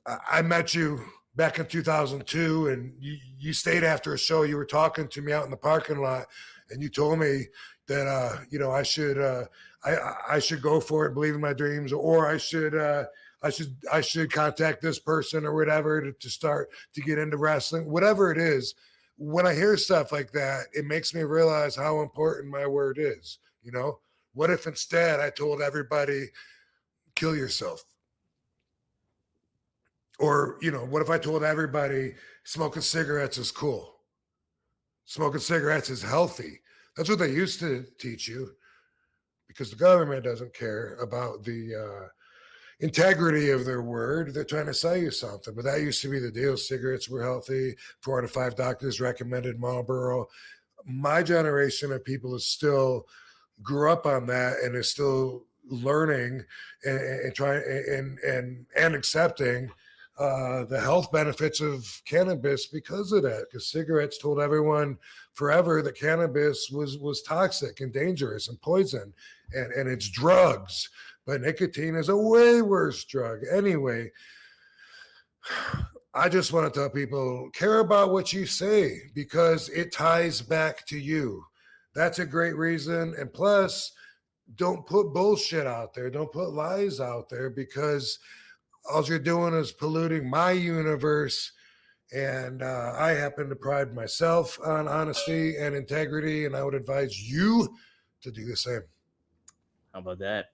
I met you back in 2002, and you stayed after a show. You were talking to me out in the parking lot, and you told me that I should go for it, believe in my dreams, or I should contact this person or whatever to start to get into wrestling, whatever it is. When I hear stuff like that, it makes me realize how important my word is. What if instead I told everybody, kill yourself? Or, what if I told everybody smoking cigarettes is cool? Smoking cigarettes is healthy. That's what they used to teach you, because the government doesn't care about the integrity of their word. They're trying to sell you something, but that used to be the deal. Cigarettes were healthy. 4 out of 5 doctors recommended Marlboro. My generation of people is still grew up on that and is still learning and trying and accepting the health benefits of cannabis because of that. Because cigarettes told everyone forever that cannabis was toxic and dangerous and poison, and it's drugs. But nicotine is a way worse drug. Anyway, I just want to tell people, care about what you say because it ties back to you. That's a great reason. And plus, don't put bullshit out there. Don't put lies out there, because all you're doing is polluting my universe. And I happen to pride myself on honesty and integrity, and I would advise you to do the same. How about that?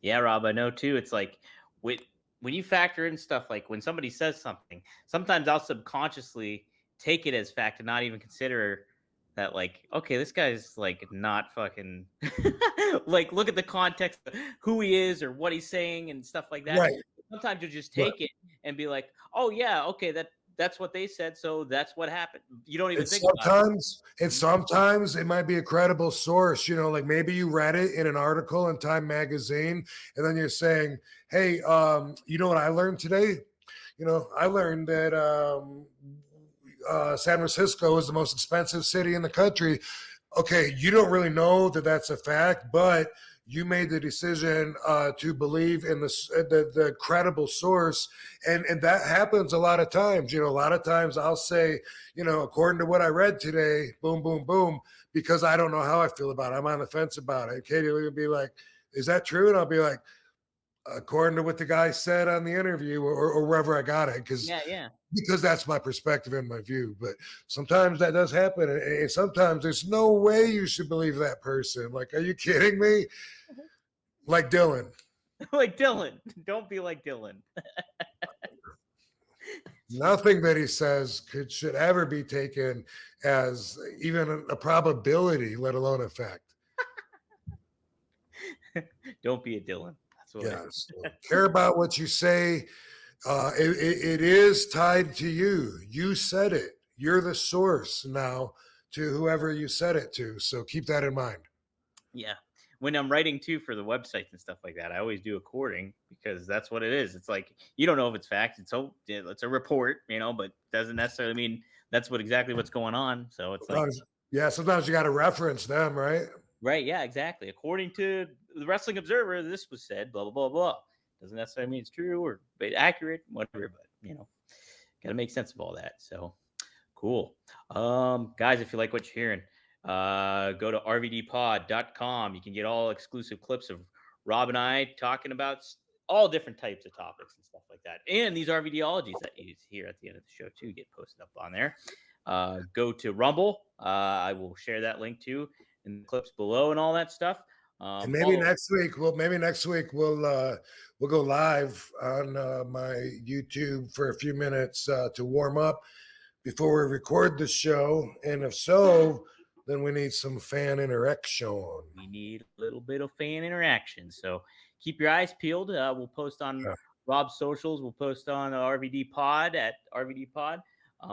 Yeah, Rob, I know too. It's like when you factor in stuff like when somebody says something, sometimes I'll subconsciously take it as fact and not even consider that, like, okay, this guy's like not fucking like, look at the context of who he is or what he's saying and stuff like that. Right. Sometimes you just take it and be like, oh yeah, okay, that's what they said, so that's what happened. You don't even think about it. Sometimes it might be a credible source, you know, like maybe you read it in an article in Time magazine, and then you're saying, hey, you know what I learned today? You know, I learned that San Francisco is the most expensive city in the country. Okay, you don't really know that that's a fact, but you made the decision to believe in the credible source, and that happens a lot of times. You know, a lot of times I'll say, you know, according to what I read today, boom, boom, boom, because I don't know how I feel about it. I'm on the fence about it. Katie will be like, "Is that true?" And I'll be like, according to what the guy said on the interview, or wherever I got it, because that's my perspective and my view. But sometimes that does happen, and sometimes there's no way you should believe that person. Like, are you kidding me? Like Dylan. Like Dylan. Don't be like Dylan. Nothing that he says should ever be taken as even a probability, let alone a fact. Don't be a Dylan. Yes. Care about what you say. It is tied to you. You said it. You're the source now to whoever you said it to. So keep that in mind. Yeah. When I'm writing too for the websites and stuff like that, I always do according, because that's what it is. It's like, you don't know if it's fact. It's a report, you know, but doesn't necessarily mean that's exactly what's going on. So it's like, yeah, sometimes you got to reference them, right? Right. Yeah, exactly. According to the Wrestling Observer, this was said, blah, blah, blah, blah. Doesn't necessarily mean it's true or accurate, whatever, but, you know, got to make sense of all that. So cool. Guys, if you like what you're hearing, go to rvdpod.com. You can get all exclusive clips of Rob and I talking about all different types of topics and stuff like that. And these RVDologies that you hear at the end of the show too get posted up on there. Go to Rumble. I will share that link too in the clips below and all that stuff. And maybe next week we'll go live on my YouTube for a few minutes to warm up before we record the show. And if so, then we need some fan interaction. We need a little bit of fan interaction. So keep your eyes peeled. We'll post on Rob's socials. We'll post on RVD Pod at RVD Pod.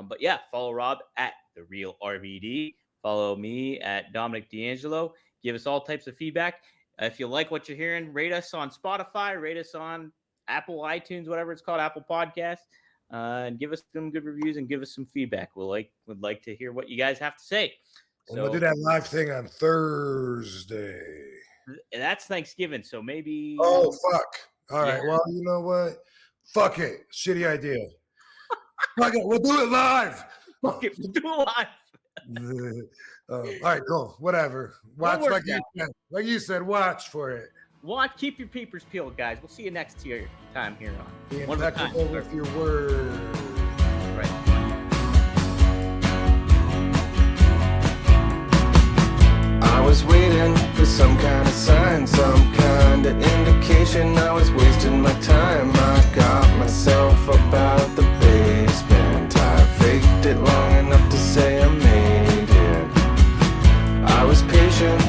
But yeah, follow Rob at The Real RVD. Follow me at Dominic D'Angelo. Give us all types of feedback. If you like what you're hearing, rate us on Spotify, rate us on Apple, iTunes, whatever it's called, Apple Podcasts, and give us some good reviews and give us some feedback. Would like to hear what you guys have to say. So we'll do that live thing on Thursday. That's Thanksgiving, so maybe. Oh, fuck. All right. Well, you know what? Fuck it. Shitty idea. Fuck it. We'll do it live. Fuck it. We'll do it live. All right, cool. Whatever. Watch like you said. Watch for it. Watch. Keep your peepers peeled, guys. We'll see you next time here on Be impeccable with your words. Right. I was waiting for some kind of sign, some kind of indication I was wasting my time. I got myself up out the basement. I faked it long enough to say I made it. I was patient.